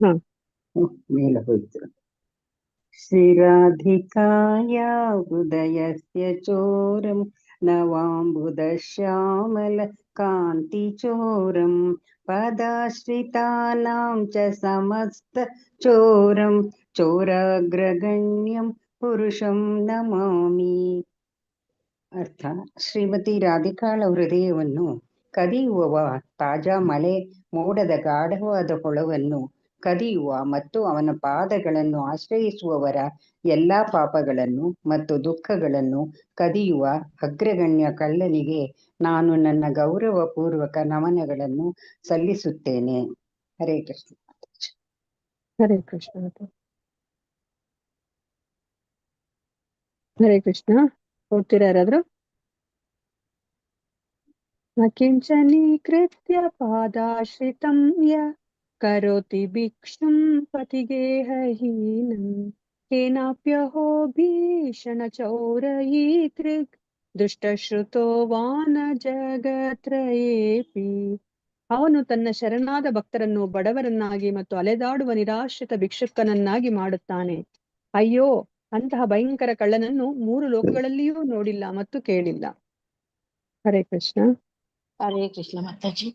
ಹ ಮೇಲೆ ಹೋಯ್ತು. ಶ್ರೀರಾಧಿಕಾಯ ಹೃದಯಸ್ಯ ಚೋರಂ ನವಾಂಬುಧಶ್ಯಾಮಲ ಕಾಂತಿಚೋರಂ ಪದಾಶ್ರಿತಾನಾಂ ಚ ಸಮಸ್ತ ಚೋರಂ ಚೋರಾಗ್ರಗಣ್ಯಂ ಪುರುಷಂ ನಮಾಮಿ. ಅರ್ಥ: ಶ್ರೀಮತಿ ರಾಧಿಕಾಳ ಹೃದಯವನ್ನು ಕದಿಯುವವ, ತಾಜಾ ಮಳೆ ಮೋಡದ ಗಾಢವಾದ ಹೊಳವನ್ನು ಕದಿಯುವ ಮತ್ತು ಅವನ ಪಾದಗಳನ್ನು ಆಶ್ರಯಿಸುವವರ ಎಲ್ಲಾ ಪಾಪಗಳನ್ನು ಮತ್ತು ದುಃಖಗಳನ್ನು ಕದಿಯುವ ಅಗ್ರಗಣ್ಯ ಕಳ್ಳನಿಗೆ ನಾನು ನನ್ನ ಗೌರವಪೂರ್ವಕ ನಮನಗಳನ್ನು ಸಲ್ಲಿಸುತ್ತೇನೆ. ಹರೇ ಕೃಷ್ಣ. ಹರೇ ಕೃಷ್ಣ. ಹರೇ ಕೃಷ್ಣ. ಓದ್ತೀರಾ ಯಾರಾದ್ರು? ಕಿಂಚನೀಕೃತ್ಯ ಪಾದಾಶ್ರಿತಂ ಯ ಕರೋತಿ ಭಿಕ್ಷುಂ ಪತಿಗೇಹಹೀನಂ ಕೇನಾಪ್ಯಹೋ ಭೀಷಣ ಚೌರಯೀತೃಗ್ ದುಷ್ಟಶ್ರುತೋ ವಾನ ಜಗತ್ರಯೇಪಿ. ಅವನು ತನ್ನ ಶರಣಾದ ಭಕ್ತರನ್ನು ಬಡವರನ್ನಾಗಿ ಮತ್ತು ಅಲೆದಾಡುವ ನಿರಾಶ್ರಿತ ಭಿಕ್ಷುಕನನ್ನಾಗಿ ಮಾಡುತ್ತಾನೆ. ಅಯ್ಯೋ, ಅಂತಹ ಭಯಂಕರ ಕಳ್ಳನನ್ನು 3 ಲೋಕಗಳಲ್ಲಿಯೂ ನೋಡಿಲ್ಲ ಮತ್ತು ಕೇಳಿಲ್ಲ. ಹರೇ ಕೃಷ್ಣ. ಹರೇ ಕೃಷ್ಣ ಮಾತಾಜಿ.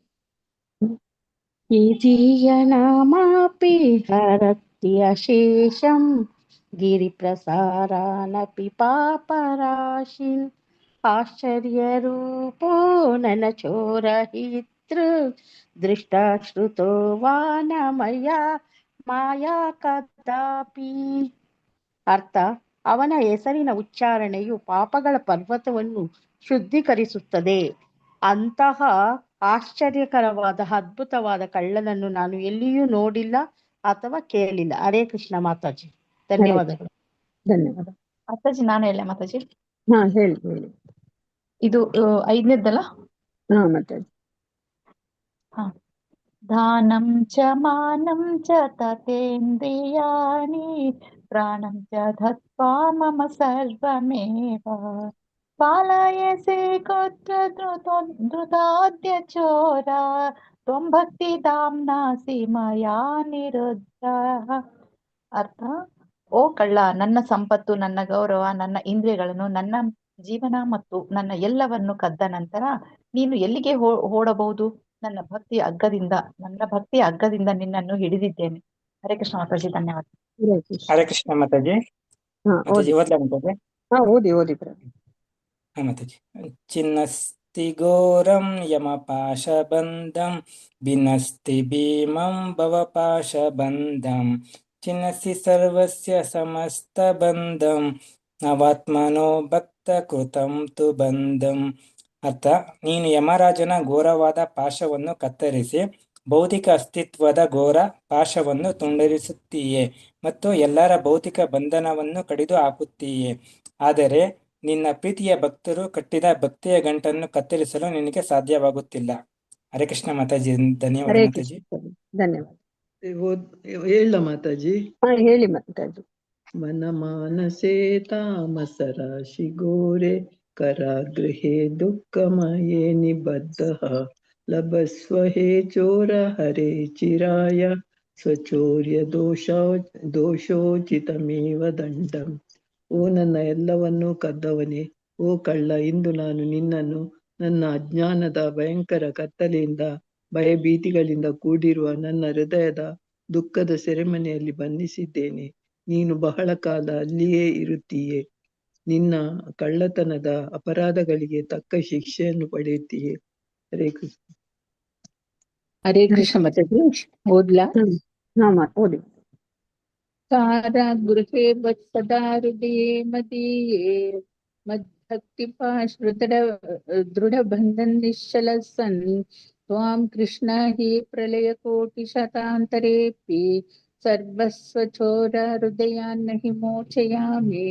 ಈತೀಯನಾಮಾಪಿ ಹರತ್ಯಶೇಷಂ ಗಿರಿಪ್ರಸಾರಾನಪಿ ಪಾಪರಾಶಿನ್ ಆಶ್ಚರ್ಯರೂಪೋ ನನ ಚೋರಹಿತೃ ದೃಷ್ಟಶ್ರುತೋ ವಾನ ಮಾಯಾ ಕದಾಪಿ. ಅರ್ಥ: ಅವನ ಹೆಸರಿನ ಉಚ್ಚಾರಣೆಯು ಪಾಪಗಳ ಪರ್ವತವನ್ನು ಶುದ್ಧೀಕರಿಸುತ್ತದೆ. ಅಂತಹ ಆಶ್ಚರ್ಯಕರವಾದ ಅದ್ಭುತವಾದ ಕಳ್ಳನನ್ನು ನಾನು ಎಲ್ಲಿಯೂ ನೋಡಿಲ್ಲ ಅಥವಾ ಕೇಳಿಲ್ಲ. ಹರೇ ಕೃಷ್ಣ ಮಾತಾಜಿ. ಧನ್ಯವಾದಗಳು. ಧನ್ಯವಾದ ಮಾತಾಜಿ. ನಾನು ಹೇಳ ಮಾತಾಜಿ. ಹಾ, ಹೇಳಿ ಹೇಳಿ. ಇದು 5ನೇದ್ದಲ್ಲ? ಹಾ, ಮಾತಾಜಿ. ದಾನಂ ಚ ಮಾನಂ ಚ ತತೇಂದ್ರಿಯಾಣಿ ಪ್ರಾಣಂ ಚ ಧತ್ವಾ ಮಮ ಸರ್ವಮೇವ ಪಾಲಯಸೆ ಕೋತ್ರ ಧೃತಾದ್ಯ ಚೋರ ತ್ವಂ ಭಕ್ತಿ ಧಾಮ್ನಾಸಿ ಮಯಾ ನಿರುದ್ಧ. ಅರ್ಥ: ಓ ಕಳ್ಳ, ನನ್ನ ಸಂಪತ್ತು, ನನ್ನ ಗೌರವ, ನನ್ನ ಇಂದ್ರಿಯಗಳನ್ನು, ನನ್ನ ಜೀವನ ಮತ್ತು ನನ್ನ ಎಲ್ಲವನ್ನು ಕದ್ದ ನಂತರ ನೀನು ಎಲ್ಲಿಗೆ ಓಡಬಹುದು? ನನ್ನ ಭಕ್ತಿಯ ಹಗ್ಗದಿಂದ ನಿನ್ನನ್ನು ಹಿಡಿದಿದ್ದೇನೆ. ಹರೇ ಕೃಷ್ಣ ಮಾತಾಜಿ. ಧನ್ಯವಾದ. ಹರೇ ಕೃಷ್ಣ ಮಾತಾಜಿ. ಮಾತಾಜಿ ಓದ್ಲಾ ಮಾತಾಜಿ? ಓದಿ ಓದಿ. ಹಾ ಮಾತಾಜಿ. ಚಿನ್ನಸ್ತಿ ಘೋರಂ ಯಮಪಾಶಬಂಧಂ ಭಿನ್ನಸ್ತಿ ಭೀಮಂ ಭವಪಾಶಬಂಧಂ ಚಿನ್ನಸ್ತಿ ಸರ್ವಸ್ಯ ಸಮಸ್ತ ಬಂಧಂ ನವಾತ್ಮನೋ ಭಕ್ತ ಕೃತಂ ತು ಬಂಧಂ. ಅರ್ಥ: ನೀನು ಯಮರಾಜನ ಘೋರವಾದ ಪಾಶವನ್ನು ಕತ್ತರಿಸಿ ಭೌತಿಕ ಅಸ್ತಿತ್ವದ ಘೋರ ಪಾಶವನ್ನು ತುಂಡರಿಸುತ್ತೀಯೆ ಮತ್ತು ಎಲ್ಲರ ಭೌತಿಕ ಬಂಧನವನ್ನು ಕಡಿದು ಹಾಕುತ್ತೀಯೆ. ಆದರೆ ನಿನ್ನ ಪ್ರೀತಿಯ ಭಕ್ತರು ಕಟ್ಟಿದ ಭಕ್ತಿಯ ಗಂಟನ್ನು ಕತ್ತರಿಸಲು ನಿನಗೆ ಸಾಧ್ಯವಾಗುತ್ತಿಲ್ಲ. ಹರೇ ಕೃಷ್ಣ ಮಾತಾಜಿ. ಧನ್ಯವಾದ ಮಾತಾಜಿ. ಧನ್ಯವಾದ. ಹೇಳ ಮಾತಾಜಿ. ಹೇಳಿ ಮಾತಾಜಿ. ಮನ ಮಾನಸೇ ತಾಮಸರಾಶಿ ಘೋರೆ ಕರಾಗೃಹೇ ದುಃಖಮಯೇ ನಿಬದ್ಧಃ ಲಭಸ್ವ ಹೇ ಚೋರ ಹರೇ ಚಿರಾಯ ಸ್ವಚೌರ್ಯ ದೋಷೋಚಿತಮೇವ ದಂಡಂ. ಓ ನನ್ನ ಎಲ್ಲವನ್ನೂ ಕದ್ದವನೇ, ಓ ಕಳ್ಳ, ಇಂದು ನಾನು ನಿನ್ನನ್ನು ನನ್ನ ಅಜ್ಞಾನದ ಭಯಂಕರ ಕತ್ತಲೆಯಿಂದ ಭಯಭೀತಿಗಳಿಂದ ಕೂಡಿರುವ ನನ್ನ ಹೃದಯದ ದುಃಖದ ಸೆರೆಮನೆಯಲ್ಲಿ ಬಂಧಿಸಿದ್ದೇನೆ. ನೀನು ಬಹಳ ಕಾಲ ಅಲ್ಲಿಯೇ ಇರುತ್ತೀಯೆ. ನಿನ್ನ ಕಳ್ಳತನದ ಅಪರಾಧಗಳಿಗೆ ತಕ್ಕ ಶಿಕ್ಷೆಯನ್ನು ಪಡೆಯುತ್ತೀಯೆ. ಹರೇ ಕೃಷ್ಣ. ಹರೇ ಕೃಷ್ಣ ಮಾತಾಜಿ. ಓದ್ಲಾ? ಓದಿ. ಕಾರಾಗೃಹೇ ವತ್ಸದಾ ಹೃದಯೇ ಮದೀಯೇ ಮದ್ಭಕ್ತಿಪಾಶ್ರುತ ದೃಢ ಬಂಧನ್ ನಿಶ್ಚಲ ಸನ್ ತ್ವಾಂ ಕೃಷ್ಣ ಹಿ ಪ್ರಳಯ ಕೋಟಿ ಶತಾಂತರೇಪಿ ಸರ್ವಸ್ವ ಚೋರ ಹೃದಯಾನ್ನ ಹಿ ಮೋಚಯಾಮಿ.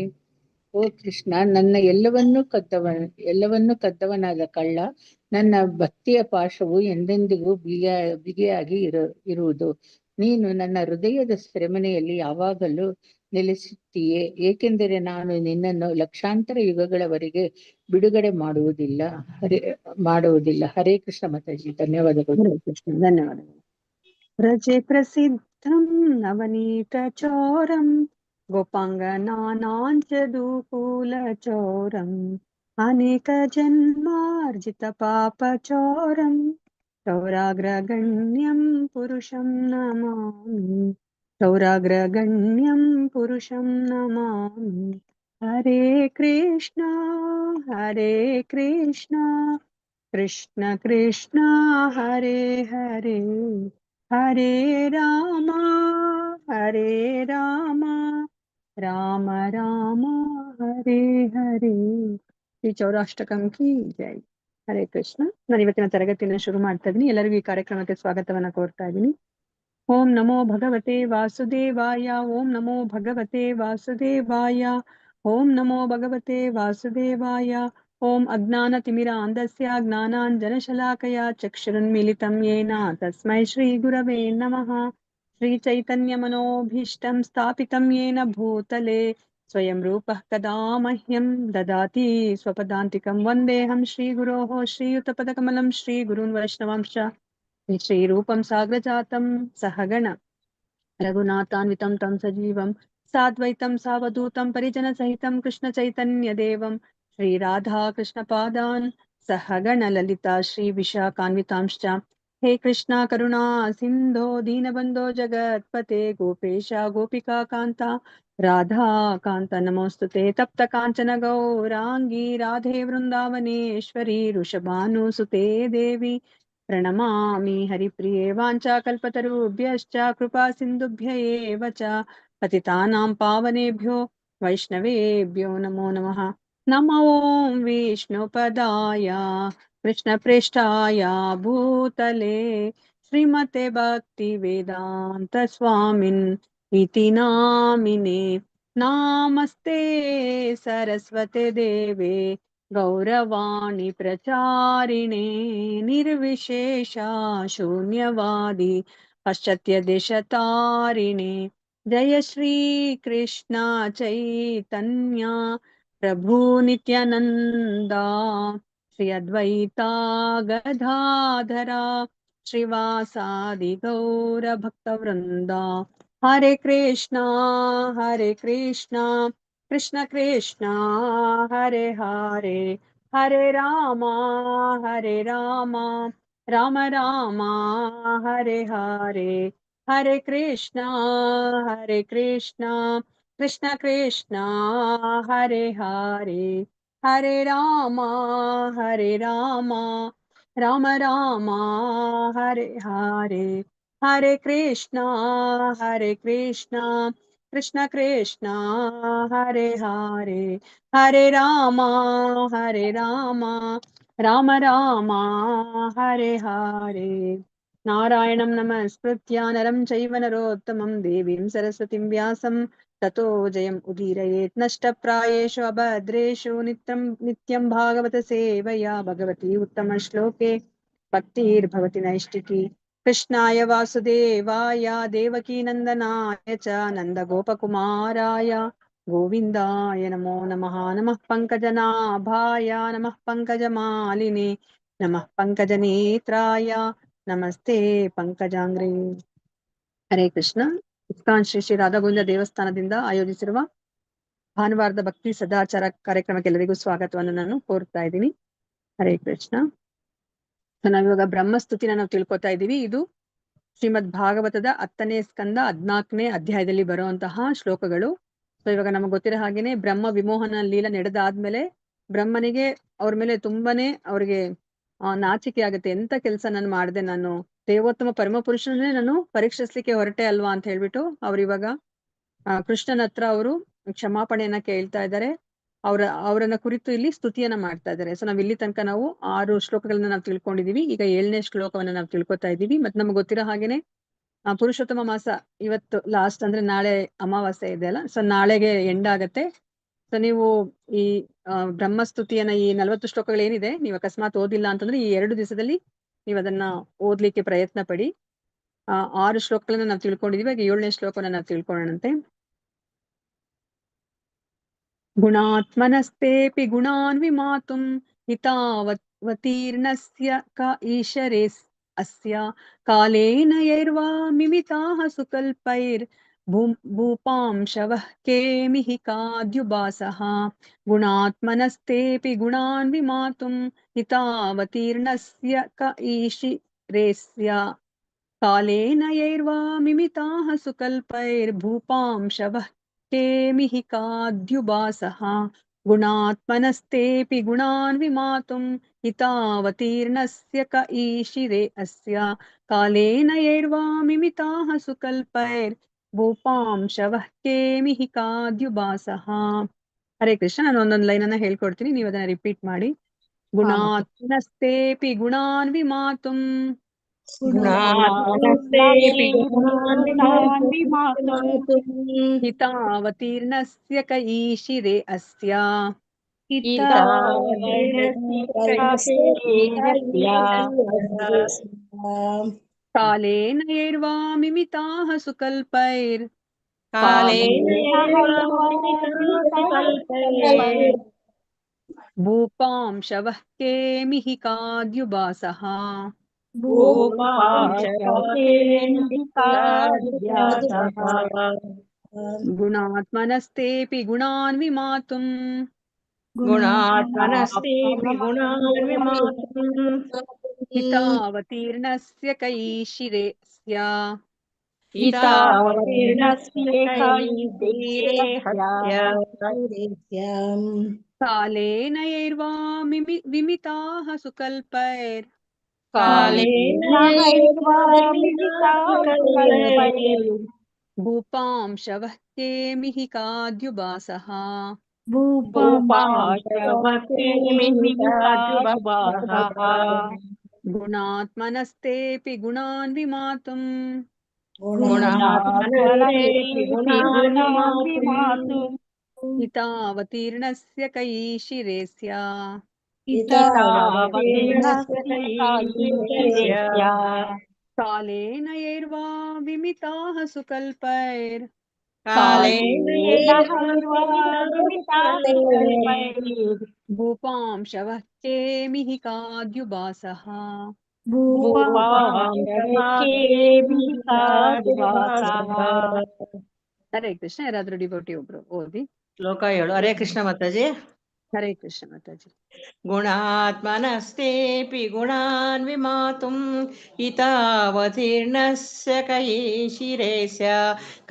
ಓ ಕೃಷ್ಣ, ನನ್ನ ಎಲ್ಲವನ್ನೂ ಕದ್ದವನಾದ ಕಳ್ಳ, ನನ್ನ ಭಕ್ತಿಯ ಪಾಶವು ಎಂದೆಂದಿಗೂ ಬಿಗಿಯಾಗಿ ಇರುವುದು. ನೀನು ನನ್ನ ಹೃದಯದ ಸೆರೆಮನೆಯಲ್ಲಿ ಯಾವಾಗಲೂ ನೆಲೆಸುತ್ತೀಯೇ, ಏಕೆಂದರೆ ನಾನು ನಿನ್ನನ್ನು ಲಕ್ಷಾಂತರ ಯುಗಗಳವರೆಗೆ ಬಿಡುಗಡೆ ಮಾಡುವುದಿಲ್ಲ. ಹರೇ ಕೃಷ್ಣ ಮಾತಾಜಿ. ಧನ್ಯವಾದಗಳು. ಕೃಷ್ಣ. ಧನ್ಯವಾದಗಳು. व्रजे प्रसिद्धं नवनीतचोरं गोपाङ्गनानां च दुकूलचोरम् अनेकजन्मार्जितपापचोरं चौराग्रगण्यं पुरुषं नमामि। चौराग्रगण्यं पुरुषं नमामि। हरे कृष्णा कृष्ण कृष्ण हरे हरे हरे राम राम राम हरे हरे। ಈ ಚೌರಾಷ್ಟಕಂ ಕಿ ಜೈ. ಹರೇ ಕೃಷ್ಣ. ನಾನು ಇವತ್ತಿನ ತರಗತಿಯನ್ನು ಶುರು ಮಾಡ್ತಾ ಇದ್ದೀನಿ. ಎಲ್ಲರಿಗೂ ಈ ಕಾರ್ಯಕ್ರಮಕ್ಕೆ ಸ್ವಾಗತವನ್ನ ಕೋರ್ತಾ ಇದ್ದೀನಿ. ಓಂ ನಮೋ ಭಗವತೆ ವಾಸುದೇವಾಯ. ಓಂ ನಮೋ ಭಗವತೆ ವಾಸುದೇವಾಯ. ಓಂ ನಮೋ ಭಗವತೆ ವಾಸುದೇವಾಯ. ಓಂ ಅಜ್ಞಾನತಿಮಿರಾಂಧಸ್ಯ ಜ್ಞಾನಾಂಜನಶಲಾಕಯ ಚಕ್ಷುರುನ್ಮಿಲಿತಂ ಯೇನ ತಸ್ಮೈ ಶ್ರೀ ಗುರವೇ ನಮಃ. श्रीचैतन्यमनोभीष्टं स्थापितं येन भूतले स्वयं रूपः कदा मह्यं ददाति स्वपदान्तिकं वन्देऽहं श्रीगुरोः श्रीयुतपदकमलं श्रीगुरून् वैष्णवांश्च श्रीरूपं साग्रजातं सहगण रघुनाथान्वितं तं सजीवं साद्वैतं सावधूतं परिजनसहितं कृष्णचैतन्यदेवं श्रीराधा कृष्णपादान् सहगण ललिता श्रीविशाखान्वितांश्च हे कृष्णा करुणा सिन्धो दीनबन्धो जगत्पते गोपेश गोपिका कान्ता राधा कान्त नमोऽस्तुते तप्त काञ्चन गौराङ्गी राधे वृन्दावनेश्वरी वृषभानुसुते देवी प्रणमामि हरिप्रिये। वाञ्छाकल्पतरुभ्यश्च कृपा सिन्धुभ्य एव च पतितानां पावनेभ्यो वैष्णवेभ्यो नमो नमः। नमो विष्णुपदाय कृष्णप्रेष्ठाय भूतले श्रीमते भक्तिवेदान्त स्वामिन् इति नामिने। नामस्ते सरस्वते देवे गौरवाणी प्रचारिणे निर्विशेषा शून्यवादी पाश्चात्यदेशतारिणे। जय श्री कृष्ण चैतन्य प्रभु नित्यानंदा श्री अद्वैता गदाधरा श्रीवासादि गौर भक्तवृंदा। हरे कृष्णा कृष्ण कृष्ण हरे हरे हरे राम राम राम हरे हरे हरे कृष्णा कृष्ण कृष्ण हरे हरे हरे राम राम राम हरे हरे हरे कृष्णा कृष्ण कृष्ण हरे हरे हरे राम राम राम हरे हरे। नारायणं नमस्कृत्य नरं चैव नरोत्तमं देवीं सरस्वतीं व्यासं ततो जयम् उदीरयेत्। नष्टप्रायेषु अभद्रेषु नित्यं भागवत सेवया भगवती उत्तमश्लोके भक्तिर्भवति नैष्टिकी। कृष्णाय वासुदेवाय देवकी नन्दनाय च नन्दगोपकुमाराय गोविन्दाय नमो नमः। नमः पङ्कजनाभाय नमः पङ्कजमालिने नमः पङ्कजनेत्राय नमस्ते ಪಂಕಜಾಂಗ್ರಿ. ಹರೇ ಕೃಷ್ಣ. ಇಸ್ಕಾನ್ ಶ್ರೀ ಶ್ರೀ ರಾಧಾಗೋವಿಂದ ದೇವಸ್ಥಾನದಿಂದ ಆಯೋಜಿಸಿರುವ ಭಾನುವಾರದ ಭಕ್ತಿ ಸದಾಚಾರ ಕಾರ್ಯಕ್ರಮಕ್ಕೆ ಎಲ್ಲರಿಗೂ ಸ್ವಾಗತವನ್ನು ನಾನು ಕೋರ್ತಾ ಇದ್ದೀನಿ. ಹರೇ ಕೃಷ್ಣ. ನಾವಿವಾಗ ಬ್ರಹ್ಮಸ್ತುತಿನ ನಾವು ತಿಳ್ಕೊತಾ ಇದ್ದೀವಿ. ಇದು ಶ್ರೀಮದ್ ಭಾಗವತದ 10ನೇ ಸ್ಕಂದ 14ನೇ ಅಧ್ಯಾಯದಲ್ಲಿ ಬರುವಂತಹ ಶ್ಲೋಕಗಳು. ಸೊ ಇವಾಗ ನಮಗೆ ಗೊತ್ತಿರೋ ಹಾಗೇನೆ ಬ್ರಹ್ಮ ವಿಮೋಹನ ಲೀಲ ನಡೆದಾದ್ಮೇಲೆ ಬ್ರಹ್ಮನಿಗೆ ಅವ್ರ ಮೇಲೆ ತುಂಬಾನೇ ಅವ್ರಿಗೆ ನಾಚಿಕೆ ಆಗುತ್ತೆ. ಎಂತ ಕೆಲಸ ನಾನು ಮಾಡಿದೆ, ನಾನು ದೇವೋತ್ತಮ ಪರಮ ಪುರುಷನೇ ನಾನು ಪರೀಕ್ಷಿಸ್ಲಿಕ್ಕೆ ಹೊರಟೆ ಅಲ್ವಾ ಅಂತ ಹೇಳ್ಬಿಟ್ಟು ಅವ್ರಿವಾಗ ಕೃಷ್ಣನ ಹತ್ರ ಅವರು ಕ್ಷಮಾಪಣೆಯನ್ನ ಕೇಳ್ತಾ ಇದ್ದಾರೆ. ಅವರನ್ನ ಕುರಿತು ಇಲ್ಲಿ ಸ್ತುತಿಯನ್ನ ಮಾಡ್ತಾ ಇದ್ದಾರೆ. ಸೊ ನಾವ್ ಇಲ್ಲಿ ತನಕ ನಾವು 6 ಶ್ಲೋಕಗಳನ್ನ ನಾವು ತಿಳ್ಕೊಂಡಿದೀವಿ. ಈಗ 7ನೇ ಶ್ಲೋಕವನ್ನ ನಾವು ತಿಳ್ಕೊತಾ ಇದ್ದೀವಿ. ಮತ್ತೆ ನಮ್ಗೆ ಗೊತ್ತಿರೋ ಹಾಗೇನೆ ಪುರುಷೋತ್ತಮ ಮಾಸ ಇವತ್ತು ಲಾಸ್ಟ್, ಅಂದ್ರೆ ನಾಳೆ ಅಮಾವಾಸ್ಯೆ ಇದೆ ಅಲ್ಲ, ಸೊ ನಾಳೆಗೆ ಎಂಡ್ ಆಗತ್ತೆ. ಸೊ ನೀವು ಈ ಬ್ರಹ್ಮಸ್ತುತಿಯನ್ನ ಈ 40 ಶ್ಲೋಕಗಳು ಏನಿದೆ, ನೀವು ಅಕಸ್ಮಾತ್ ಓದಿಲ್ಲ ಅಂತಂದ್ರೆ ಈ 2 ದಿವಸದಲ್ಲಿ ನೀವು ಅದನ್ನ ಓದ್ಲಿಕ್ಕೆ ಪ್ರಯತ್ನ ಪಡಿ. 6 ಶ್ಲೋಕಗಳನ್ನ ನಾವು ತಿಳ್ಕೊಂಡಿದೀವಿ. ಈಗ 7ನೇ ಶ್ಲೋಕವನ್ನ ನಾವು ತಿಳ್ಕೊಳ್ಳೋಣಂತೆ. ಗುಣಾತ್ಮನಸ್ತೆಪಿ ಗುಣಾನ್ ವಿಮಾತುಂ ಹಿತಾವತೀರ್ಣಸ್ಯ ಕ ಈಶರೇಸ್ अस्य कालेन यैर्वा मिमिताः सुकल्पैर्भूपांशवः केमिहिकाद्युबासः गुणात्मनस्तेऽपि गुणान् विमातुं हितावतीर्णस्य क ईशिरेस्य कालेन यैर्वा मिमिताः सुकल्पैर्भूपांशवः केमिहिकाद्युबासः गुणात्मनस्तेऽपि गुणान् विमातुं हितावतीर्णस्य क ईशिरे अस्य कालेन यैर्वा मिमिताः सुकल्पैर्भूपांशवः केमिहिकाद्युबासः. ಹರೇ ಕೃಷ್ಣ. ನಾನು ಒಂದೊಂದು ಲೈನ್ ಅನ್ನ ಹೇಳ್ಕೊಡ್ತೀನಿ, ನೀವು ಅದನ್ನ ರಿಪೀಟ್ ಮಾಡಿ. ಗುಣಾತ್ಮನಸ್ತೆಪಿ ಗುಣಾನ್ ವಿಮಾತುಂ ಗುಣಾತ್ಮನಸ್ತೆಪಿ ಗುಣಾನ್ ವಿಮಾತುಂ ಹಿತಾವತೀರ್ಣಸ್ಯ ಕ ಈಶಿರೆ ಅಸ್ಯ ಕಾಲೇನ ಯೈರ್ವಾ ಮಿಮಿತಾಃ ಸುಕಲ್ಪೈರ್ ಭೂಪಾಂಶವಃ ಕೇಮಿಹಿಕಾದ್ಯುಬಾಸಃ ಗುಣಾತ್ಮನಸ್ತೆಪಿ ಗುಣಾನ್ ವಿಮಾತುಂ ಹಿತಾವತೀರ್ಣಸ್ಯ ಕ ಈಶಿರೇಸ್ಯ ಕಾಲೇನ ಯೈರ್ವಾ ವಿಮಿತಾಃ ಸುಕಲ್ಪೈರ್ ಭೂಪಾಂಶವಃ ಕೇಮಿಹಿಕಾದ್ಯುಬಾಸಃ ಗುಣಾತ್ಮನಸ್ತೆಪಿ ಗುಣಾನ್ ವಿಮಾತುಂ ಹಿತಾವತೀರ್ಣಸ್ಯ ಕ ಈಶಿರೇಸ್ಯ ಕಾಲೇನ ಯೈರ್ವಾ ವಿಮಿತಾಃ ಸುಕಲ್ಪೈರ್ ಭೂಪಾಂಶವಃ ಕೇಮಿಹಿಕಾದ್ಯುಬಾಸಃ ಹರೇ ಕೃಷ್ಣ. ಯಾರಾದ್ರೂ ಡಿವೋಟಿ ಒಬ್ರು ಓದಿ ಶ್ಲೋಕ 7. ಹರೇ ಕೃಷ್ಣ ಮಾತಾಜಿ. ಹರೇ ಕೃಷ್ಣ ಮಾತಾಜಿ. ಗುಣಾತ್ಮನಸ್ತೆಪಿ ಗುಣಾನ್ ವಿಮಾತುಂ ಹಿತಾವತೀರ್ಣಸ್ಯ ಕ ಈಶಿರೇಸ್ಯ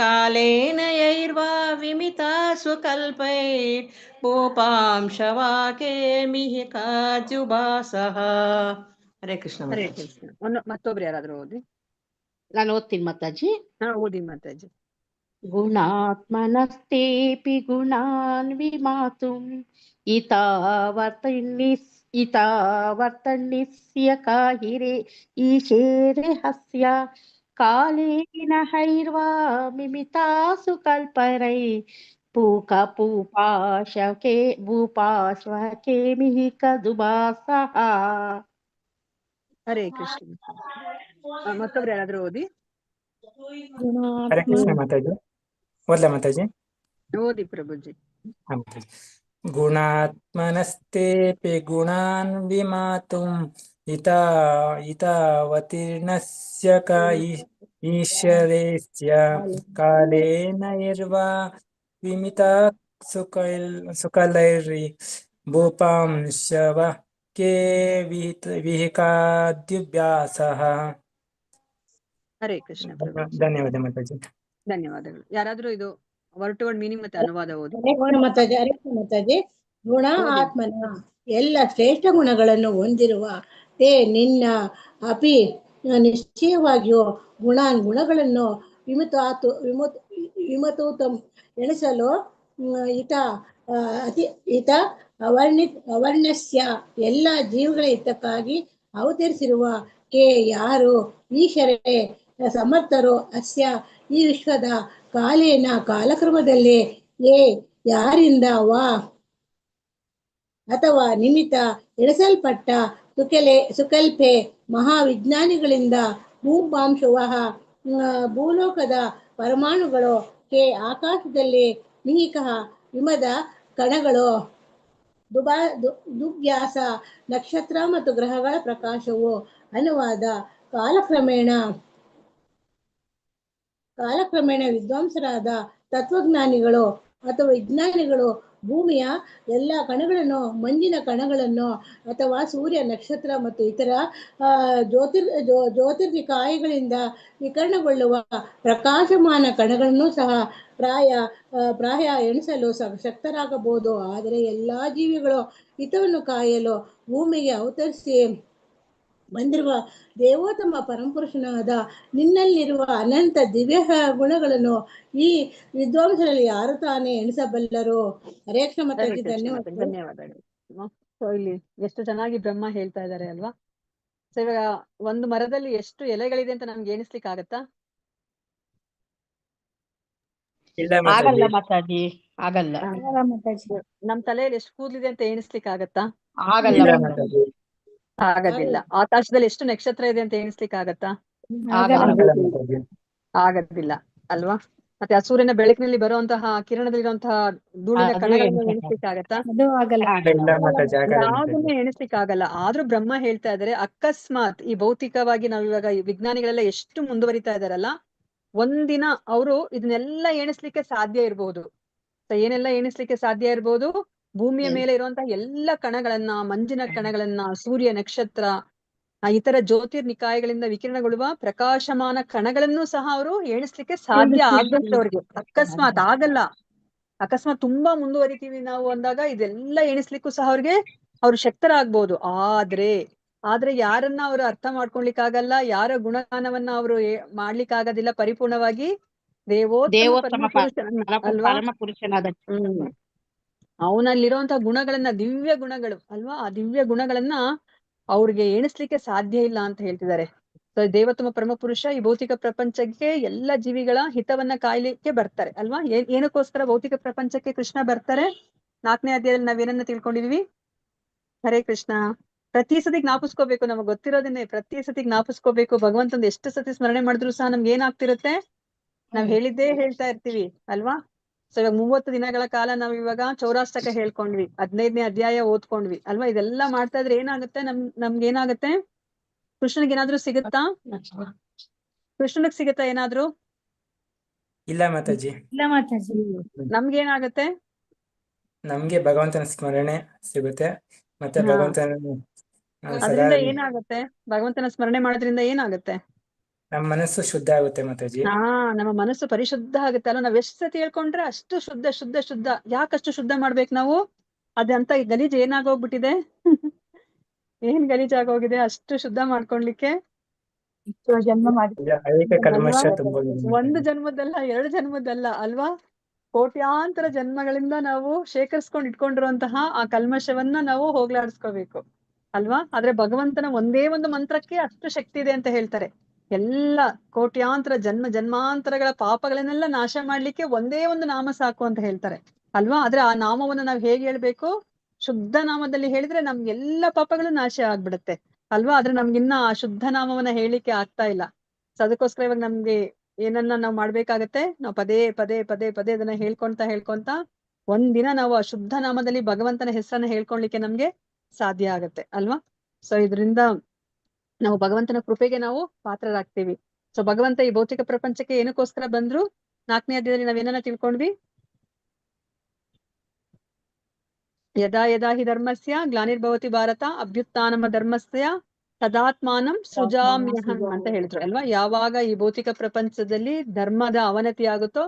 ಕಾಲೇನ ಯೈರ್ವಾ ವಿಮಿತಾ ಸ್ವಕಲ್ಪೈರ್ ಭೂಪಾಂಶವಾ ಕೇಮಿಹಿಕಾದ್ಯುಬಾಸಃ. ಹರೇ ಕೃಷ್ಣ. ಹರೇ ಕೃಷ್ಣ. ಮತ್ತೊಬ್ರು ಯಾರಾದ್ರೂ ಓದಿ. ನಾನು ಓದ್ತೀನಿ ಮಾತಾಜಿ. ಓದಿ ಮಾತಾಜಿ. ಗುಣಾತ್ಮನಸ್ತೆಪಿ ಗುಣಾನ್ ವಿಮಾತುಂ ಹಿತಾವರ್ತನ್ನಿಸ್ಯ ಕಾಹಿರೆ ಈಶೇರೆ ಹಸ್ಯ ಕಾಲೇನ ಹೈರ್ವಾ ಮಿಮಿತಾಸು ಕಲ್ಪರೈ ಭೂಪಾಶ್ವಕೆ ಮಿಹಿಕ ದುಬಾಸಃ. ಹರೇ ಕೃಷ್ಣ. ಮತ್ತೊಬ್ರು ಯಾರಾದ್ರೂ ಓದಿ. ಹರೇ ಕೃಷ್ಣ ಮಾತಾಜಿ. ಓದ್ಲಾ ಮಾತಾಜಿ? ಓದಿ ಪ್ರಭುಜಿ. ಗುಣಾತ್ಮನಸ್ತೆಪಿ ಗುಣಾನ್ ವಿಮಾತುಂ ಹಿತಾವತೀರ್ಣಸ್ಯ ಕ ಈಶ್ವರೇಸ್ಯ ಕಾಲೇನ ಯೈರ್ವಾ ವಿಮಿತಾಃ ಸುಕಲೈರ್ ಭೂಪಾಂಶವಃ ಕೇಮಿಹಿಕಾದ್ಯುಬಾಸಃ. ಹರೇ ಕೃಷ್ಣ ಪ್ರಭುಜಿ. ಧನ್ಯವಾದ ಮಾತಾಜಿ. ಧನ್ಯವಾದಗಳು. ಯಾರಾದ್ರೂ ಇದು ವರ್ಡ್ ಟು ವರ್ಡ್ ಮೀನಿಂಗ್ ಮತ್ತೆ ಅನುವಾದ ಓದಿ. ಮಾತಾಜಿ. ಗುಣ ಆತ್ಮನ ಎಲ್ಲ ಶ್ರೇಷ್ಠ ಗುಣಗಳನ್ನು ಹೊಂದಿರುವ ತೇ ನಿನ್ನ ಅಪಿ ನಿಶ್ಚಯವಾಗಿಯೂ ಗುಣಗಳನ್ನು ವಿಮತೂತಂ ಎಣಿಸಲು ಅವರ್ಣಸ್ಯ ಎಲ್ಲ ಜೀವಗಳ ಹಿತಕ್ಕಾಗಿ ಅವತರಿಸಿರುವ ಕೆ ಯಾರು ಈಶ್ವರೇ ಸಮರ್ಥರು ಅಸ್ಯ ಈ ವಿಶ್ವದ ಕಾಲೇನ ಕಾಲಕ್ರಮದಲ್ಲಿ ಯಾರಿಂದ ವಾ ಅಥವಾ ನಿಮಿತ್ತ ಎಣಿಸಲ್ಪಟ್ಟ ಸುಕಲ್ಪೆ ಮಹಾವಿಜ್ಞಾನಿಗಳಿಂದ ಭೂಪಾಂಶವಃ ಭೂಲೋಕದ ಪರಮಾಣುಗಳು ಕೆ ಆಕಾಶದಲ್ಲಿ ಮಿಹಿಕ ವಿಮದ ಕಣಗಳು ದುಬ್ಯಾಸ ನಕ್ಷತ್ರ ಮತ್ತು ಗ್ರಹಗಳ ಪ್ರಕಾಶವು. ಅನುವಾದ: ಕಾಲಕ್ರಮೇಣ ವಿದ್ವಾಂಸರಾದ ತತ್ವಜ್ಞಾನಿಗಳು ಅಥವಾ ವಿಜ್ಞಾನಿಗಳು ಭೂಮಿಯ ಎಲ್ಲ ಕಣಗಳನ್ನು, ಮಂಜಿನ ಕಣಗಳನ್ನು ಅಥವಾ ಸೂರ್ಯ, ನಕ್ಷತ್ರ ಮತ್ತು ಇತರ ಜ್ಯೋತಿರ್ನಿಕಾಯಗಳಿಂದ ವಿಕರಣಗೊಳ್ಳುವ ಪ್ರಕಾಶಮಾನ ಕಣಗಳನ್ನು ಸಹ ಪ್ರಾಯ ಎಣಿಸಲು ಶಕ್ತರಾಗಬಹುದು. ಆದರೆ ಎಲ್ಲಾ ಜೀವಿಗಳು ಹಿತವನ್ನು ಕಾಯಲು ಭೂಮಿಗೆ ಅವತರಿಸಿ ಬಂದಿರುವ ದೇವೋತ್ತಮ ಪರಮಪುರುಷನಾದ ನಿನ್ನಲ್ಲಿರುವ ಅನಂತ ದಿವ್ಯ ಗುಣಗಳನ್ನು ಈ ವಿದ್ವಾಂಸರಲ್ಲಿ ಯಾರು ತಾನೇ ಎಣಿಸಬಲ್ಲರು? ಹರೇ ಕೃಷ್ಣ ಮಾತಾಜಿ, ಧನ್ಯವಾದಗಳು. ಧನ್ಯವಾದಗಳು. ಸೊ ಇಲ್ಲಿ ಎಷ್ಟು ಚೆನ್ನಾಗಿ ಬ್ರಹ್ಮ ಹೇಳ್ತಾ ಇದ್ದಾರೆ ಅಲ್ವಾ? ಸೊ ಇವಾಗ ಒಂದು ಮರದಲ್ಲಿ ಎಷ್ಟು ಎಲೆಗಳಿದೆ ಅಂತ ನಮ್ಗೆ ಎಣಿಸ್ಲಿಕ್ಕೆ ಆಗತ್ತಾ? ಇಲ್ಲ ಆಗಲ್ಲ ಮಾತಾಜಿ. ಮಾತಾಜಿ, ಆಗಲ್ಲ. ನಮ್ ತಲೆಯಲ್ಲಿ ಎಷ್ಟು ಕೂದಲಿದೆ ಅಂತ ಎಣಿಸ್ಲಿಕ್ಕೆ ಆಗತ್ತಾ? ಆಗಲ್ಲ ಇಲ್ಲ ಮಾತಾಜಿ, ಮಾತಾಜಿ. ಆಗೋದಿಲ್ಲ. ಆಕಾಶದಲ್ಲಿ ಎಷ್ಟು ನಕ್ಷತ್ರ ಇದೆ ಅಂತ ಎಣಿಸ್ಲಿಕ್ಕೆ ಆಗತ್ತಾ? ಆಗಲ್ಲ. ಆಗಲ್ಲ ಮಾತಾಜಿ. ಆಗೋದಿಲ್ಲ ಅಲ್ವಾ? ಮತ್ತೆ ಆ ಸೂರ್ಯನ ಬೆಳಕಿನಲ್ಲಿ ಬರುವಂತಹ ಕಿರಣದಲ್ಲಿರುವಂತಹ ಧೂಳಿನ ಅದು ಕಣಗಳನ್ನು ಎಣಿಸಕ್ಕಾಗಲ್ಲ. ಎಣಿಸ್ಲಿಕ್ಕೆ ಆಗತ್ತಾ? ಅದು ಆಗಲ್ಲ. ಇಲ್ಲ ಮಾತಾಜಿ, ಆಗಲ್ಲ ಯಾವುದನ್ನು ಮಾತಾಜಿ. ಎಣಿಸ್ಲಿಕ್ಕೆ ಆಗಲ್ಲ. ಆದ್ರೂ ಬ್ರಹ್ಮ ಹೇಳ್ತಾ ಇದಾರೆ, ಅಕಸ್ಮಾತ್ ಈ ಭೌತಿಕವಾಗಿ ನಾವ್ ಇವಾಗ ಈ ವಿಜ್ಞಾನಿಗಳೆಲ್ಲ ಎಷ್ಟು ಮುಂದುವರಿತಾ ಇದಾರಲ್ಲ, ಒಂದಿನ ಅವರು ಇದನ್ನೆಲ್ಲ ಎಣಿಸ್ಲಿಕ್ಕೆ ಸಾಧ್ಯ ಇರಬಹುದು. ಸೊ ಏನೆಲ್ಲ ಎಣಿಸ್ಲಿಕ್ಕೆ ಸಾಧ್ಯ ಇರಬಹುದು? ಭೂಮಿಯ ಮೇಲೆ ಇರುವಂತಹ ಎಲ್ಲ ಕಣಗಳನ್ನ, ಮಂಜಿನ ಕಣಗಳನ್ನ, ಸೂರ್ಯ, ನಕ್ಷತ್ರ, ಇತರ ಜ್ಯೋತಿರ್ನಿಕಾಯಗಳಿಂದ ವಿಕಿರಣಗೊಳ್ಳುವ ಪ್ರಕಾಶಮಾನ ಕಣಗಳನ್ನು ಸಹ ಅವರು ಎಣಿಸ್ಲಿಕ್ಕೆ ಸಾಧ್ಯ ಆಗ್ಬೇಕು ಅವ್ರಿಗೆ. ಅಕಸ್ಮಾತ್ ಆಗಲ್ಲ. ಅಕಸ್ಮಾತ್ ತುಂಬಾ ಮುಂದುವರಿತೀವಿ ನಾವು ಅಂದಾಗ ಇದೆಲ್ಲ ಎಣಿಸ್ಲಿಕ್ಕೂ ಸಹ ಅವ್ರು ಶಕ್ತರಾಗ್ಬೋದು. ಆದ್ರೆ ಯಾರನ್ನ ಅವರು ಅರ್ಥ ಮಾಡ್ಕೊಳ್ಲಿಕ್ಕಾಗಲ್ಲ, ಯಾರ ಗುಣಗಾನವನ್ನ ಅವರು ಮಾಡ್ಲಿಕ್ಕಾಗೋದಿಲ್ಲ ಪರಿಪೂರ್ಣವಾಗಿ. ದೇವೋತ್ತಮ ಪರಮಪುರುಷನನ್ನ ಅಲ್ವಾ? ಪರಮಪುರುಷನಾದ ಅವನಲ್ಲಿರುವಂತಹ ಗುಣಗಳನ್ನ, ದಿವ್ಯ ಗುಣಗಳು ಅಲ್ವಾ, ಆ ದಿವ್ಯ ಗುಣಗಳನ್ನ ಅವ್ರಿಗೆ ಎಣಿಸ್ಲಿಕ್ಕೆ ಸಾಧ್ಯ ಇಲ್ಲ ಅಂತ ಹೇಳ್ತಿದ್ದಾರೆ. ಸೊ ದೇವೋತ್ತಮ ಪರಮಪುರುಷ ಈ ಭೌತಿಕ ಪ್ರಪಂಚಕ್ಕೆ ಎಲ್ಲ ಜೀವಿಗಳ ಹಿತವನ್ನ ಕಾಯ್ಲಿಕ್ಕೆ ಬರ್ತಾರೆ ಅಲ್ವಾ? ಏನಕ್ಕೋಸ್ಕರ ಭೌತಿಕ ಪ್ರಪಂಚಕ್ಕೆ ಕೃಷ್ಣ ಬರ್ತಾರೆ? 4ನೇ ಅಧ್ಯಾಯದಲ್ಲಿ ನಾವೇನನ್ನ ತಿಳ್ಕೊಂಡಿದೀವಿ? ಹರೇ ಕೃಷ್ಣ. ಪ್ರತಿ ಸತಿ ಜ್ಞಾಪಿಸ್ಕೋಬೇಕು, ನಮಗ್ ಗೊತ್ತಿರೋದನ್ನೇ ಪ್ರತಿ ಸತಿ ಜ್ಞಾಪಿಸ್ಕೋಬೇಕು. ಭಗವಂತಂದು ಎಷ್ಟು ಸತಿ ಸ್ಮರಣೆ ಮಾಡಿದ್ರು ಸಹ ನಮ್ಗೆ ಏನಾಗ್ತಿರುತ್ತೆ? ನಾವ್ ಹೇಳಿದ್ದೇ ಹೇಳ್ತಾ ಇರ್ತೀವಿ ಅಲ್ವಾ? ಸೊ ಇವಾಗ 30 ದಿನಗಳ ಕಾಲ ನಾವ್ ಇವಾಗ ಚೌರಾಷ್ಟಕ ಹೇಳ್ಕೊಂಡ್ವಿ, 15ನೇ ಅಧ್ಯಾಯ ಓದ್ಕೊಂಡ್ವಿ ಅಲ್ವಾ? ಇದೆಲ್ಲ ಮಾಡ್ತಾ ಇದ್ರೆ ಏನಾಗುತ್ತೆ? ನಮ್ಗೆ ಏನಾಗುತ್ತೆ? ಕೃಷ್ಣನಿಗೆ ಏನಾದ್ರೂ ಸಿಗುತ್ತಾ? ಕೃಷ್ಣನಿಗೆ ಸಿಗುತ್ತಾ ಏನಾದ್ರೂ? ಇಲ್ಲ ಮಾತಾಜಿ. ಇಲ್ಲ ಮಾತಾಜಿ. ನಮ್ಗೆ ಏನಾಗುತ್ತೆ? ನಮ್ಗೆ ಭಗವಂತನ ಸ್ಮರಣೆ ಸಿಗುತ್ತೆ. ಮತ್ತೆ ಭಗವಂತನ ಸದಾ ಅದರಿಂದ ಏನಾಗುತ್ತೆ? ಭಗವಂತನ ಸ್ಮರಣೆ ಮಾಡೋದ್ರಿಂದ ಏನಾಗುತ್ತೆ? ನಮ್ಮ ಮನಸ್ಸು ಶುದ್ಧ ಆಗುತ್ತೆ ಮಾತಾಜಿ. ನಮ್ಮ ಮನಸ್ಸು ಪರಿಶುದ್ಧ ಆಗುತ್ತೆ ಅಲ್ಲ? ನಾವ್ ಎಷ್ಟು ಸತಿ ಹೇಳ್ಕೊಂಡ್ರೆ ಅಷ್ಟು ಶುದ್ಧ ಶುದ್ಧ ಶುದ್ಧ. ಯಾಕಷ್ಟು ಶುದ್ಧ ಮಾಡ್ಬೇಕು ನಾವು? ಅದಂತ ಗಲೀಜ್ ಏನಾಗೋಗ್ಬಿಟ್ಟಿದೆ? ಏನ್ ಗಲೀಜಾಗೋಗಿದೆ ಅಷ್ಟು ಶುದ್ಧ ಮಾಡ್ಕೊಳ್ಲಿಕ್ಕೆ? ಜನ್ಮ ಮಾಡಿ ಅನೇಕ ಕಲ್ಮಶ ಅಲ್ವಾ? ತುಂಬಿದೆ ಒಂದು ಮಾತಾಜಿ. ಜನ್ಮದಲ್ಲ, 2 ಜನ್ಮದಲ್ಲ ಅಲ್ವಾ? ಕೋಟ್ಯಾಂತರ ಜನ್ಮಗಳಿಂದ ನಾವು ಶೇಖರಿಸ್ಕೊಂಡು ಇಟ್ಕೊಂಡಿರುವಂತಹ ಆ ಕಲ್ಮಶವನ್ನ ನಾವು ಹೋಗ್ಲಾಡಿಸ್ಕೋಬೇಕು ಅಲ್ವಾ? ಆದ್ರೆ ಭಗವಂತನ ಒಂದೇ ಒಂದು ಮಂತ್ರಕ್ಕೆ ಅಷ್ಟು ಶಕ್ತಿ ಇದೆ ಅಂತ ಹೇಳ್ತಾರೆ. ಎಲ್ಲ ಕೋಟ್ಯಾಂತರ ಜನ್ಮಾಂತರಗಳ ಪಾಪಗಳನ್ನೆಲ್ಲ ನಾಶ ಮಾಡ್ಲಿಕ್ಕೆ ಒಂದೇ ಒಂದು ನಾಮ ಸಾಕು ಅಂತ ಹೇಳ್ತಾರೆ ಅಲ್ವಾ? ಆದ್ರೆ ಆ ನಾಮವನ್ನ ನಾವ್ ಹೇಗೆ ಹೇಳ್ಬೇಕು? ಶುದ್ಧ ನಾಮದಲ್ಲಿ ಹೇಳಿದ್ರೆ ನಮ್ಗೆಲ್ಲ ಪಾಪಗಳು ನಾಶ ಆಗ್ಬಿಡುತ್ತೆ ಅಲ್ವಾ? ಆದ್ರೆ ನಮ್ಗಿನ್ನ ಆ ಶುದ್ಧ ನಾಮವನ್ನ ಹೇಳಿಕ್ಕೆ ಆಗ್ತಾ ಇಲ್ಲ. ಸೊ ಅದಕ್ಕೋಸ್ಕರ ಇವಾಗ ನಮ್ಗೆ ಏನನ್ನ ನಾವ್ ಮಾಡ್ಬೇಕಾಗತ್ತೆ? ನಾವು ಪದೇ ಪದೇ ಪದೇ ಪದೇ ಅದನ್ನ ಹೇಳ್ಕೊಂತ ಒಂದಿನ ನಾವು ಆ ಶುದ್ಧ ನಾಮದಲ್ಲಿ ಭಗವಂತನ ಹೆಸರನ್ನ ಹೇಳ್ಕೊಳ್ಲಿಕ್ಕೆ ನಮ್ಗೆ ಸಾಧ್ಯ ಆಗತ್ತೆ ಅಲ್ವಾ? ಸೊ ಇದರಿಂದ ನಾವು ಭಗವಂತನ ಕೃಪೆಗೆ ನಾವು ಪಾತ್ರರಾಗ್ತೀವಿ. ಸೊ ಭಗವಂತ ಈ ಭೌತಿಕ ಪ್ರಪಂಚಕ್ಕೆ ಏನಕ್ಕೋಸ್ಕರ ಬಂದ್ರು? 4ನೇ ಅಧ್ಯಾಯದಲ್ಲಿ ನಾವೇನನ್ನ ತಿಳ್ಕೊಂಡ್ವಿ? ಯದಾ ಯದಾ ಹಿ ಧರ್ಮಸ್ಯ ಗ್ಲಾನಿರ್ಭವತಿ ಭಾರತ ಅಭ್ಯುತ್ಥಾನಮ ಧರ್ಮಸ್ಯ ತದಾತ್ಮಾನಂ ಸೃಜಾಮ್ಯಹಂ ಅಂತ ಹೇಳಿದ್ರು ಅಲ್ವಾ? ಯಾವಾಗ ಈ ಭೌತಿಕ ಪ್ರಪಂಚದಲ್ಲಿ ಧರ್ಮದ ಅವನತಿ ಆಗುತ್ತೋ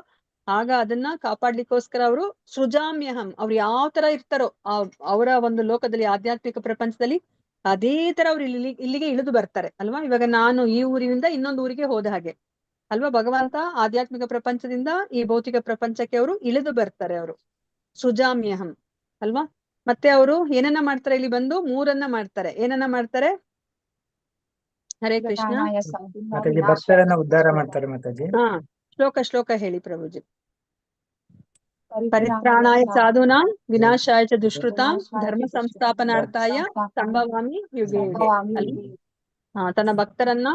ಆಗ ಅದನ್ನ ಕಾಪಾಡ್ಲಿಕ್ಕೋಸ್ಕರ ಅವರು ಸೃಜಾಮ್ಯಹಂ, ಅವ್ರು ಯಾವ ತರ ಇರ್ತಾರೋ ಅವರ ಒಂದು ಲೋಕದಲ್ಲಿ, ಆಧ್ಯಾತ್ಮಿಕ ಪ್ರಪಂಚದಲ್ಲಿ ಅದೇ ತರ ಅವ್ರು ಇಲ್ಲಿಗೆ ಇಳಿದು ಬರ್ತಾರೆ ಅಲ್ವಾ? ಇವಾಗ ನಾನು ಈ ಊರಿನಿಂದ ಇನ್ನೊಂದು ಊರಿಗೆ ಹೋದ ಹಾಗೆ ಅಲ್ವಾ? ಭಗವಂತ ಆಧ್ಯಾತ್ಮಿಕ ಪ್ರಪಂಚದಿಂದ ಈ ಭೌತಿಕ ಪ್ರಪಂಚಕ್ಕೆ ಅವರು ಇಳಿದು ಬರ್ತಾರೆ. ಅವರು ಸೃಜಾಮ್ಯಹಂ ಅಲ್ವಾ? ಮತ್ತೆ ಅವರು ಏನನ್ನ ಮಾಡ್ತಾರೆ? ಇಲ್ಲಿ ಬಂದು 3 ಮಾಡ್ತಾರೆ. ಏನನ್ನ ಮಾಡ್ತಾರೆ? ಹರೇ ಕೃಷ್ಣ. ಮಾತಾಜಿ ಭಕ್ತರನ್ನ ಉದ್ಧಾರ ಮಾಡ್ತಾರೆ ಮಾತಾಜಿ. ಶ್ಲೋಕ ಹೇಳಿ ಪ್ರಭುಜಿ. ಪರಿತ್ರಾಣಾಯ ಸಾಧೂನಾಂ ವಿನಾಶಾಯ ಚ ದುಷ್ಕೃತಾಂ ಧರ್ಮ ಸಂಸ್ಥಾಪನಾರ್ಥಾಯ ಸಂಭವಾಮಿ ಯುಗೆ ಯುಗೆ. ತನ್ನ ಭಕ್ತರನ್ನ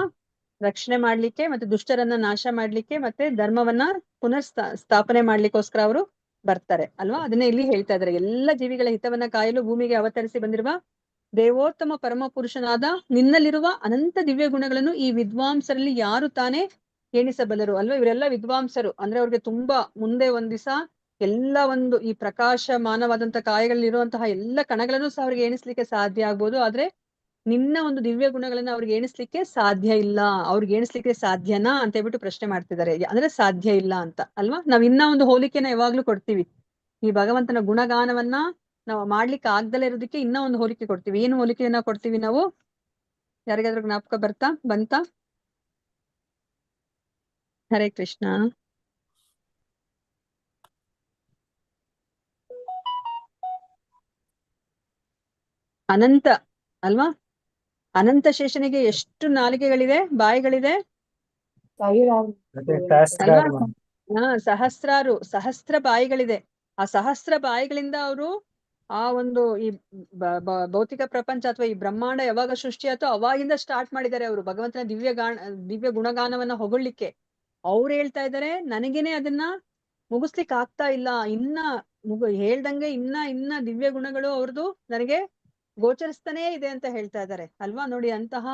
ರಕ್ಷಣೆ ಮಾಡ್ಲಿಕ್ಕೆ, ಮತ್ತೆ ದುಷ್ಟರನ್ನ ನಾಶ ಮಾಡ್ಲಿಕ್ಕೆ, ಮತ್ತೆ ಧರ್ಮವನ್ನ ಪುನರ್ ಸ್ಥಾಪನೆ ಮಾಡ್ಲಿಕ್ಕೋಸ್ಕರ ಅವರು ಬರ್ತಾರೆ ಅಲ್ವಾ? ಅದನ್ನೇ ಇಲ್ಲಿ ಹೇಳ್ತಾ ಇದ್ದಾರೆ. ಎಲ್ಲ ಜೀವಿಗಳ ಹಿತವನ್ನ ಕಾಯಲು ಭೂಮಿಗೆ ಅವತರಿಸಿ ಬಂದಿರುವ ದೇವೋತ್ತಮ ಪರಮ ಪುರುಷನಾದ ನಿನ್ನಲ್ಲಿರುವ ಅನಂತ ದಿವ್ಯ ಗುಣಗಳನ್ನು ಈ ವಿದ್ವಾಂಸರಲ್ಲಿ ಯಾರು ತಾನೇ ಎಣಿಸಬಲ್ಲರು ಅಲ್ವಾ? ಇವರೆಲ್ಲ ವಿದ್ವಾಂಸರು ಅಂದ್ರೆ ಅವ್ರಿಗೆ ತುಂಬಾ ಮುಂದೆ ಒಂದ್ ದಿವಸ ಎಲ್ಲ ಒಂದು ಈ ಪ್ರಕಾಶಮಾನವಾದಂತ ಕಾಯಗಳಲ್ಲಿರುವಂತಹ ಎಲ್ಲ ಕಣಗಳನ್ನು ಸಹ ಅವ್ರಿಗೆ ಎಣಿಸ್ಲಿಕ್ಕೆ ಸಾಧ್ಯ ಆಗ್ಬೋದು. ಆದ್ರೆ ನಿನ್ನ ಒಂದು ದಿವ್ಯ ಗುಣಗಳನ್ನ ಅವ್ರಿಗೆ ಎಣಿಸ್ಲಿಕ್ಕೆ ಸಾಧ್ಯ ಇಲ್ಲ. ಅವ್ರಿಗೆ ಎಣಿಸ್ಲಿಕ್ಕೆ ಸಾಧ್ಯನಾ ಅಂತ ಹೇಳ್ಬಿಟ್ಟು ಪ್ರಶ್ನೆ ಮಾಡ್ತಿದ್ದಾರೆ. ಅಂದ್ರೆ ಸಾಧ್ಯ ಇಲ್ಲ ಅಂತ ಅಲ್ವಾ? ನಾವ್ ಇನ್ನ ಒಂದು ಹೋಲಿಕೆನ ಯಾವಾಗ್ಲೂ ಕೊಡ್ತೀವಿ. ಈ ಭಗವಂತನ ಗುಣಗಾನವನ್ನ ನಾವು ಮಾಡ್ಲಿಕ್ಕೆ ಆಗ್ದಲೇ ಇರೋದಕ್ಕೆ ಇನ್ನ ಒಂದು ಹೋಲಿಕೆ ಕೊಡ್ತೀವಿ. ಏನು ಹೋಲಿಕೆಯನ್ನ ಕೊಡ್ತೀವಿ ನಾವು? ಯಾರಿಗಾದ್ರೂ ಜ್ಞಾಪಕ ಬಂತ? ಹರೇ ಕೃಷ್ಣ. ಅನಂತ ಅಲ್ವಾ? ಅನಂತ ಶೇಷನಿಗೆ ಎಷ್ಟು ನಾಲಿಗೆಗಳಿದೆ, ಬಾಯಿಗಳಿದೆ ಅಲ್ವಾ? ಸಹಸ್ರ ಬಾಯಿಗಳಿದೆ. ಆ ಸಹಸ್ರ ಬಾಯಿಗಳಿಂದ ಅವರು ಆ ಒಂದು ಈ ಭೌತಿಕ ಪ್ರಪಂಚ ಅಥವಾ ಈ ಬ್ರಹ್ಮಾಂಡ ಯಾವಾಗ ಸೃಷ್ಟಿ ಆಯ್ತೋ ಅವಾಗಿಂದ ಸ್ಟಾರ್ಟ್ ಮಾಡಿದ್ದಾರೆ ಅವರು ಭಗವಂತನ ದಿವ್ಯ ಗುಣಗಾನವನ್ನ ಹೊಗಳ್ಲಿಕ್ಕೆ. ಅವ್ರು ಹೇಳ್ತಾ ಇದ್ದಾರೆ ನನಗೇನೆ ಅದನ್ನ ಮುಗಿಸ್ಲಿಕ್ಕೆ ಆಗ್ತಾ ಇಲ್ಲ, ಇನ್ನ ಹೇಳ್ದಂಗೆ ಇನ್ನ ದಿವ್ಯ ಗುಣಗಳು ಅವ್ರದ್ದು ನನಗೆ ಗೋಚರಿಸ್ತಾನೇ ಇದೆ ಅಂತ ಹೇಳ್ತಾ ಇದ್ದಾರೆ ಅಲ್ವಾ? ನೋಡಿ, ಅಂತಹ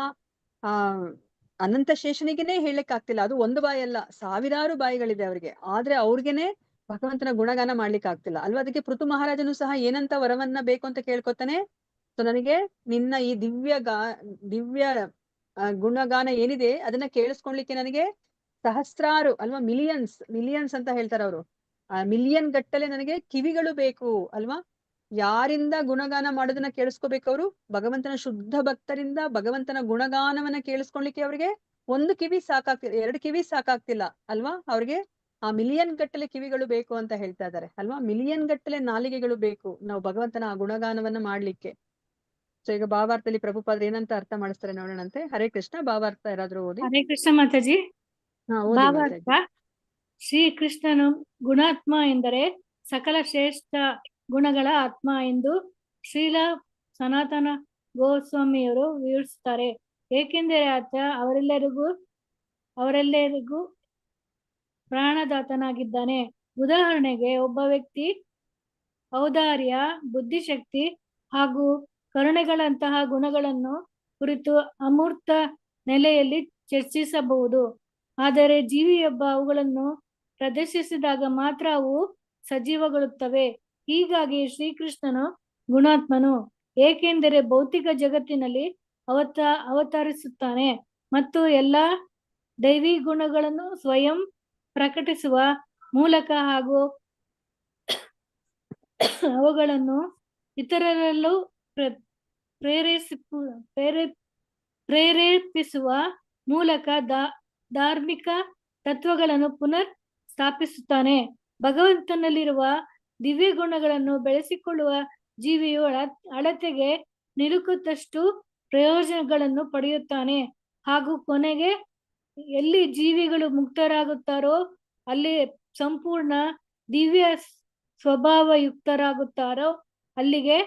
ಅನಂತ ಶೇಷನಿಗೆನೆ ಹೇಳಕ್ ಆಗ್ತಿಲ್ಲ. ಅದು ಒಂದು ಬಾಯಿ ಅಲ್ಲ, ಸಾವಿರಾರು ಬಾಯಿಗಳಿದೆ ಅವ್ರಿಗೆ. ಆದ್ರೆ ಅವ್ರಿಗೆನೆ ಭಗವಂತನ ಗುಣಗಾನ ಮಾಡ್ಲಿಕ್ಕೆ ಆಗ್ತಿಲ್ಲ ಅಲ್ವಾ? ಅದಕ್ಕೆ ಪೃಥು ಮಹಾರಾಜನು ಸಹ ಏನಂತ ವರವನ್ನ ಬೇಕು ಅಂತ ಕೇಳ್ಕೊತಾನೆ. ಸೊ ನನಗೆ ನಿನ್ನ ಈ ದಿವ್ಯ ಗುಣಗಾನ ಏನಿದೆ ಅದನ್ನ ಕೇಳಿಸ್ಕೊಳ್ಲಿಕ್ಕೆ ನನಗೆ ಸಹಸ್ರಾರು ಅಲ್ವಾ, ಮಿಲಿಯನ್ಸ್ ಅಂತ ಹೇಳ್ತಾರೆ ಅವರು. ಮಿಲಿಯನ್ ಗಟ್ಟಲೆ ನನಗೆ ಕಿವಿಗಳು ಬೇಕು ಅಲ್ವಾ? ಯಾರಿಂದ ಗುಣಗಾನ ಮಾಡೋದನ್ನ ಕೇಳಿಸ್ಕೋಬೇಕು ಅವರು? ಭಗವಂತನ ಶುದ್ಧ ಭಕ್ತರಿಂದ ಭಗವಂತನ ಗುಣಗಾನವನ್ನ ಕೇಳಿಸ್ಕೊಳ್ಲಿಕ್ಕೆ ಅವ್ರಿಗೆ ಒಂದು ಕಿವಿ ಸಾಕಾಗ್ತಿಲ್ಲ, 2 ಕಿವಿ ಸಾಕಾಗ್ತಿಲ್ಲ ಅಲ್ವಾ? ಅವ್ರಿಗೆ ಆ ಮಿಲಿಯನ್ ಗಟ್ಟಲೆ ಕಿವಿಗಳು ಬೇಕು ಅಂತ ಹೇಳ್ತಾ ಇದ್ದಾರೆ ಅಲ್ವಾ? ಮಿಲಿಯನ್ ಗಟ್ಟಲೆ ನಾಲಿಗೆಗಳು ಬೇಕು ನಾವು ಭಗವಂತನ ಆ ಗುಣಗಾನವನ್ನ ಮಾಡ್ಲಿಕ್ಕೆ. ಸೊ ಈಗ ಭಾವಾರ್ಥದಲ್ಲಿ ಪ್ರಭುಪಾದ್ರ ಏನಂತ ಅರ್ಥ ಮಾಡಿಸ್ತಾರೆ ನೋಡೋಣಂತೆ. ಹರೇ ಕೃಷ್ಣ. ಭಾವಾರ್ಥ ಯಾರಾದ್ರೂ ಓದಿ. ಹರೇ ಕೃಷ್ಣ ಮಾತಾಜಿ. ಭಾವಾರ್ಥ: ಶ್ರೀಕೃಷ್ಣನು ಗುಣಾತ್ಮ ಎಂದರೆ ಸಕಲ ಶ್ರೇಷ್ಠ ಗುಣಗಳ ಆತ್ಮ ಎಂದು ಶ್ರೀಲ ಸನಾತನ ಗೋಸ್ವಾಮಿಯವರು ವಿವರಿಸುತ್ತಾರೆ. ಏಕೆಂದರೆ ಆತ ಅವರೆಲ್ಲರಿಗೂ ಪ್ರಾಣದಾತನಾಗಿದ್ದಾನೆ. ಉದಾಹರಣೆಗೆ, ಒಬ್ಬ ವ್ಯಕ್ತಿ ಔದಾರ್ಯ, ಬುದ್ಧಿಶಕ್ತಿ ಹಾಗೂ ಕರುಣೆಗಳಂತಹ ಗುಣಗಳನ್ನು ಕುರಿತು ಅಮೂರ್ತ ನೆಲೆಯಲ್ಲಿ ಚರ್ಚಿಸಬಹುದು. ಆದರೆ ಜೀವಿಯೊಬ್ಬ ಅವುಗಳನ್ನು ಪ್ರದರ್ಶಿಸಿದಾಗ ಮಾತ್ರ ಅವು ಸಜೀವಗೊಳ್ಳುತ್ತವೆ. ಹೀಗಾಗಿ ಶ್ರೀಕೃಷ್ಣನು ಗುಣಾತ್ಮನು, ಏಕೆಂದರೆ ಭೌತಿಕ ಜಗತ್ತಿನಲ್ಲಿ ಅವತರಿಸುತ್ತಾನೆ ಮತ್ತು ಎಲ್ಲ ದೈವಿ ಗುಣಗಳನ್ನು ಸ್ವಯಂ ಪ್ರಕಟಿಸುವ ಮೂಲಕ ಹಾಗೂ ಅವುಗಳನ್ನು ಇತರರಲ್ಲೂ ಪ್ರೇರೇಪಿಸುವ ಮೂಲಕ ಧಾರ್ಮಿಕ ತತ್ವಗಳನ್ನು ಪುನರ್ ಸ್ಥಾಪಿಸುತ್ತಾನೆ. ಭಗವಂತನಲ್ಲಿರುವ ದಿವ್ಯ ಗುಣಗಳನ್ನು ಬೆಳೆಸಿಕೊಳ್ಳುವ ಜೀವಿಯು ಅಳತೆಗೆ ನಿಲುಕುತ್ತಷ್ಟು ಪ್ರಯೋಜನಗಳನ್ನು ಪಡೆಯುತ್ತಾನೆ ಹಾಗೂ ಕೊನೆಗೆ ಎಲ್ಲಿ ಜೀವಿಗಳು ಮುಕ್ತರಾಗುತ್ತಾರೋ ಅಲ್ಲಿ ಸಂಪೂರ್ಣ ದಿವ್ಯ ಸ್ವಭಾವಯುಕ್ತರಾಗುತ್ತಾರೋ ಅಲ್ಲಿಗೆ,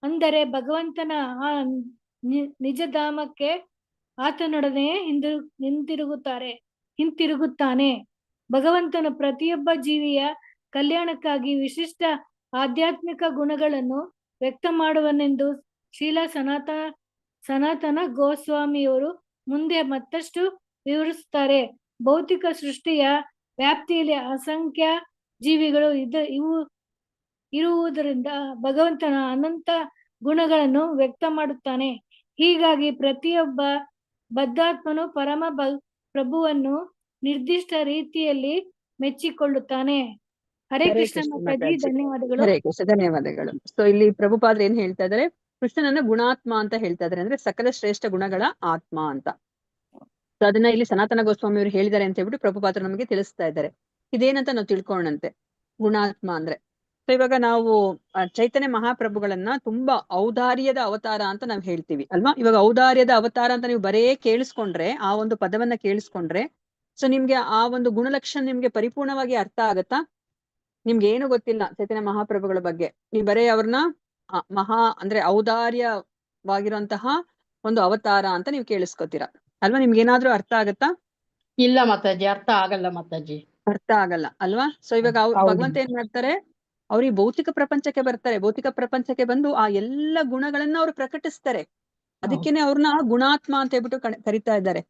ಅಂದರೆ ಭಗವಂತನ ಆ ನಿಜಧಾಮಕ್ಕೆ ಆತನೊಡನೆ ಹಿಂತಿರುಗುತ್ತಾನೆ. ಭಗವಂತನು ಪ್ರತಿಯೊಬ್ಬ ಜೀವಿಯ ಕಲ್ಯಾಣಕ್ಕಾಗಿ ವಿಶಿಷ್ಟ ಆಧ್ಯಾತ್ಮಿಕ ಗುಣಗಳನ್ನು ವ್ಯಕ್ತ ಮಾಡುವನೆಂದು ಶ್ರೀಲ ಸನಾತನ ಗೋಸ್ವಾಮಿಯವರು ಮುಂದೆ ಮತ್ತಷ್ಟು ವಿವರಿಸುತ್ತಾರೆ. ಭೌತಿಕ ಸೃಷ್ಟಿಯ ವ್ಯಾಪ್ತಿಯಲ್ಲಿ ಅಸಂಖ್ಯ ಜೀವಿಗಳು ಇರುವುದರಿಂದ ಭಗವಂತನ ಅನಂತ ಗುಣಗಳನ್ನು ವ್ಯಕ್ತ ಮಾಡುತ್ತಾನೆ. ಹೀಗಾಗಿ ಪ್ರತಿಯೊಬ್ಬ ಬದ್ಧಾತ್ಮನು ಪರಮ ಪ್ರಭುವನ್ನು ನಿರ್ದಿಷ್ಟ ರೀತಿಯಲ್ಲಿ ಮೆಚ್ಚಿಕೊಳ್ಳುತ್ತಾನೆ. ಹರೇ ಕೃಷ್ಣ ಮಾತಾಜಿ. ಧನ್ಯವಾದಗಳು. ಹರೇ ಕೃಷ್ಣ. ಧನ್ಯವಾದಗಳು. ಸೊ ಇಲ್ಲಿ ಪ್ರಭುಪಾದ್ರು ಏನ್ ಹೇಳ್ತಾ ಇದಾರೆ? ಕೃಷ್ಣನನ್ನ ಗುಣಾತ್ಮ ಅಂತ ಹೇಳ್ತಾ ಇದಾರೆ, ಅಂದ್ರೆ ಸಕಲ ಶ್ರೇಷ್ಠ ಗುಣಗಳ ಆತ್ಮ ಅಂತ. ಸೊ ಅದನ್ನ ಇಲ್ಲಿ ಸನಾತನ ಗೋಸ್ವಾಮಿ ಅವರು ಹೇಳಿದ್ದಾರೆ ಅಂತ ಹೇಳ್ಬಿಟ್ಟು ಪ್ರಭುಪಾದ್ರು ನಮಗೆ ತಿಳಿಸ್ತಾ ಇದ್ದಾರೆ. ಇದೇನಂತ ನಾವು ತಿಳ್ಕೊಳ್ಳೋಣಂತೆ ಗುಣಾತ್ಮ ಅಂದ್ರೆ. ಸೊ ಇವಾಗ ನಾವು ಚೈತನ್ಯ ಮಹಾಪ್ರಭುಗಳನ್ನ ತುಂಬಾ ಔದಾರ್ಯದ ಅವತಾರ ಅಂತ ನಾವ್ ಹೇಳ್ತೀವಿ ಅಲ್ವಾ? ಇವಾಗ ಔದಾರ್ಯದ ಅವತಾರ ಅಂತ ನೀವು ಬರೇ ಕೇಳಿಸ್ಕೊಂಡ್ರೆ, ಆ ಒಂದು ಪದವನ್ನ ಕೇಳಿಸ್ಕೊಂಡ್ರೆ, ಸೊ ನಿಮ್ಗೆ ಆ ಒಂದು ಗುಣಲಕ್ಷಣ ನಿಮ್ಗೆ ಪರಿಪೂರ್ಣವಾಗಿ ಅರ್ಥ ಆಗತ್ತಾ? ನಿಮ್ಗೆ ಏನು ಗೊತ್ತಿಲ್ಲ ಚೈತನ್ಯ ಮಹಾಪ್ರಭುಗಳ ಬಗ್ಗೆ, ನೀವು ಬರೇ ಅವ್ರನ್ನ ಅಂದ್ರೆ ಔದಾರ್ಯವಾಗಿರುವಂತಹ ಒಂದು ಅವತಾರ ಅಂತ ನೀವು ಕೇಳಿಸ್ಕೊತೀರಾ ಅಲ್ವಾ? ನಿಮ್ಗೆ ಏನಾದ್ರೂ ಅರ್ಥ ಆಗತ್ತಾ? ಇಲ್ಲ ಮಾತಾಜಿ, ಅರ್ಥ ಆಗಲ್ಲ ಮಾತಾಜಿ. ಅರ್ಥ ಆಗಲ್ಲ ಅಲ್ವಾ? ಸೊ ಇವಾಗ ಭಗವಂತ ಏನ್ ಮಾಡ್ತಾರೆ? ಅವ್ರು ಈ ಭೌತಿಕ ಪ್ರಪಂಚಕ್ಕೆ ಬರ್ತಾರೆ. ಭೌತಿಕ ಪ್ರಪಂಚಕ್ಕೆ ಬಂದು ಆ ಎಲ್ಲ ಗುಣಗಳನ್ನ ಅವ್ರು ಪ್ರಕಟಿಸ್ತಾರೆ. ಅದಕ್ಕೇನೆ ಅವ್ರನ್ನ ಗುಣಾತ್ಮ ಅಂತ ಹೇಳ್ಬಿಟ್ಟು ಕರಿತಾ ಇದ್ದಾರೆ.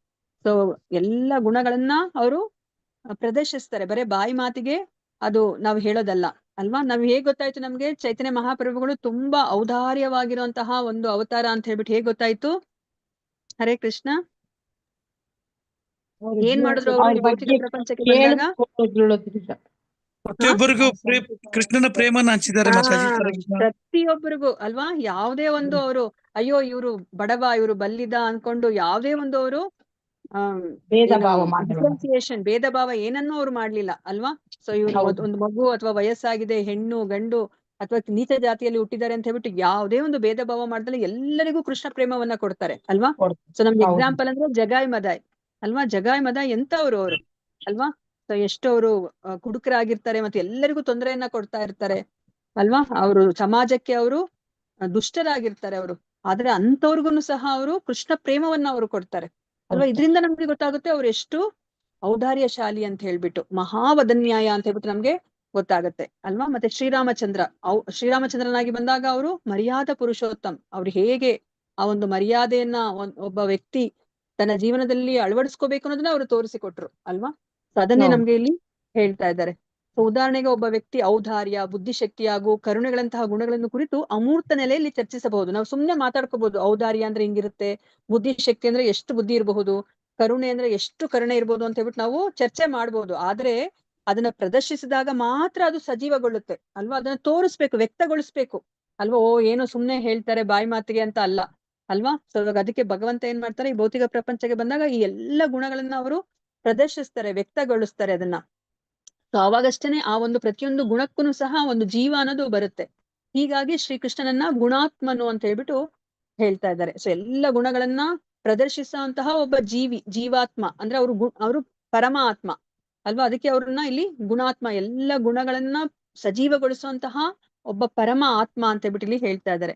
ಸೊ ಎಲ್ಲ ಗುಣಗಳನ್ನ ಅವರು ಪ್ರದರ್ಶಿಸ್ತಾರೆ. ಬರೇ ಬಾಯಿ ಮಾತಿಗೆ ಅದು ನಾವು ಹೇಳೋದಲ್ಲ ಅಲ್ವಾ. ನಾವ್ ಹೇಗ್ ಗೊತ್ತಾಯ್ತು ನಮ್ಗೆ ಚೈತನ್ಯ ಮಹಾಪ್ರಭುಗಳು ತುಂಬಾ ಔದಾರ್ಯವಾಗಿರುವಂತಹ ಒಂದು ಅವತಾರ ಅಂತ ಹೇಳ್ಬಿಟ್ಟು ಹೇಗ್ ಗೊತ್ತಾಯ್ತು? ಹರೇ ಕೃಷ್ಣ. ಏನ್ ಮಾಡಿದ್ರು ಅವರು ಈ ಭೌತಿಕ ಪ್ರಪಂಚಕ್ಕೆ ಬಂದಾಗ? ಪ್ರತಿಯೊಬ್ಬರಿಗೂ ಕೃಷ್ಣನ ಪ್ರೇಮನ ಹಂಚಿದ್ದಾರೆ ಮಾತಾಜಿ. ಪ್ರತಿಯೊಬ್ಬರಿಗೂ ಅಲ್ವಾ. ಯಾವುದೇ ಒಂದು ಅವರು ಅಯ್ಯೋ ಇವ್ರು ಬಡವ, ಇವ್ರು ಬಲ್ಲಿದ ಅನ್ಕೊಂಡು ಯಾವುದೇ ಒಂದು ಅವರು ಡಿಫ್ರೆನ್ಸಿಯೇಷನ್, ಭೇದ ಭಾವ ಏನನ್ನೂ ಅವ್ರು ಮಾಡ್ಲಿಲ್ಲ ಅಲ್ವಾ. ಸೊ ಇವ್ರು ಒಂದು ಮಗು ಅಥವಾ ವಯಸ್ಸಾಗಿದೆ, ಹೆಣ್ಣು ಗಂಡು ಅಥವಾ ನೀಚ ಜಾತಿಯಲ್ಲಿ ಹುಟ್ಟಿದ್ದಾರೆ ಅಂತ ಹೇಳ್ಬಿಟ್ಟು ಯಾವುದೇ ಒಂದು ಭೇದ ಭಾವ ಮಾಡ್ದಲೆ ಎಲ್ಲರಿಗೂ ಕೃಷ್ಣ ಪ್ರೇಮವನ್ನ ಕೊಡ್ತಾರೆ ಅಲ್ವಾ. ಸೊ ನಮ್ಗೆ ಎಕ್ಸಾಂಪಲ್ ಅಂದ್ರೆ ಜಗಾಯ್ ಮದಾಯ್ ಅಲ್ವಾ. ಜಗಾಯ್ ಮದಾಯ್ ಎಂತವ್ರು ಅವರು ಅಲ್ವಾ. ಸೊ ಎಷ್ಟು ಅವರು ಕುಡುಕರಾಗಿರ್ತಾರೆ, ಮತ್ತೆ ಎಲ್ಲರಿಗೂ ತೊಂದರೆಯನ್ನ ಕೊಡ್ತಾ ಇರ್ತಾರೆ ಅಲ್ವಾ. ಅವರು ಸಮಾಜಕ್ಕೆ ಅವರು ದುಷ್ಟರಾಗಿರ್ತಾರೆ ಅವರು. ಆದ್ರೆ ಅಂತವ್ರಿಗೂ ಸಹ ಅವರು ಕೃಷ್ಣ ಪ್ರೇಮವನ್ನ ಅವರು ಕೊಡ್ತಾರೆ ಅಲ್ವಾ. ಇದರಿಂದ ನಮ್ಗೆ ಗೊತ್ತಾಗುತ್ತೆ ಅವ್ರು ಎಷ್ಟು ಔದಾರ್ಯಶಾಲಿ ಅಂತ ಹೇಳ್ಬಿಟ್ಟು, ಮಹಾವದನ್ಯಾಯ ಅಂತ ಹೇಳ್ಬಿಟ್ಟು ನಮ್ಗೆ ಗೊತ್ತಾಗತ್ತೆ ಅಲ್ವಾ. ಮತ್ತೆ ಶ್ರೀರಾಮಚಂದ್ರನಾಗಿ ಬಂದಾಗ ಅವರು ಮರ್ಯಾದಾ ಪುರುಷೋತ್ತಮ್. ಅವ್ರು ಹೇಗೆ ಆ ಒಂದು ಮರ್ಯಾದೆಯನ್ನ ಒಬ್ಬ ವ್ಯಕ್ತಿ ತನ್ನ ಜೀವನದಲ್ಲಿ ಅಳವಡಿಸ್ಕೋಬೇಕು ಅನ್ನೋದನ್ನ ಅವರು ತೋರಿಸಿಕೊಟ್ರು ಅಲ್ವಾ. ಸೊ ಅದನ್ನೇ ನಮ್ಗೆ ಇಲ್ಲಿ ಹೇಳ್ತಾ ಇದ್ದಾರೆ. ಸೊ ಉದಾಹರಣೆಗೆ ಒಬ್ಬ ವ್ಯಕ್ತಿ ಔದಾರ್ಯ, ಬುದ್ಧಿಶಕ್ತಿ ಹಾಗೂ ಕರುಣೆಗಳಂತಹ ಗುಣಗಳನ್ನು ಕುರಿತು ಅಮೂರ್ತ ನೆಲೆಯಲ್ಲಿ ಚರ್ಚಿಸಬಹುದು. ನಾವು ಸುಮ್ನೆ ಮಾತಾಡ್ಕೋಬಹುದು. ಔದಾರ್ಯ ಅಂದ್ರೆ ಹಿಂಗಿರುತ್ತೆ, ಬುದ್ಧಿಶಕ್ತಿ ಅಂದ್ರೆ ಎಷ್ಟು ಬುದ್ಧಿ ಇರಬಹುದು, ಕರುಣೆ ಅಂದ್ರೆ ಎಷ್ಟು ಕರುಣೆ ಇರ್ಬೋದು ಅಂತ ಹೇಳ್ಬಿಟ್ಟು ನಾವು ಚರ್ಚೆ ಮಾಡ್ಬೋದು. ಆದ್ರೆ ಅದನ್ನ ಪ್ರದರ್ಶಿಸಿದಾಗ ಮಾತ್ರ ಅದು ಸಜೀವಗೊಳ್ಳುತ್ತೆ ಅಲ್ವಾ. ಅದನ್ನ ತೋರಿಸ್ಬೇಕು, ವ್ಯಕ್ತಗೊಳಿಸ್ಬೇಕು ಅಲ್ವಾ. ಓ ಏನೋ ಸುಮ್ನೆ ಹೇಳ್ತಾರೆ ಬಾಯಿ ಮಾತಿಗೆ ಅಂತ ಅಲ್ಲ ಅಲ್ವಾ. ಸೊ ಇವಾಗ ಅದಕ್ಕೆ ಭಗವಂತ ಏನ್ ಮಾಡ್ತಾರೆ, ಈ ಭೌತಿಕ ಪ್ರಪಂಚಕ್ಕೆ ಬಂದಾಗ ಈ ಎಲ್ಲ ಗುಣಗಳನ್ನ ಅವರು ಪ್ರದರ್ಶಿಸ್ತಾರೆ, ವ್ಯಕ್ತಗೊಳಿಸ್ತಾರೆ ಅದನ್ನ. ಸೊ ಅವಾಗಷ್ಟೇನೆ ಆ ಒಂದು ಪ್ರತಿಯೊಂದು ಗುಣಕ್ಕೂ ಸಹ ಒಂದು ಜೀವ ಅನ್ನೋದು ಬರುತ್ತೆ. ಹೀಗಾಗಿ ಶ್ರೀಕೃಷ್ಣನನ್ನ ಗುಣಾತ್ಮನು ಅಂತ ಹೇಳ್ಬಿಟ್ಟು ಹೇಳ್ತಾ ಇದ್ದಾರೆ. ಸೊ ಎಲ್ಲ ಗುಣಗಳನ್ನ ಪ್ರದರ್ಶಿಸುವಂತಹ ಒಬ್ಬ ಜೀವಾತ್ಮ ಅಂದ್ರೆ ಅವರು ಪರಮಾತ್ಮ ಅಲ್ವಾ. ಅದಕ್ಕೆ ಅವ್ರನ್ನ ಇಲ್ಲಿ ಗುಣಾತ್ಮ, ಎಲ್ಲ ಗುಣಗಳನ್ನ ಸಜೀವಗೊಳಿಸುವಂತಹ ಒಬ್ಬ ಪರಮ ಆತ್ಮ ಅಂತ ಹೇಳ್ಬಿಟ್ಟು ಇಲ್ಲಿ ಹೇಳ್ತಾ ಇದ್ದಾರೆ.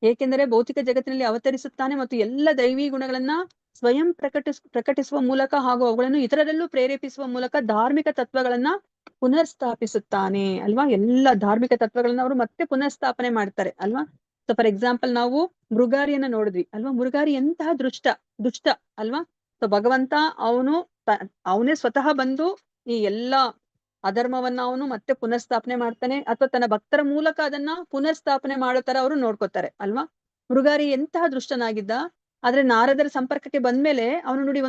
ಏಕೆಂದರೆ ಭೌತಿಕ ಜಗತ್ತಿನಲ್ಲಿ ಅವತರಿಸುತ್ತಾನೆ ಮತ್ತು ಎಲ್ಲ ದೈವಿ ಗುಣಗಳನ್ನ ಸ್ವಯಂ ಪ್ರಕಟಿಸುವ ಮೂಲಕ ಹಾಗೂ ಅವುಗಳನ್ನು ಇತರರಲ್ಲೂ ಪ್ರೇರೇಪಿಸುವ ಮೂಲಕ ಧಾರ್ಮಿಕ ತತ್ವಗಳನ್ನ ಪುನರ್ಸ್ಥಾಪಿಸುತ್ತಾನೆ ಅಲ್ವಾ. ಎಲ್ಲ ಧಾರ್ಮಿಕ ತತ್ವಗಳನ್ನ ಅವರು ಮತ್ತೆ ಪುನರ್ಸ್ಥಾಪನೆ ಮಾಡ್ತಾರೆ ಅಲ್ವಾ. ಸೊ ಫಾರ್ ಎಕ್ಸಾಂಪಲ್ ನಾವು ಮೃಗಾರಿಯನ್ನ ನೋಡಿದ್ವಿ ಅಲ್ವಾ. ಮೃಗಾರಿ ಎಂತಹ ದುಷ್ಟ ಅಲ್ವಾ. ಸೊ ಭಗವಂತ ಅವನೇ ಸ್ವತಃ ಬಂದು ಈ ಎಲ್ಲಾ ಅಧರ್ಮವನ್ನ ಅವನು ಮತ್ತೆ ಪುನರ್ಸ್ಥಾಪನೆ ಮಾಡ್ತಾನೆ, ಅಥವಾ ತನ್ನ ಭಕ್ತರ ಮೂಲಕ ಅದನ್ನ ಪುನರ್ಸ್ಥಾಪನೆ ಮಾಡೋ ತರ ಅವರು ನೋಡ್ಕೋತಾರೆ ಅಲ್ವಾ. ಮೃಗಾರಿ ಎಂತಹ ದುಷ್ಟನಾಗಿದ್ದ, ಆದ್ರೆ ನಾರದರ ಸಂಪರ್ಕಕ್ಕೆ ಬಂದ್ಮೇಲೆ ಅವನು ನೋಡಿ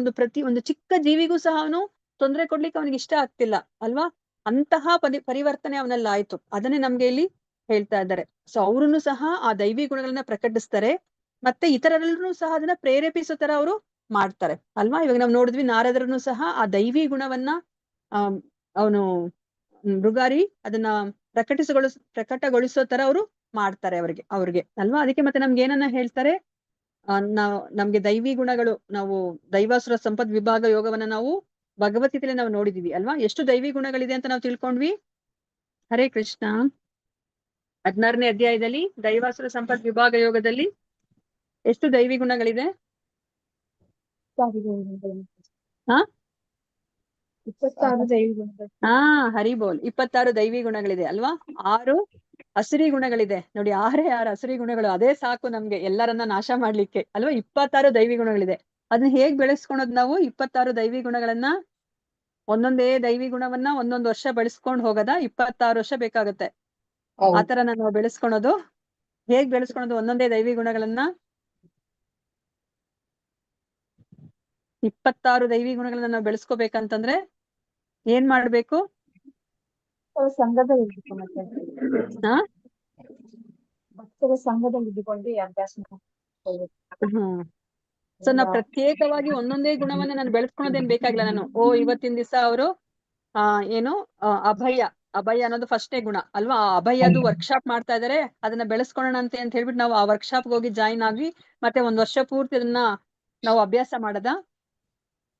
ಒಂದು ಚಿಕ್ಕ ಜೀವಿಗೂ ಸಹ ಅವನು ತೊಂದರೆ ಕೊಡ್ಲಿಕ್ಕೆ ಅವನಿಗೆ ಇಷ್ಟ ಆಗ್ತಿಲ್ಲ ಅಲ್ವಾ. ಅಂತಹ ಪರಿವರ್ತನೆ ಅವನಲ್ಲಿ ಆಯ್ತು. ಅದನ್ನೇ ನಮ್ಗೆ ಇಲ್ಲಿ ಹೇಳ್ತಾ ಇದ್ದಾರೆ. ಸೊ ಅವ್ರನ್ನು ಸಹ ಆ ದೈವಿ ಗುಣಗಳನ್ನ ಪ್ರಕಟಿಸ್ತಾರೆ, ಮತ್ತೆ ಇತರರಲ್ಲೂ ಸಹ ಅದನ್ನ ಪ್ರೇರೇಪಿಸೋ ತರ ಅವರು ಮಾಡ್ತಾರೆ ಅಲ್ವಾ. ಇವಾಗ ನಾವು ನೋಡಿದ್ವಿ ನಾರದರನ್ನು ಸಹ ಆ ದೈವಿ ಗುಣವನ್ನ ಅವನು ಮೃಗಾರಿ ಅದನ್ನ ಪ್ರಕಟಗೊಳಿಸೋ ತರ ಅವರು ಮಾಡ್ತಾರೆ ಅವ್ರಿಗೆ ಅಲ್ವಾ. ಅದಕ್ಕೆ ಮತ್ತೆ ನಮ್ಗೆ ಏನನ್ನ ಹೇಳ್ತಾರೆ, ನಮ್ಗೆ ದೈವಿ ಗುಣಗಳು, ನಾವು ದೈವಾಸುರ ಸಂಪದ್ ವಿಭಾಗ ಯೋಗವನ್ನ ನಾವು ಭಗವದ್ಗೀತೆಯಲ್ಲಿ ನಾವು ನೋಡಿದೀವಿ ಅಲ್ವಾ. ಎಷ್ಟು ದೈವಿ ಗುಣಗಳಿದೆ ಅಂತ ನಾವು ತಿಳ್ಕೊಂಡ್ವಿ. ಹರೇ ಕೃಷ್ಣ. 16ನೇ ಅಧ್ಯಾಯದಲ್ಲಿ ದೈವಾಸುರ ಸಂಪದ್ ವಿಭಾಗ ಯೋಗದಲ್ಲಿ ಎಷ್ಟು ದೈವಿ ಗುಣಗಳಿದೆ? 26 ದೈವಿ ಗುಣಗಳು. ಹರಿಬೋಲ್. 26 ದೈವಿ ಗುಣಗಳಿದೆ ಅಲ್ವಾ. 6 ಹಸುರಿ ಗುಣಗಳಿದೆ ನೋಡಿ. 6 ಹಸುರಿ ಗುಣಗಳು, ಅದೇ ಸಾಕು ನಮ್ಗೆ ಎಲ್ಲರನ್ನ ನಾಶ ಮಾಡ್ಲಿಕ್ಕೆ ಅಲ್ವಾ. 26 ದೈವಿ ಗುಣಗಳಿದೆ. ಅದನ್ನ ಹೇಗ್ ಬೆಳೆಸ್ಕೊಳೋದು ನಾವು? 26 ದೈವಿ ಗುಣಗಳನ್ನ ಒಂದೊಂದೇ ದೈವಿ ಗುಣವನ್ನ ಒಂದೊಂದು ವರ್ಷ ಬೆಳೆಸ್ಕೊಂಡ್ ಹೋಗದ? 26 ವರ್ಷ ಬೇಕಾಗತ್ತೆ. ಆತರ ನಾವು ಬೆಳೆಸ್ಕೊಳೋದು ಹೇಗ್ ಬೆಳೆಸ್ಕೊಳೋದು? ಒಂದೊಂದೇ ದೈವಿ ಗುಣಗಳನ್ನ 26 ದೈವಿ ಗುಣಗಳನ್ನ ನಾವು ಬೆಳೆಸ್ಕೋಬೇಕಂತಂದ್ರೆ ಏನ್ ಮಾಡ್ಬೇಕು? ಸಂಘದಲ್ಲಿ ಭಕ್ತರ ಸಂಘದಲ್ಲಿ ಇದ್ದುಕೊಂಡು ಅಭ್ಯಾಸ ಸೊ ನಾವ್ ಪ್ರತ್ಯೇಕವಾಗಿ ಒಂದೊಂದೇ ಗುಣವನ್ನ ನಾನು ಬೆಳೆಸ್ಕೊಳೋದೇನ್ ಬೇಕಾಗಿಲ್ಲ. ನಾನು ಇವತ್ತಿನ ದಿವಸ ಅವರು ಅಭಯ ಅನ್ನೋದು ಫಸ್ಟೇ ಗುಣ ಅಲ್ವಾ. ಆ ಅಭಯದು ವರ್ಕ್ಶಾಪ್ ಮಾಡ್ತಾ ಇದಾರೆ, ಅದನ್ನ ಬೆಳೆಸ್ಕೊಳ್ಳೋಣ ಅಂತ ಹೇಳ್ಬಿಟ್ಟು ನಾವು ಆ ವರ್ಕ್ಶಾಪ್ ಹೋಗಿ ಜಾಯಿನ್ ಆಗಿ ಮತ್ತೆ 1 ವರ್ಷ ಪೂರ್ತಿ ಅದನ್ನ ನಾವು ಅಭ್ಯಾಸ ಮಾಡದ?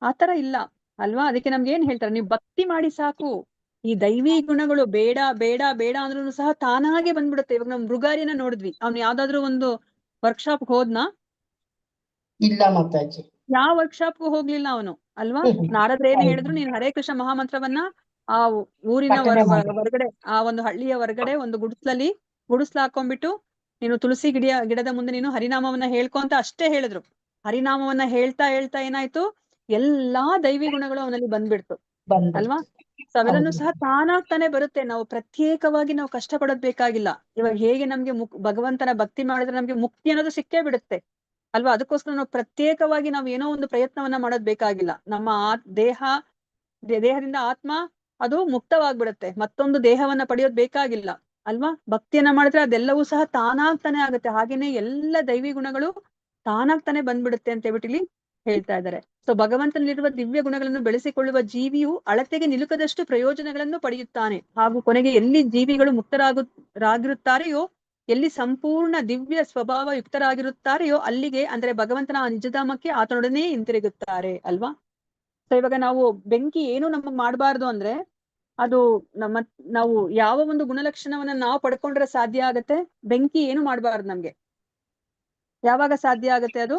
ಆತರ ಇಲ್ಲ ಅಲ್ವಾ. ಅದಕ್ಕೆ ನಮ್ಗೆ ಏನ್ ಹೇಳ್ತಾರೆ, ನೀವು ಭಕ್ತಿ ಮಾಡಿ ಸಾಕು. ಈ ದೈವಿ ಗುಣಗಳು ಬೇಡ ಬೇಡ ಬೇಡ ಅಂದ್ರೂ ಸಹ ತಾನಾಗೆ ಬಂದ್ಬಿಡುತ್ತೆ. ಇವಾಗ ನಾವು ಮೃಗಾರಿಯನ್ನ ನೋಡಿದ್ವಿ, ಅವ್ನು ಯಾವ್ದಾದ್ರು ಒಂದು ವರ್ಕ್ಶಾಪ್ ಹೋದ್ನಾ? ಇಲ್ಲ ಮಾತಾಜಿ, ಯಾವ ವರ್ಕ್ಶಾಪ್ಗೂ ಹೋಗ್ಲಿಲ್ಲ ಅವನು ಅಲ್ವಾ. ನಾರದ್ರು ಏನ್ ಹೇಳಿದ್ರು, ನೀನ್ ಹರೇ ಕೃಷ್ಣ ಮಹಾಮಂತ್ರವನ್ನ ಆ ಊರಿನ ಪಠನೆ ಮಾಡ್ಬೇಕು. ಹೊರಗಡೆ, ಆ ಒಂದು ಹಳ್ಳಿಯ ಹೊರಗಡೆ ಒಂದು ಗುಡಿಸ್ಲು ಹಾಕೊಂಡ್ಬಿಟ್ಟು ನೀನು ತುಳಸಿ ಗಿಡದ ಮುಂದೆ ನೀನು ಹರಿನಾಮವನ್ನ ಹೇಳ್ಕೊಂತ ಅಷ್ಟೇ ಹೇಳಿದ್ರು. ಹರಿನಾಮವನ್ನ ಹೇಳ್ತಾ ಹೇಳ್ತಾ ಏನಾಯ್ತು, ಎಲ್ಲಾ ದೈವಿ ಗುಣಗಳು ಅವನಲ್ಲಿ ಬಂದ್ಬಿಡ್ತು ಅಲ್ವಾ. ಸೊ ಅವೆಲ್ಲನೂ ಸಹ ತಾನಾಗ್ತಾನೆ ಬರುತ್ತೆ. ನಾವು ಪ್ರತ್ಯೇಕವಾಗಿ ನಾವು ಕಷ್ಟ ಪಡೋದ್ ಬೇಕಾಗಿಲ್ಲ. ಇವಾಗ ಹೇಗೆ ನಮ್ಗೆ ಭಗವಂತನ ಭಕ್ತಿ ಮಾಡಿದ್ರೆ ನಮ್ಗೆ ಮುಕ್ತಿ ಅನ್ನೋದು ಸಿಕ್ಕೇ ಬಿಡುತ್ತೆ ಅಲ್ವಾ. ಅದಕ್ಕೋಸ್ಕರ ನಾವು ಪ್ರತ್ಯೇಕವಾಗಿ ನಾವು ಏನೋ ಒಂದು ಪ್ರಯತ್ನವನ್ನ ಮಾಡೋದ್ ಬೇಕಾಗಿಲ್ಲ. ನಮ್ಮ ದೇಹದಿಂದ ಆತ್ಮ ಅದು ಮುಕ್ತವಾಗ್ಬಿಡುತ್ತೆ. ಮತ್ತೊಂದು ದೇಹವನ್ನ ಪಡೆಯೋದ್ ಬೇಕಾಗಿಲ್ಲ ಅಲ್ವಾ. ಭಕ್ತಿಯನ್ನ ಮಾಡಿದ್ರೆ ಅದೆಲ್ಲವೂ ಸಹ ತಾನಾಗ್ತಾನೆ ಆಗುತ್ತೆ. ಹಾಗೇನೆ ಎಲ್ಲ ದೈವಿ ಗುಣಗಳು ತಾನಾಗ್ತಾನೆ ಬಂದ್ಬಿಡುತ್ತೆ ಅಂತ ಹೇಳ್ಬಿಟ್ಟು ಇಲ್ಲಿ ಹೇಳ್ತಾ ಇದ್ದಾರೆ. ಸೊ ಭಗವಂತನಲ್ಲಿರುವ ದಿವ್ಯ ಗುಣಗಳನ್ನು ಬೆಳೆಸಿಕೊಳ್ಳುವ ಜೀವಿಯು ಅಳತೆಗೆ ನಿಲುಕದಷ್ಟು ಪ್ರಯೋಜನಗಳನ್ನು ಪಡೆಯುತ್ತಾನೆ. ಹಾಗೂ ಕೊನೆಗೆ ಎಲ್ಲಿ ಜೀವಿಗಳು ಮುಕ್ತರಾಗಿರುತ್ತಾರೆಯೋ, ಎಲ್ಲಿ ಸಂಪೂರ್ಣ ದಿವ್ಯ ಸ್ವಭಾವ ಯುಕ್ತರಾಗಿರುತ್ತಾರೆಯೋ ಅಲ್ಲಿಗೆ, ಅಂದ್ರೆ ಭಗವಂತನ ಆ ನಿಜಧಾಮಕ್ಕೆ ಆತನೊಡನೆ ಹಿಂತಿರುಗುತ್ತಾರೆ ಅಲ್ವಾ. ಸೊ ಇವಾಗ ನಾವು ಬೆಂಕಿ ಏನು ನಮಗ್ ಮಾಡಬಾರ್ದು ಅಂದ್ರೆ, ಅದು ನಾವು ಯಾವ ಒಂದು ಗುಣಲಕ್ಷಣವನ್ನ ನಾವು ಪಡ್ಕೊಂಡ್ರೆ ಸಾಧ್ಯ ಆಗತ್ತೆ. ಬೆಂಕಿ ಏನು ಮಾಡಬಾರ್ದು ನಮ್ಗೆ. ಯಾವಾಗ ಸಾಧ್ಯ ಆಗತ್ತೆ ಅದು?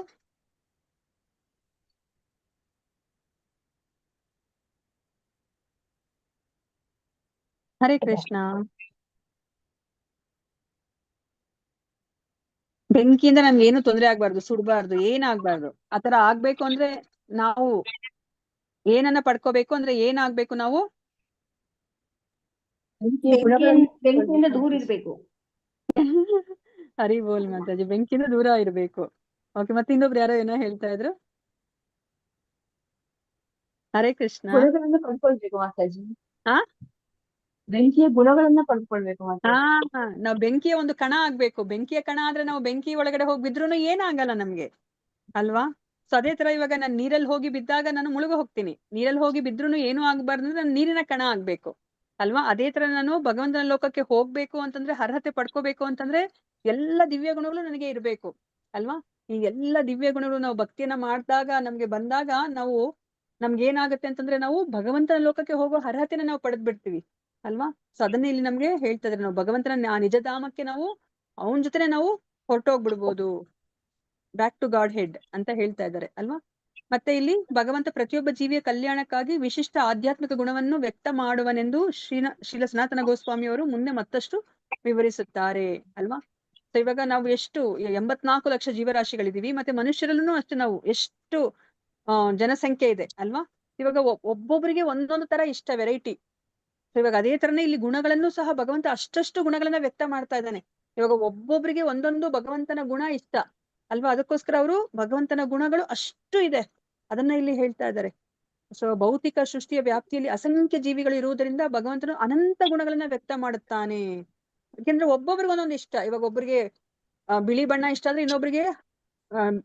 ಹರೇ ಕೃಷ್ಣ. ಬೆಂಕಿಯಿಂದ ನಮ್ಗೆ ಏನು ತೊಂದರೆ ಆಗ್ಬಾರ್ದು, ಸುಡ್ಬಾರ್ದು, ಏನಾಗ್ಬಾರ್ದು. ಆತರ ಆಗ್ಬೇಕು ಅಂದ್ರೆ ನಾವು ಏನನ್ನ ಪಡ್ಕೋಬೇಕು ಅಂದ್ರೆ ಏನಾಗ್ಬೇಕು ನಾವು? ಬೆಂಕಿಯಿಂದ ದೂರ ಇರ್ಬೇಕು. ಹರಿ ಬೋಲ್ ಮಾತಾಜಿ, ಬೆಂಕಿಯಿಂದ ದೂರ ಇರ್ಬೇಕು. ಓಕೆ, ಮತ್ತೆ ಇನ್ನೊಬ್ರು ಯಾರೋ ಏನೋ ಹೇಳ್ತಾ ಇದ್ರು. ಹರೇ ಕೃಷ್ಣ. ಗುಣಗಳನ್ನ ಪಡ್ಕೊಳ್ಬೇಕು ಮಾತಾಜಿ. ಹಾ, ಬೆಂಕಿಯ ಗುಣಗಳನ್ನ ಪಡ್ಕೊಳ್ಬೇಕು ಮಾತಾಜಿ. ನಾವ್ ಬೆಂಕಿಯ ಒಂದು ಕಣ ಆಗ್ಬೇಕು. ಬೆಂಕಿಯ ಕಣ ಆದ್ರೆ ನಾವು ಬೆಂಕಿ ಒಳಗಡೆ ಹೋಗಿ ಬಿದ್ರುನು ಏನಾಗಲ್ಲ ನಮ್ಗೆ ಅಲ್ವಾ. ಸೊ ಅದೇ ತರ ಇವಾಗ ನಾನು ನೀರಲ್ಲಿ ಹೋಗಿ ಬಿದ್ದಾಗ ನಾನು ಮುಳುಗ ಹೋಗ್ತೀನಿ. ನೀರಲ್ಲಿ ಹೋಗಿ ಬಿದ್ರುನು ಏನು ಆಗ್ಬಾರ್ದು ಅಂದ್ರೆ ನಾನು ನೀರಿನ ಕಣ ಆಗ್ಬೇಕು ಅಲ್ವಾ. ಅದೇ ತರ ನಾನು ಭಗವಂತನ ಲೋಕಕ್ಕೆ ಹೋಗ್ಬೇಕು ಅಂತಂದ್ರೆ, ಅರ್ಹತೆ ಪಡ್ಕೋಬೇಕು ಅಂತಂದ್ರೆ ಎಲ್ಲ ದಿವ್ಯ ಗುಣಗಳು ನನಗೆ ಇರ್ಬೇಕು ಅಲ್ವಾ. ಈ ಎಲ್ಲ ದಿವ್ಯ ಗುಣಗಳು ನಾವು ಭಕ್ತಿಯನ್ನ ಮಾಡಿದಾಗ ನಮ್ಗೆ ಬಂದಾಗ ನಮ್ಗೆ ಏನಾಗುತ್ತೆ ಅಂತಂದ್ರೆ, ನಾವು ಭಗವಂತನ ಲೋಕಕ್ಕೆ ಹೋಗೋ ಅರ್ಹತೆನ ನಾವು ಪಡೆದ್ ಬಿಡ್ತೀವಿ ಅಲ್ವಾ. ಸೊ ಅದನ್ನೇ ಇಲ್ಲಿ ನಮ್ಗೆ ಹೇಳ್ತಾ ಇದ್ರೆ, ನಾವು ಭಗವಂತನ ಆ ನಿಜಧಾಮಕ್ಕೆ ನಾವು ಅವನ ಜೊತೆನೆ ನಾವು ಹೊರಟೋಗ್ಬಿಡ್ಬೋದು, ಬ್ಯಾಕ್ ಟು ಗಾಡ್ ಹೆಡ್ ಅಂತ ಹೇಳ್ತಾ ಇದ್ದಾರೆ ಅಲ್ವಾ. ಮತ್ತೆ ಇಲ್ಲಿ ಭಗವಂತ ಪ್ರತಿಯೊಬ್ಬ ಜೀವಿಯ ಕಲ್ಯಾಣಕ್ಕಾಗಿ ವಿಶಿಷ್ಟ ಆಧ್ಯಾತ್ಮಿಕ ಗುಣವನ್ನು ವ್ಯಕ್ತ ಮಾಡುವನೆಂದು ಶ್ರೀಲ ಸನಾತನ ಗೋಸ್ವಾಮಿ ಅವರು ಮುಂದೆ ಮತ್ತಷ್ಟು ವಿವರಿಸುತ್ತಾರೆ ಅಲ್ವಾ. ಸೊ ಇವಾಗ ನಾವು ಎಷ್ಟು 84 ಲಕ್ಷ ಜೀವರಾಶಿಗಳಿದೀವಿ, ಮತ್ತೆ ಮನುಷ್ಯರಲ್ಲೂ ಅಷ್ಟು ನಾವು ಎಷ್ಟು ಜನಸಂಖ್ಯೆ ಇದೆ ಅಲ್ವಾ. ಇವಾಗ ಒಬ್ಬೊಬ್ಬರಿಗೆ ಒಂದೊಂದು ತರ ಇಷ್ಟ, ವೆರೈಟಿ. ಸೊ ಇವಾಗ ಅದೇ ತರನೇ ಇಲ್ಲಿ ಗುಣಗಳನ್ನು ಸಹ ಭಗವಂತ ಅಷ್ಟಷ್ಟು ಗುಣಗಳನ್ನ ವ್ಯಕ್ತ ಮಾಡ್ತಾ ಇದ್ದಾನೆ. ಇವಾಗ ಒಬ್ಬೊಬ್ಬರಿಗೆ ಒಂದೊಂದು ಭಗವಂತನ ಗುಣ ಇಷ್ಟ ಅಲ್ವಾ. ಅದಕ್ಕೋಸ್ಕರ ಅವರು ಭಗವಂತನ ಗುಣಗಳು ಅಷ್ಟು ಇದೆ, ಅದನ್ನ ಇಲ್ಲಿ ಹೇಳ್ತಾ ಇದ್ದಾರೆ. ಸೊ ಭೌತಿಕ ಸೃಷ್ಟಿಯ ವ್ಯಾಪ್ತಿಯಲ್ಲಿ ಅಸಂಖ್ಯ ಜೀವಿಗಳು ಇರುವುದರಿಂದ ಭಗವಂತನು ಅನಂತ ಗುಣಗಳನ್ನ ವ್ಯಕ್ತ ಮಾಡುತ್ತಾನೆ. ಯಾಕೆಂದ್ರೆ ಒಬ್ಬೊಬ್ರಿಗೆ ಒಂದೊಂದು ಇಷ್ಟ. ಇವಾಗ ಒಬ್ಬರಿಗೆ ಬಿಳಿ ಬಣ್ಣ ಇಷ್ಟ ಆದ್ರೆ ಇನ್ನೊಬ್ರಿಗೆ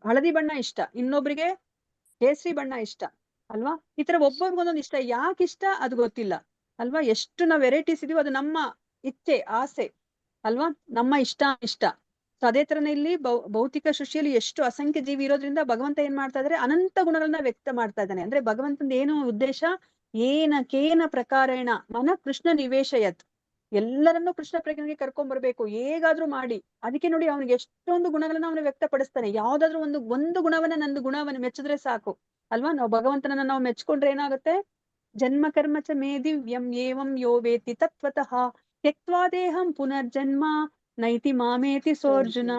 ಹಳದಿ ಬಣ್ಣ ಇಷ್ಟ, ಇನ್ನೊಬ್ರಿಗೆ ಕೇಸರಿ ಬಣ್ಣ ಇಷ್ಟ ಅಲ್ವಾ. ಈ ತರ ಒಬ್ಬೊಬ್ರಿಗೊಂದೊಂದು ಇಷ್ಟ. ಯಾಕೆ ಇಷ್ಟ ಅದು ಗೊತ್ತಿಲ್ಲ ಅಲ್ವಾ. ಎಷ್ಟು ನಾವು ವೆರೈಟೀಸ್ ಇದೀವೋ ಅದು ನಮ್ಮ ಇಚ್ಛೆ, ಆಸೆ ಅಲ್ವಾ, ನಮ್ಮ ಇಷ್ಟ. ಸೊ ಅದೇ ತರನೇ ಇಲ್ಲಿ ಭೌತಿಕ ಸೃಷ್ಟಿಯಲ್ಲಿ ಎಷ್ಟು ಅಸಂಖ್ಯ ಜೀವಿ ಇರೋದ್ರಿಂದ ಭಗವಂತ ಏನ್ ಮಾಡ್ತಾ ಇದಾರೆ, ಅನಂತ ಗುಣಗಳನ್ನ ವ್ಯಕ್ತ ಮಾಡ್ತಾ ಇದ್ದಾನೆ. ಅಂದ್ರೆ ಭಗವಂತನ ಏನು ಉದ್ದೇಶ, ಕೇನ ಪ್ರಕಾರೇಣ ಮನ ಕೃಷ್ಣ ನಿವೇಶಯತ್, ಎಲ್ಲರನ್ನೂ ಕೃಷ್ಣ ಪ್ರಜ್ಞೆಗೆ ಕರ್ಕೊಂಡ್ ಬರ್ಬೇಕು ಹೇಗಾದ್ರೂ ಮಾಡಿ. ಅದಕ್ಕೆ ನೋಡಿ ಅವನಿಗೆ ಎಷ್ಟೊಂದು ಗುಣಗಳನ್ನ ಅವನು ವ್ಯಕ್ತಪಡಿಸ್ತಾನೆ. ಯಾವ್ದಾದ್ರು ಒಂದು ಗುಣವನ್ನ, ನಂದು ಗುಣವನ್ನ ಮೆಚ್ಚಿದ್ರೆ ಸಾಕು ಅಲ್ವಾ. ನಾವು ಭಗವಂತನನ್ನ ನಾವು ಮೆಚ್ಕೊಂಡ್ರೆ ಏನಾಗುತ್ತೆ, ಜನ್ಮ ಕರ್ಮ ಚ ಮೇ ದಿವ್ಯಂ ಏವಂ ಯೋ ವೇತಿ ತತ್ವತಃ ತ್ಯಕ್ತ್ವಾ ದೇಹಂ ಪುನರ್ಜನ್ಮ ನೈತಿ ಮಾಮೇತಿ ಸೋರ್ಜುನ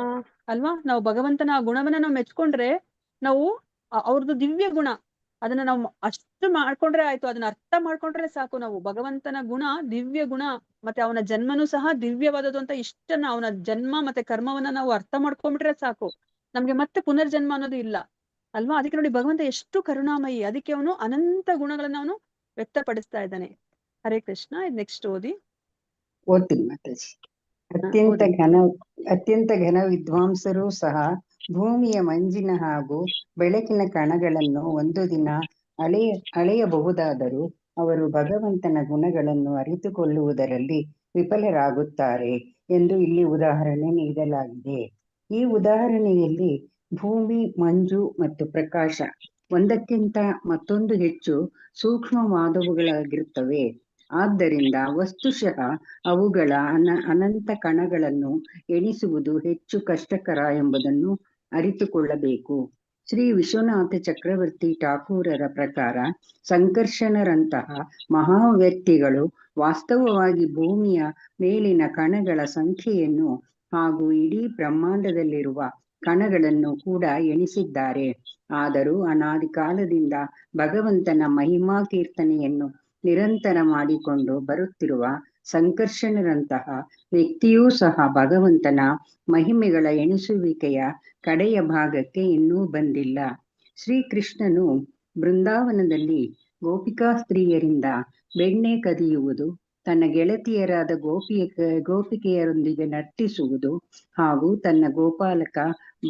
ಅಲ್ವಾ. ನಾವು ಭಗವಂತನ ಆ ಗುಣವನ್ನ ನಾವು ಮೆಚ್ಕೊಂಡ್ರೆ, ನಾವು ಅವ್ರದ್ದು ದಿವ್ಯ ಗುಣ ಅದನ್ನ ನಾವು ಅಷ್ಟು ಮಾಡ್ಕೊಂಡ್ರೆ ಆಯ್ತು, ಅದನ್ನ ಅರ್ಥ ಮಾಡ್ಕೊಂಡ್ರೆ ಸಾಕು. ನಾವು ಭಗವಂತನ ಗುಣ, ದಿವ್ಯ ಗುಣ, ಮತ್ತೆ ಅವನ ಜನ್ಮನೂ ಸಹ ದಿವ್ಯವಾದದ್ದು ಅಂತ ಇಷ್ಟನ್ನ, ಅವನ ಜನ್ಮ ಮತ್ತೆ ಕರ್ಮವನ್ನ ನಾವು ಅರ್ಥ ಮಾಡ್ಕೊಂಡ್ಬಿಟ್ರೆ ಸಾಕು, ನಮ್ಗೆ ಮತ್ತೆ ಪುನರ್ಜನ್ಮ ಅನ್ನೋದು ಇಲ್ಲ ಅಲ್ವಾ. ಅದಕ್ಕೆ ನೋಡಿ ಭಗವಂತ ಎಷ್ಟು ಕರುಣಾಮಯಿ, ಅದಕ್ಕೆ ಅವನು ಅನಂತ ಗುಣಗಳನ್ನ ಅವನು ವ್ಯಕ್ತಪಡಿಸ್ತಾ ಇದ್ದಾನೆ. ಹರೇ ಕೃಷ್ಣ. ನೆಕ್ಸ್ಟ್ ಓದ್ತೀನಿ ಮಾತಾಜಿ. ಅತ್ಯಂತ ಘನ ವಿದ್ವಾಂಸರೂ ಸಹ ಭೂಮಿಯ ಮಂಜಿನ ಹಾಗೂ ಬೆಳಕಿನ ಕಣಗಳನ್ನು ಒಂದು ದಿನ ಅಳೆಯಬಹುದಾದರೂ ಅವರು ಭಗವಂತನ ಗುಣಗಳನ್ನು ಅರಿತುಕೊಳ್ಳುವುದರಲ್ಲಿ ವಿಫಲರಾಗುತ್ತಾರೆ ಎಂದು ಇಲ್ಲಿ ಉದಾಹರಣೆ ನೀಡಲಾಗಿದೆ. ಈ ಉದಾಹರಣೆಯಲ್ಲಿ ಭೂಮಿ, ಮಂಜು ಮತ್ತು ಪ್ರಕಾಶ ಒಂದಕ್ಕಿಂತ ಮತ್ತೊಂದು ಹೆಚ್ಚು ಸೂಕ್ಷ್ಮವಾದವುಗಳಾಗಿರುತ್ತವೆ. ಆದ್ದರಿಂದ ವಸ್ತುಶಃ ಅವುಗಳ ಅನಂತ ಕಣಗಳನ್ನು ಎಣಿಸುವುದು ಹೆಚ್ಚು ಕಷ್ಟಕರ ಎಂಬುದನ್ನು ಅರಿತುಕೊಳ್ಳಬೇಕು. ಶ್ರೀ ವಿಶ್ವನಾಥ ಚಕ್ರವರ್ತಿ ಠಾಕೂರರ ಪ್ರಕಾರ ಸಂಕರ್ಷಣರಂತಹ ಮಹಾವ್ಯಕ್ತಿಗಳು ವಾಸ್ತವವಾಗಿ ಭೂಮಿಯ ಮೇಲಿನ ಕಣಗಳ ಸಂಖ್ಯೆಯನ್ನು ಹಾಗೂ ಇಡೀ ಬ್ರಹ್ಮಾಂಡದಲ್ಲಿರುವ ಕಣಗಳನ್ನು ಕೂಡ ಎಣಿಸಿದ್ದಾರೆ. ಆದರೂ ಅನಾದಿ ಕಾಲದಿಂದ ಭಗವಂತನ ಮಹಿಮಾ ಕೀರ್ತನೆಯನ್ನು ನಿರಂತರ ಮಾಡಿಕೊಂಡು ಬರುತ್ತಿರುವ ಸಂಕರ್ಷಣರಂತಹ ವ್ಯಕ್ತಿಯೂ ಸಹ ಭಗವಂತನ ಮಹಿಮೆಗಳ ಎಣಿಸುವಿಕೆಯ ಕಡೆಯ ಭಾಗಕ್ಕೆ ಇನ್ನೂ ಬಂದಿಲ್ಲ. ಶ್ರೀಕೃಷ್ಣನು ಬೃಂದಾವನದಲ್ಲಿ ಗೋಪಿಕಾ ಸ್ತ್ರೀಯರಿಂದ ಬೆಣ್ಣೆ ಕದಿಯುವುದು, ತನ್ನ ಗೆಳತಿಯರಾದ ಗೋಪಿಕೆಯರೊಂದಿಗೆ ನರ್ತಿಸುವುದು ಹಾಗೂ ತನ್ನ ಗೋಪಾಲಕ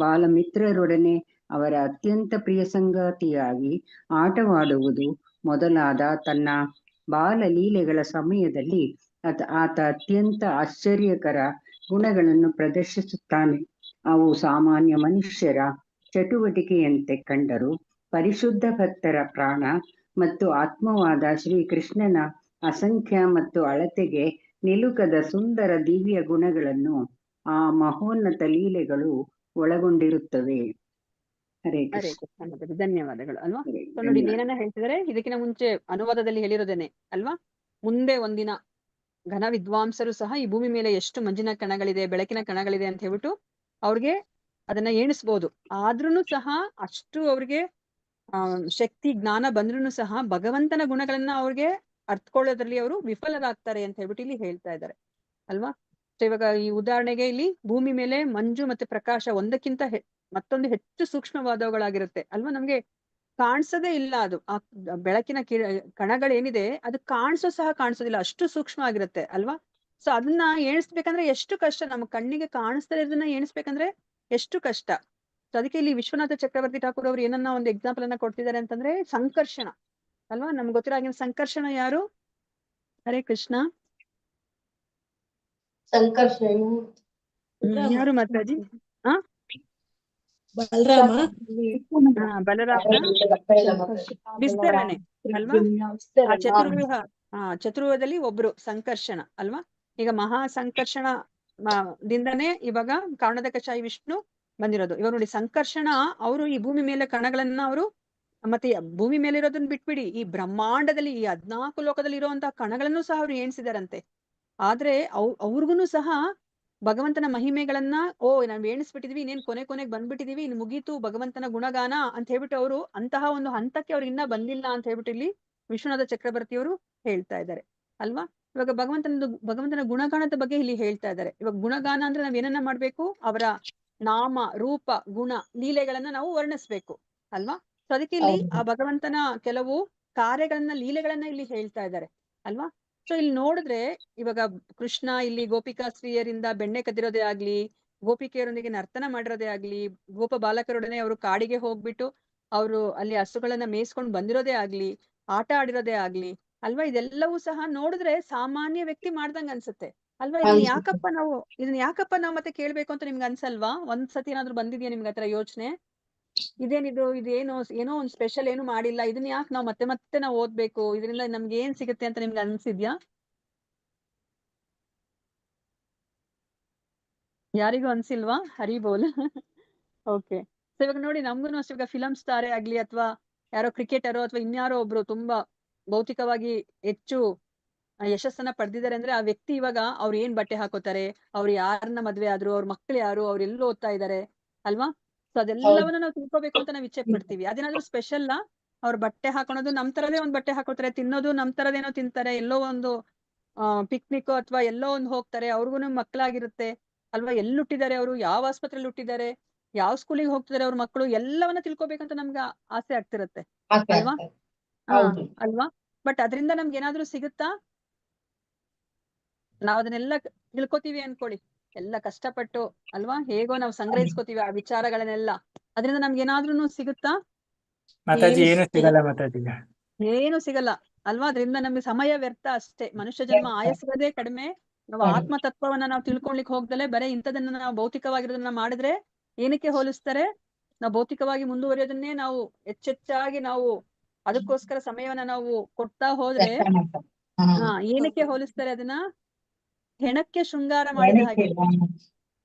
ಬಾಲಮಿತ್ರರೊಡನೆ ಅವರ ಅತ್ಯಂತ ಪ್ರಿಯ ಸಂಗಾತಿಯಾಗಿ ಆಟವಾಡುವುದು ಮೊದಲಾದ ತನ್ನ ಬಾಲಲೀಲೆಗಳ ಸಮಯದಲ್ಲಿ ಆತ ಅತ್ಯಂತ ಆಶ್ಚರ್ಯಕರ ಗುಣಗಳನ್ನು ಪ್ರದರ್ಶಿಸುತ್ತಾನೆ. ಅವು ಸಾಮಾನ್ಯ ಮನುಷ್ಯರ ಚಟುವಟಿಕೆಯಂತೆ ಕಂಡರೂ ಪರಿಶುದ್ಧ ಭಕ್ತರ ಪ್ರಾಣ ಮತ್ತು ಆತ್ಮವಾದ ಶ್ರೀಕೃಷ್ಣನ ಅಸಂಖ್ಯ ಮತ್ತು ಅಳತೆಗೆ ನಿಲುಕದ ಸುಂದರ ದಿವ್ಯ ಗುಣಗಳನ್ನು ಆ ಮಹೋನ್ನತ ಲೀಲೆಗಳು ಒಳಗೊಂಡಿರುತ್ತವೆ. ಹರೇ ಹರೇ ಕೃಷ್ಣ. ಕೃಷ್ಣ ಮಾತಾಜಿ, ಧನ್ಯವಾದಗಳು ಅಲ್ವಾ. ಹರೇ ಸೊ ನೋಡಿ, ಧನ್ಯವಾದ. ಏನನ್ನ ಹೇಳ್ತಿದಾರೆ ಇದಕ್ಕಿಂತ ಮುಂಚೆ ಅನುವಾದದಲ್ಲಿ ಹೇಳಿರೋದೇನೆ ಅಲ್ವಾ. ಮುಂದೆ ಒಂದಿನ ಘನ ವಿದ್ವಾಂಸರು ಸಹ ಈ ಭೂಮಿ ಮೇಲೆ ಎಷ್ಟು ಮಂಜಿನ ಕಣಗಳಿದೆ, ಬೆಳಕಿನ ಕಣಗಳಿದೆ ಅಂತ ಹೇಳ್ಬಿಟ್ಟು ಅವ್ರಿಗೆ ಅದನ್ನ ಎಣಿಸ್ಬೋದು. ಆದ್ರೂನು ಸಹ ಅಷ್ಟು ಅವ್ರಿಗೆ ಶಕ್ತಿ ಜ್ಞಾನ ಬಂದ್ರೂ ಸಹ ಭಗವಂತನ ಗುಣಗಳನ್ನ ಅವ್ರಿಗೆ ಅರ್ಥಕೊಳ್ಳೋದ್ರಲ್ಲಿ ಅವರು ವಿಫಲರಾಗ್ತಾರೆ ಅಂತ ಹೇಳ್ಬಿಟ್ಟು ಇಲ್ಲಿ ಹೇಳ್ತಾ ಇದ್ದಾರೆ ಅಲ್ವಾ. ಸೊ ಇವಾಗ ಈ ಉದಾಹರಣೆಗೆ ಇಲ್ಲಿ ಭೂಮಿ ಮೇಲೆ ಮಂಜು ಮತ್ತೆ ಪ್ರಕಾಶ ಒಂದಕ್ಕಿಂತ ಮತ್ತೊಂದು ಹೆಚ್ಚು ಸೂಕ್ಷ್ಮವಾದವುಗಳಾಗಿರುತ್ತೆ ಅಲ್ವಾ. ನಮ್ಗೆ ಕಾಣಿಸೋದೇ ಇಲ್ಲ ಅದು. ಆ ಬೆಳಕಿನ ಕಣಗಳೇನಿದೆ ಅದು ಕಾಣಿಸೋದಿಲ್ಲ, ಅಷ್ಟು ಸೂಕ್ಷ್ಮ ಆಗಿರುತ್ತೆ ಅಲ್ವಾ. ಸೊ ಅದನ್ನ ಎಣಿಸ್ಬೇಕಂದ್ರೆ ಎಷ್ಟು ಕಷ್ಟ, ನಮ್ಮ ಕಣ್ಣಿಗೆ ಕಾಣಿಸ್ತಾ ಇರೋದನ್ನ ಎಣಿಸ್ಬೇಕಂದ್ರೆ ಎಷ್ಟು ಕಷ್ಟ. ಸೊ ಅದಕ್ಕೆ ಇಲ್ಲಿ ವಿಶ್ವನಾಥ ಚಕ್ರವರ್ತಿ ಠಾಕೂರ್ ಅವರು ಏನನ್ನ ಒಂದು ಎಕ್ಸಾಂಪಲ್ ಅನ್ನ ಕೊಡ್ತಿದ್ದಾರೆ ಅಂತಂದ್ರೆ ಸಂಕರ್ಷಣ ಅಲ್ವಾ. ನಮ್ಗೆ ಗೊತ್ತಿರೋ ಹಾಗೆ ಸಂಕರ್ಷಣ ಯಾರು? ಹರೇ ಕೃಷ್ಣ. ಯಾರು ಮಾತಾಜಿ? ಬಲರಾಮ. ಬಲರಾಮನ ವಿಸ್ತರಣೆ ಅಲ್ವಾ. ಆ ಚತುರ್ವ್ಯೂಹದಲ್ಲಿ ಒಬ್ರು ಸಂಕರ್ಷಣ ಅಲ್ವಾ. ಈಗ ಮಹಾ ಸಂಕರ್ಷಣ ದಿಂದನೇ ಇವಾಗ ಕಾರಣದಕಶಾಯಿ ವಿಷ್ಣು ಬಂದಿರೋದು. ಇವಾಗ ನೋಡಿ, ಸಂಕರ್ಷಣ ಅವರು ಈ ಭೂಮಿ ಮೇಲೆ ಕಣಗಳನ್ನ ಅವರು ಮತ್ತೆ ಭೂಮಿ ಮೇಲೆ ಇರೋದನ್ನ ಬಿಟ್ಬಿಡಿ, ಈ ಬ್ರಹ್ಮಾಂಡದಲ್ಲಿ ಈ 14 ಲೋಕದಲ್ಲಿ ಇರುವಂತಹ ಕಣಗಳನ್ನು ಸಹ ಅವ್ರು ಎಣಿಸಿದಾರಂತೆ. ಆದ್ರೆ ಅವ್ರಿಗೂ ಸಹ ಭಗವಂತನ ಮಹಿಮೆಗಳನ್ನ ನಾವ್ ಎಣಿಸ್ಬಿಟ್ಟಿದೀವಿ, ಇನ್ನೇನ್ ಕೊನೆಗೆ ಬಂದ್ಬಿಟ್ಟಿದೀವಿ, ಇನ್ನು ಮುಗೀತು ಭಗವಂತನ ಗುಣಗಾನ ಅಂತ ಹೇಳ್ಬಿಟ್ಟು ಅವರು ಅಂತಹ ಒಂದು ಹಂತಕ್ಕೆ ಅವ್ರು ಇನ್ನ ಬಂದಿಲ್ಲ ಅಂತ ಹೇಳ್ಬಿಟ್ಟು ಇಲ್ಲಿ ವಿಶ್ವನಾಥ ಚಕ್ರವರ್ತಿಯವರು ಹೇಳ್ತಾ ಇದ್ದಾರೆ ಅಲ್ವಾ. ಇವಾಗ ಭಗವಂತನ ಗುಣಗಾನದ ಬಗ್ಗೆ ಇಲ್ಲಿ ಹೇಳ್ತಾ ಇದ್ದಾರೆ. ಇವಾಗ ಗುಣಗಾನ ಅಂದ್ರೆ ನಾವ್ ಏನನ್ನ ಮಾಡ್ಬೇಕು? ಅವರ ನಾಮ ರೂಪ ಗುಣ ಲೀಲೆಗಳನ್ನ ನಾವು ವರ್ಣಿಸ್ಬೇಕು ಅಲ್ವಾ. ಸೊ ಅದಕ್ಕೆ ಇಲ್ಲಿ ಆ ಭಗವಂತನ ಕೆಲವು ಕಾರ್ಯಗಳನ್ನ ಲೀಲೆಗಳನ್ನ ಇಲ್ಲಿ ಹೇಳ್ತಾ ಇದ್ದಾರೆ ಅಲ್ವಾ. ಸೊ ಇಲ್ಲಿ ನೋಡಿದ್ರೆ ಇವಾಗ ಕೃಷ್ಣ ಇಲ್ಲಿ ಗೋಪಿಕಾ ಸ್ತ್ರೀಯರಿಂದ ಬೆಣ್ಣೆ ಕದ್ದಿರೋದೇ ಆಗ್ಲಿ, ಗೋಪಿಕೆಯರೊಂದಿಗೆ ನರ್ತನ ಮಾಡಿರೋದೇ ಆಗ್ಲಿ, ಗೋಪ ಬಾಲಕರೊಡನೆ ಅವರು ಕಾಡಿಗೆ ಹೋಗ್ಬಿಟ್ಟು ಅವರು ಅಲ್ಲಿ ಹಸುಗಳನ್ನ ಮೇಯಿಸ್ಕೊಂಡು ಬಂದಿರೋದೇ ಆಗ್ಲಿ, ಆಟ ಆಡಿರೋದೇ ಆಗ್ಲಿ ಅಲ್ವಾ. ಇದೆಲ್ಲವೂ ಸಹ ನೋಡಿದ್ರೆ ಸಾಮಾನ್ಯ ವ್ಯಕ್ತಿ ಮಾಡ್ದಂಗ ಅನ್ಸುತ್ತೆ ಅಲ್ವಾ. ಇದನ್ನ ಯಾಕಪ್ಪ ನಾವು ಮತ್ತೆ ಕೇಳ್ಬೇಕು ಅಂತ ನಿಮ್ಗೆ ಅನ್ಸಲ್ವಾ? ಒಂದ್ಸತಿ ಏನಾದ್ರು ಬಂದಿದ್ಯಾ ನಿಮ್ಗೆ ಆತರ ಯೋಚನೆ? ಇದೇನೋ ಒಂದ್ ಸ್ಪೆಷಲ್ ಏನು ಮಾಡಿಲ್ಲ, ಇದನ್ನ ಯಾಕೆ ನಾವು ಮತ್ತೆ ನಾವು ಓದ್ಬೇಕು, ಇದರಿಂದ ನಮ್ಗೆ ಏನ್ ಸಿಗುತ್ತೆ ಅಂತ ನಿಮ್ಗೆ ಅನ್ಸಿದ್ಯಾ? ಯಾರಿಗೂ ಅನ್ಸಿಲ್ವಾ? ಹರಿ ಬೋಲ್. ಓಕೆ. ಸೊ ಇವಾಗ ನೋಡಿ, ನಮ್ಗೂ ಅಷ್ಟೇ ಇವಾಗ ಫಿಲಂ ಸ್ಟಾರೇ ಆಗ್ಲಿ ಅಥವಾ ಯಾರೋ ಕ್ರಿಕೆಟರು ಅಥವಾ ಇನ್ಯಾರೋ ಒಬ್ರು ತುಂಬಾ ಭೌತಿಕವಾಗಿ ಹೆಚ್ಚು ಯಶಸ್ಸನ್ನ ಪಡೆದಿದ್ದಾರೆ ಅಂದ್ರೆ ಆ ವ್ಯಕ್ತಿ ಇವಾಗ ಅವ್ರು ಏನ್ ಬಟ್ಟೆ ಹಾಕೋತಾರೆ, ಅವ್ರು ಯಾರನ್ನ ಮದ್ವೆ ಆದ್ರು, ಅವ್ರ ಮಕ್ಳು ಯಾರು, ಅವ್ರು ಎಲ್ಲೋ ಓದ್ತಾ ಇದಾರೆ ಅಲ್ವಾ. ಸೊ ಅದೆಲ್ಲವನ್ನ ನಾವು ತಿಳ್ಕೊಬೇಕು ಅಂತ ನಾವು ಇಚ್ಛೆ ಪಡ್ತೀವಿ. ಅದೇನಾದ್ರೂ ಸ್ಪೆಷಲ್ ಅವ್ರ ಬಟ್ಟೆ ಹಾಕೊಳೋದು ನಮ್ ತರದೇ ಒಂದ್ ಬಟ್ಟೆ ಹಾಕೋತಾರೆ, ತಿನ್ನೋದು ನಮ್ ತರದೇನೋ ತಿಂತಾರೆ, ಎಲ್ಲೋ ಒಂದು ಪಿಕ್ನಿಕ್ ಅಥವಾ ಎಲ್ಲೋ ಒಂದು ಹೋಗ್ತಾರೆ, ಅವ್ರಿಗೂ ಮಕ್ಳಾಗಿರುತ್ತೆ ಅಲ್ವಾ. ಎಲ್ಲಿ ಹುಟ್ಟಿದ್ದಾರೆ ಅವರು, ಯಾವ ಆಸ್ಪತ್ರೆಯಲ್ಲಿ ಹುಟ್ಟಿದ್ದಾರೆ, ಯಾವ ಸ್ಕೂಲಿಗೆ ಹೋಗ್ತಿದ್ದಾರೆ ಅವ್ರ ಮಕ್ಕಳು, ಎಲ್ಲವನ್ನ ತಿಳ್ಕೊಬೇಕಂತ ನಮ್ಗೆ ಆಸೆ ಆಗ್ತಿರತ್ತೆ ಅಲ್ವಾ. ಅಲ್ವಾ. ಬಟ್ ಅದರಿಂದ ನಮ್ಗೆ ಏನಾದ್ರೂ ಸಿಗುತ್ತಾ? ನಾವ್ ಅದನ್ನೆಲ್ಲ ತಿಳ್ಕೊತೀವಿ ಅನ್ಕೊಳ್ಳಿ, ಎಲ್ಲ ಕಷ್ಟಪಟ್ಟು ಅಲ್ವಾ, ಹೇಗೋ ನಾವು ಸಂಗ್ರಹಿಸ್ಕೋತೀವಿ ಆ ವಿಚಾರಗಳನ್ನೆಲ್ಲ, ಅದರಿಂದ ನಮ್ಗೆ ಏನಾದ್ರೂ ಸಿಗುತ್ತಾ? ಏನು ಸಿಗಲ್ಲ ಅಲ್ವಾ. ಅದರಿಂದ ನಮ್ಗೆ ಸಮಯ ವ್ಯರ್ಥ ಅಷ್ಟೇ. ಮನುಷ್ಯ ಜನ್ಮ ಆಯಸ್ಸದೇ ಕಡಿಮೆ. ನಾವು ಆತ್ಮ ತತ್ವವನ್ನ ನಾವು ತಿಳ್ಕೊಳ್ಲಿಕ್ಕೆ ಹೋಗ್ದಲೆ ಬರೀ ಇಂಥದನ್ನ ನಾವು ಭೌತಿಕವಾಗಿರೋದನ್ನ ಮಾಡಿದ್ರೆ ಏನಕ್ಕೆ ಹೋಲಿಸ್ತಾರೆ? ನಾವು ಭೌತಿಕವಾಗಿ ಮುಂದುವರಿಯೋದನ್ನೇ ನಾವು ಹೆಚ್ಚೆಚ್ಚಾಗಿ ನಾವು ಅದಕ್ಕೋಸ್ಕರ ಸಮಯವನ್ನ ನಾವು ಕೊಡ್ತಾ ಹೋದ್ರೆ ಏನಕ್ಕೆ ಹೋಲಿಸ್ತಾರೆ ಅದನ್ನ? ಹೆಣಕ್ಕೆ ಶೃಂಗಾರ ಮಾಡಿದ ಹಾಗೆ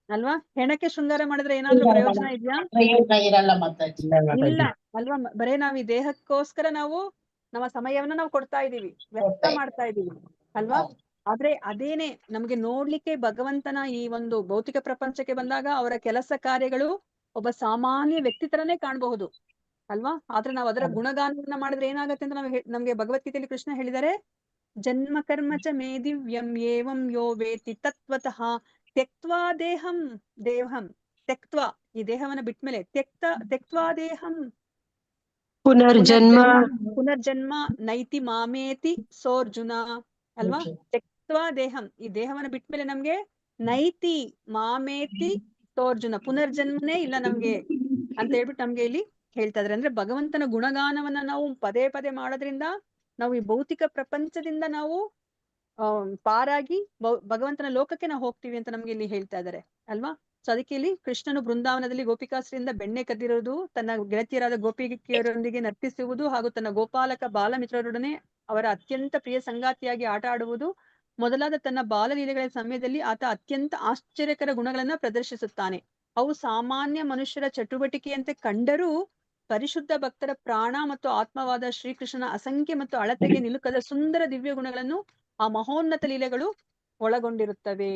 ಅಲ್ವಾ? ಹೆಣಕ್ಕೆ ಶೃಂಗಾರ ಮಾಡಿದ್ರೆ ಏನಾದ್ರೂ ಪ್ರಯೋಜನ ಇದೆಯಾ? ಪ್ರಯೋಜನ ಇರಲ್ಲ ಮಾತಾಜಿ. ಇಲ್ಲ ಅಲ್ವಾ? ಬರೇ ನಾವ್ ಈ ದೇಹಕ್ಕೋಸ್ಕರ ನಾವು ನಮ್ಮ ಸಮಯವನ್ನ ನಾವು ಕೊಡ್ತಾ ಇದೀವಿ, ವ್ಯರ್ಥ ಮಾಡ್ತಾ ಇದೀವಿ ಅಲ್ವಾ? ಆದ್ರೆ ಅದೇನೆ ನಮ್ಗೆ ನೋಡ್ಲಿಕ್ಕೆ ಭಗವಂತನ ಈ ಒಂದು ಭೌತಿಕ ಪ್ರಪಂಚಕ್ಕೆ ಬಂದಾಗ ಅವರ ಕೆಲಸ ಕಾರ್ಯಗಳು ಒಬ್ಬ ಸಾಮಾನ್ಯ ವ್ಯಕ್ತಿ ತರನೇ ಕಾಣಬಹುದು ಅಲ್ವಾ? ಆದ್ರೆ ನಾವು ಅದರ ಗುಣಗಾನವನ್ನ ಮಾಡಿದ್ರೆ ಏನಾಗತ್ತೆ ಅಂತ ನಮ್ಗೆ ಭಗವದ್ಗೀತೆಯಲ್ಲಿ ಕೃಷ್ಣ ಹೇಳಿದರೆ, ಜನ್ಮ ಕರ್ಮ ಚ ಮೇ ದಿವ್ಯಂ ಏವಂ ಯೋ ವೇತಿ ತತ್ವತಃ ತ್ಯಕ್ತ್ವಾ ದೇಹಂ ತ್ಯಕ್ತ್ವಾ, ಈ ದೇಹವನ್ನ ಬಿಟ್ಮೇಲೆ ತ್ಯಕ್ತ್ವಾ ದೇಹಂ ಪುನರ್ಜನ್ಮ ನೈತಿ ಮಾಮೇತಿ ಸೋರ್ಜುನ ಅಲ್ವಾ? ತ್ಯಕ್ತ್ವಾ ದೇಹಂ, ಈ ದೇಹವನ್ನ ಬಿಟ್ಮೇಲೆ ನಮ್ಗೆ ನೈತಿ ಮಾಮೇತಿ ಸೋರ್ಜುನ, ಪುನರ್ಜನ್ಮನೇ ಇಲ್ಲ ನಮ್ಗೆ ಅಂತ ಹೇಳ್ಬಿಟ್ಟು ನಮ್ಗೆ ಇಲ್ಲಿ ಹೇಳ್ತಾ ಇದಾರೆ. ಅಂದ್ರೆ ಭಗವಂತನ ಗುಣಗಾನವನ್ನ ನಾವು ಪದೇ ಪದೇ ಮಾಡೋದ್ರಿಂದ ನಾವು ಈ ಭೌತಿಕ ಪ್ರಪಂಚದಿಂದ ನಾವು ಪಾರಾಗಿ ಭಗವಂತನ ಲೋಕಕ್ಕೆ ನಾವು ಹೋಗ್ತೀವಿ ಅಂತ ನಮ್ಗೆ ಇಲ್ಲಿ ಹೇಳ್ತಾ ಇದಾರೆ ಅಲ್ವಾ? ಸೊ ಅದಕ್ಕೆ ಇಲ್ಲಿ ಕೃಷ್ಣನು ಬೃಂದಾವನದಲ್ಲಿ ಗೋಪಿಕಾಶ್ರೀಯಿಂದ ಬೆಣ್ಣೆ ಕದ್ದಿರೋದು, ತನ್ನ ಗೆಳತಿಯರಾದ ಗೋಪಿಕೆಯರೊಂದಿಗೆ ನರ್ತಿಸುವುದು ಹಾಗೂ ತನ್ನ ಗೋಪಾಲಕ ಬಾಲಮಿತ್ರರೊಡನೆ ಅವರ ಅತ್ಯಂತ ಪ್ರಿಯ ಸಂಗಾತಿಯಾಗಿ ಆಟ ಆಡುವುದು ಮೊದಲಾದ ತನ್ನ ಬಾಲಲೀಲೆಗಳ ಸಮಯದಲ್ಲಿ ಆತ ಅತ್ಯಂತ ಆಶ್ಚರ್ಯಕರ ಗುಣಗಳನ್ನ ಪ್ರದರ್ಶಿಸುತ್ತಾನೆ. ಅವು ಸಾಮಾನ್ಯ ಮನುಷ್ಯರ ಚಟುವಟಿಕೆಯಂತೆ ಕಂಡರೂ ಪರಿಶುದ್ಧ ಭಕ್ತರ ಪ್ರಾಣ ಮತ್ತು ಆತ್ಮವಾದ ಶ್ರೀಕೃಷ್ಣನ ಅಸಂಖ್ಯ ಮತ್ತು ಅಳತೆಗೆ ನಿಲುಕದ ಸುಂದರ ದಿವ್ಯ ಗುಣಗಳನ್ನು ಆ ಮಹೋನ್ನತ ಲೀಲೆಗಳು ಒಳಗೊಂಡಿರುತ್ತವೆ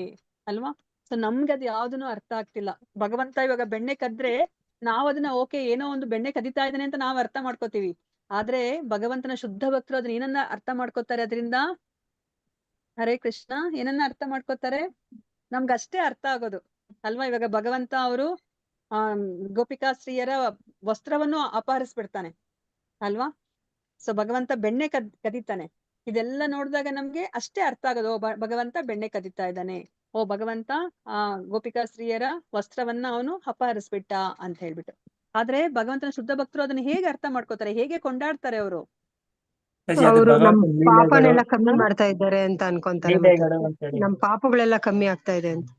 ಅಲ್ವಾ? ಸೊ ನಮ್ಗೆ ಅದು ಯಾವ್ದನ್ನು ಅರ್ಥ ಆಗ್ತಿಲ್ಲ. ಭಗವಂತ ಇವಾಗ ಬೆಣ್ಣೆ ಕದ್ರೆ ನಾವ್ ಅದನ್ನ ಓಕೆ ಏನೋ ಒಂದು ಬೆಣ್ಣೆ ಕದಿತಾ ಇದ್ದಾನೆ ಅಂತ ನಾವ್ ಅರ್ಥ ಮಾಡ್ಕೋತೀವಿ. ಆದ್ರೆ ಭಗವಂತನ ಶುದ್ಧ ಭಕ್ತರು ಅದನ್ನ ಏನನ್ನ ಅರ್ಥ ಮಾಡ್ಕೋತಾರೆ? ಅದರಿಂದ ಹರೇ ಕೃಷ್ಣ ಏನನ್ನ ಅರ್ಥ ಮಾಡ್ಕೋತಾರೆ? ನಮ್ಗಷ್ಟೇ ಅರ್ಥ ಆಗೋದು ಅಲ್ವಾ? ಇವಾಗ ಭಗವಂತ ಅವರು ಗೋಪಿಕಾಶ್ರೀಯರ ವಸ್ತ್ರವನ್ನು ಅಪಹರಿಸ್ಬಿಡ್ತಾನೆ ಅಲ್ವಾ? ಸೊ ಭಗವಂತ ಬೆಣ್ಣೆ ಕದೀತಾನೆ. ಇದೆಲ್ಲ ನೋಡಿದಾಗ ನಮ್ಗೆ ಅಷ್ಟೇ ಅರ್ಥ ಆಗೋದು, ಭಗವಂತ ಬೆಣ್ಣೆ ಕದೀತಾ ಇದ್ದಾನೆ, ಓ ಭಗವಂತ ಗೋಪಿಕಾಶ್ರೀಯರ ವಸ್ತ್ರವನ್ನ ಅವನು ಅಪಹರಿಸ್ಬಿಟ್ಟ ಅಂತ ಹೇಳ್ಬಿಟ್ಟು. ಆದ್ರೆ ಭಗವಂತನ ಶುದ್ಧ ಭಕ್ತರು ಅದನ್ನ ಹೇಗೆ ಅರ್ಥ ಮಾಡ್ಕೋತಾರೆ, ಹೇಗೆ ಕೊಂಡಾಡ್ತಾರೆ ಅವರು? ಅವರು ನಮ್ ಪಾಪನೆಲ್ಲ ಕಮ್ಮಿ ಮಾಡ್ತಾ ಇದ್ದಾರೆ ಅಂತ ಅನ್ಕೊಂತಾರೆ, ನಮ್ ಪಾಪಗಳೆಲ್ಲ ಕಮ್ಮಿ ಆಗ್ತಾ ಇದೆ ಅಂತ.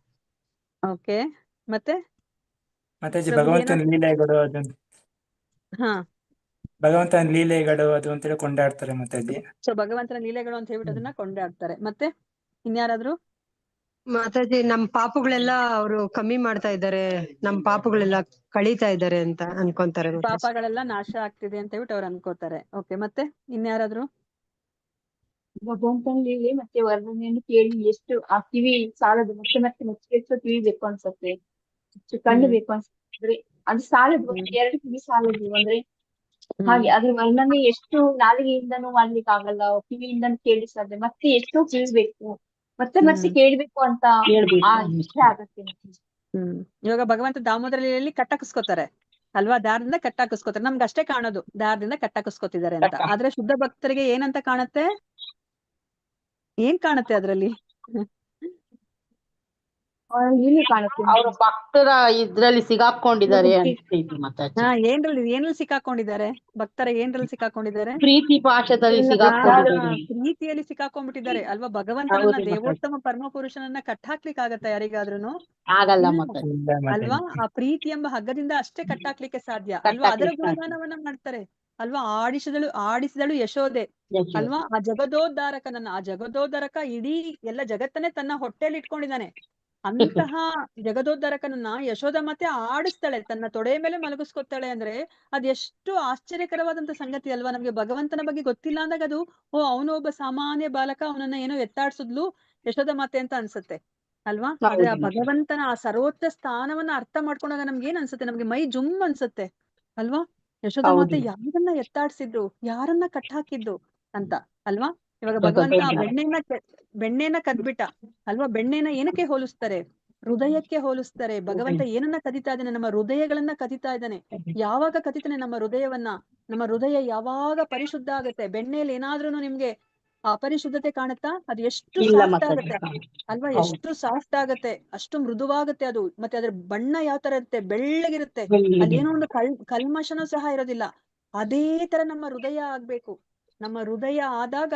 ಓಕೆ, ಮತ್ತೆ ಭಗವಂತನ ಲೀಲೆಗಳು ಅದನ್ನು ಭಗವಂತನ ಲೀಲೆಗಳು ಅದು ಅಂತೇಳಿ ಕೊಂಡಾಡ್ತಾರೆ ಮಾತಾಜಿ. ಸೊ ಭಗವಂತನ ಲೀಲೆಗಳು ಅಂತ ಹೇಳ್ಬಿಟ್ಟು ಅದನ್ನ ಕೊಂಡಾಡ್ತಾರೆ. ಮತ್ತೆ ಇನ್ಯಾರಾದ್ರೂ? ಮಾತಾಜಿ ನಮ್ ಪಾಪಗಳೆಲ್ಲ ಅವರು ಕಮ್ಮಿ ಮಾಡ್ತಾ ಇದ್ದಾರೆ, ನಮ್ ಪಾಪಗಳೆಲ್ಲ ಕಳೀತಾ ಇದ್ದಾರೆ ಅಂತ ಅನ್ಕೊಂತಾರೆ. ಪಾಪಗಳೆಲ್ಲ ನಾಶ ಆಗ್ತಿದೆ ಅಂತ ಹೇಳ್ಬಿಟ್ಟು ಅವ್ರು ಅನ್ಕೋತಾರೆ. ಓಕೆ, ಮತ್ತೆ ಇನ್ಯಾರಾದ್ರೂ? ಭಗವಂತನ ಲೀಲೆ ಮತ್ತೆ ವರ್ಣನೆಯನ್ನು ಕೇಳಿ ಎಷ್ಟು ಆ ಕಿವಿ ಸಾಲದು, ಮತ್ತೆ ಮತ್ತೆ ಮುಚ್ಚು ಕಿವಿ ಬೇಕು ಅನ್ಸತ್ತೆ, ಕಣ್ಣು ಬೇಕು ಅನ್ಸತ್ತೆ. ಅದು ಸಾಲದು, ಎರಡು ಕಿವಿ ಸಾಲದು ಅಂದ್ರೆ ಹಾಗೆ ಅದ್ರ ವರ್ಣನೆ ಎಷ್ಟು ನಾಲಿಗೆಯಿಂದನೂ ಮಾಡ್ಲಿಕ್ಕೆ ಆಗಲ್ಲ, ಕಿವಿಯಿಂದನೂ ಕೇಳಿಸ್ತದೆ, ಮತ್ತೆ ಎಷ್ಟೋ ಕೇಳ್ಬೇಕು, ಮತ್ತೆ ಮತ್ತೆ ಕೇಳ್ಬೇಕು ಅಂತ ಇಷ್ಟ ಆಗತ್ತೆ. ಇವಾಗ ಭಗವಂತ ದಾಮೋದರ ಲೀಲೆಯಲ್ಲಿ ಕಟ್ಟಾಕಿಸ್ಕೋತಾರೆ ಅಲ್ವಾ? ದಾರದಿಂದ ಕಟ್ಟಾಕಿಸ್ಕೋತಾರೆ, ನಮ್ಗೆ ಅಷ್ಟೇ ಕಾಣೋದು ದಾರದಿಂದ ಕಟ್ಟಾಕಿಸ್ಕೋತಿದ್ದಾರೆ ಅಂತ. ಆದ್ರೆ ಶುದ್ಧ ಭಕ್ತರಿಗೆ ಏನಂತ ಕಾಣತ್ತೆ? ಏನ್ ಕಾಣತ್ತೆ ಅದ್ರಲ್ಲಿ? ಅವ್ರ ಭಕ್ತರ ಇದ್ರಲ್ಲಿ ಸಿಗಾಕೊಂಡಿದ್ದಾರೆ ಏನ್ರಲ್ಲಿ ಸಿಕ್ಕಾಕೊಂಡಿದ್ದಾರೆ? ಭಕ್ತರ ಏನ್ರಲ್ಲಿ ಸಿಕ್ಕಾಕೊಂಡಿದ್ದಾರೆ? ಪ್ರೀತಿ ಪಾಶದಲ್ಲಿ ಸಿಗಾಕೊಂಡಿದ್ದಾರೆ, ಪ್ರೀತಿಯಲ್ಲಿ ಸಿಕ್ಕಾಕೊಂಡ್ಬಿಟ್ಟಿದ್ದಾರೆ ಅಲ್ವಾ? ಭಗವಂತನನ್ನ ದೇವೋತ್ತಮ ಪರಮ ಪುರುಷನನ್ನ ಕಟ್ಟಾಕ್ಲಿಕ್ಕೆ ಆಗತ್ತ ಯಾರಿಗಾದ್ರೂ? ಆಗಲ್ಲ ಅಲ್ವಾ? ಆ ಪ್ರೀತಿ ಎಂಬ ಹಗ್ಗದಿಂದ ಅಷ್ಟೇ ಕಟ್ಟಾಕ್ಲಿಕ್ಕೆ ಸಾಧ್ಯ ಅಲ್ವಾ? ಅದರ ಗುಣಗಾನವನ್ನ ಮಾಡ್ತಾರೆ ಅಲ್ವಾ? ಆಡಿಸಿದಳು ಯಶೋದೆ ಅಲ್ವಾ? ಆ ಜಗದೋದ್ಧಾರಕ ಇಡೀ ಎಲ್ಲ ಜಗತ್ತನ್ನೇ ತನ್ನ ಹೊಟ್ಟೆಯಲ್ಲಿ ಇಟ್ಕೊಂಡಿದ್ದಾನೆ. ಅಂತಹ ಜಗದೋದ್ಧಾರಕನನ್ನ ಯಶೋದ ಮತ್ತೆ ಆಡಿಸ್ತಾಳೆ, ತನ್ನ ತೊಡೆಯ ಮೇಲೆ ಮಲಗಿಸ್ಕೊತಾಳೆ. ಅಂದ್ರೆ ಅದ್ ಎಷ್ಟು ಆಶ್ಚರ್ಯಕರವಾದಂತ ಸಂಗತಿ ಅಲ್ವಾ? ನಮ್ಗೆ ಭಗವಂತನ ಬಗ್ಗೆ ಗೊತ್ತಿಲ್ಲ ಅಂದಾಗ ಅದು ಅವನು ಒಬ್ಬ ಸಾಮಾನ್ಯ ಬಾಲಕ, ಅವನನ್ನ ಏನೋ ಎತ್ತಾಡ್ಸಿದ್ಲು ಯಶೋದ ಮಾತೆ ಅಂತ ಅನ್ಸುತ್ತೆ ಅಲ್ವಾ? ಆದ್ರೆ ಆ ಭಗವಂತನ ಆ ಸರ್ವೋಚ್ಚ ಸ್ಥಾನವನ್ನ ಅರ್ಥ ಮಾಡ್ಕೊಂಡಾಗ ನಮ್ಗೆ ಏನ್ ಅನ್ಸುತ್ತೆ? ನಮ್ಗೆ ಮೈ ಜುಮ್ ಅನ್ಸುತ್ತೆ ಅಲ್ವಾ? ಯಶೋದ ಮಾತೆ ಯಾರನ್ನ ಎತ್ತಾಡ್ಸಿದ್ರು, ಯಾರನ್ನ ಕಟ್ಟಾಕಿದ್ದು ಅಂತ ಅಲ್ವಾ? ಇವಾಗ ಭಗವಂತ ಬೆಣ್ಣೆನ ಕದ್ಬಿಟ್ಟ ಅಲ್ವಾ? ಬೆಣ್ಣೆನ ಏನಕ್ಕೆ ಹೋಲಿಸ್ತಾರೆ? ಹೃದಯಕ್ಕೆ ಹೋಲಿಸ್ತಾರೆ. ಭಗವಂತ ಏನನ್ನ ಕದಿತಾ ಇದ್ದಾನೆ? ನಮ್ಮ ಹೃದಯಗಳನ್ನ ಕದಿತಾ ಇದ್ದಾನೆ. ಯಾವಾಗ ಕದಿತಾನೆ ನಮ್ಮ ಹೃದಯವನ್ನ? ನಮ್ಮ ಹೃದಯ ಯಾವಾಗ ಪರಿಶುದ್ಧ ಆಗತ್ತೆ? ಬೆಣ್ಣೆಯಲ್ಲಿ ಏನಾದ್ರೂ ನಿಮ್ಗೆ ಅಪರಿಶುದ್ಧತೆ ಕಾಣುತ್ತಾ? ಅದು ಎಷ್ಟು ಸಾಫ್ಟ್ ಆಗತ್ತೆ ಅಲ್ವಾ? ಎಷ್ಟು ಸಾಫ್ಟ್ ಆಗತ್ತೆ, ಅಷ್ಟು ಮೃದುವಾಗತ್ತೆ ಅದು. ಮತ್ತೆ ಅದ್ರ ಬಣ್ಣ ಯಾವ ತರ ಇರುತ್ತೆ? ಬೆಳ್ಳಗಿರುತ್ತೆ. ಅದೇನೋ ಒಂದು ಕಲ್ಮಶನೂ ಸಹ ಇರೋದಿಲ್ಲ. ಅದೇ ತರ ನಮ್ಮ ಹೃದಯ ಆಗ್ಬೇಕು. ನಮ್ಮ ಹೃದಯ ಆದಾಗ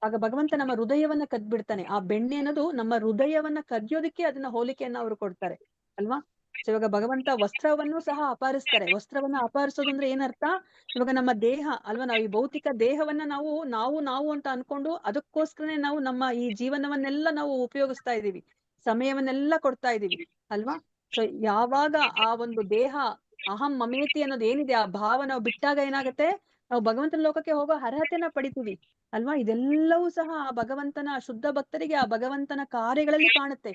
ಆಗ ಭಗವಂತ ನಮ್ಮ ಹೃದಯವನ್ನ ಕದ್ಬಿಡ್ತಾನೆ. ಆ ಬೆಣ್ಣೆ ಅನ್ನೋದು ನಮ್ಮ ಹೃದಯವನ್ನ ಕದಿಯೋದಕ್ಕೆ ಅದನ್ನ ಹೋಲಿಕೆಯನ್ನ ಅವರು ಕೊಡ್ತಾರೆ ಅಲ್ವಾ? ಇವಾಗ ಭಗವಂತ ವಸ್ತ್ರವನ್ನು ಸಹ ಅಪಹರಿಸ್ತಾರೆ. ವಸ್ತ್ರವನ್ನ ಅಪಹರಿಸೋದು ಅಂದ್ರೆ ಏನರ್ಥ? ಇವಾಗ ನಮ್ಮ ದೇಹ ಅಲ್ವಾ? ನಾವು ಈ ಭೌತಿಕ ದೇಹವನ್ನ ನಾವು ಅಂತ ಅನ್ಕೊಂಡು ಅದಕ್ಕೋಸ್ಕರನೇ ನಾವು ನಮ್ಮ ಈ ಜೀವನವನ್ನೆಲ್ಲ ನಾವು ಉಪಯೋಗಿಸ್ತಾ ಇದೀವಿ. ಸಮಯವನ್ನೆಲ್ಲ ಕೊಡ್ತಾ ಇದೀವಿ ಅಲ್ವಾ. ಸೊ ಯಾವಾಗ ಆ ಒಂದು ದೇಹ ಅಹಂ ಮಮೇತಿ ಅನ್ನೋದು ಏನಿದೆ ಆ ಭಾವ ನಾವು ಬಿಟ್ಟಾಗ ಏನಾಗುತ್ತೆ, ನಾವು ಭಗವಂತನ ಲೋಕಕ್ಕೆ ಹೋಗೋ ಅರ್ಹತೆನ ಪಡಿತೀವಿ ಅಲ್ವಾ. ಇದೆಲ್ಲವೂ ಸಹ ಆ ಭಗವಂತನ ಶುದ್ಧ ಭಕ್ತರಿಗೆ ಆ ಭಗವಂತನ ಕಾರ್ಯಗಳಲ್ಲಿ ಕಾಣುತ್ತೆ.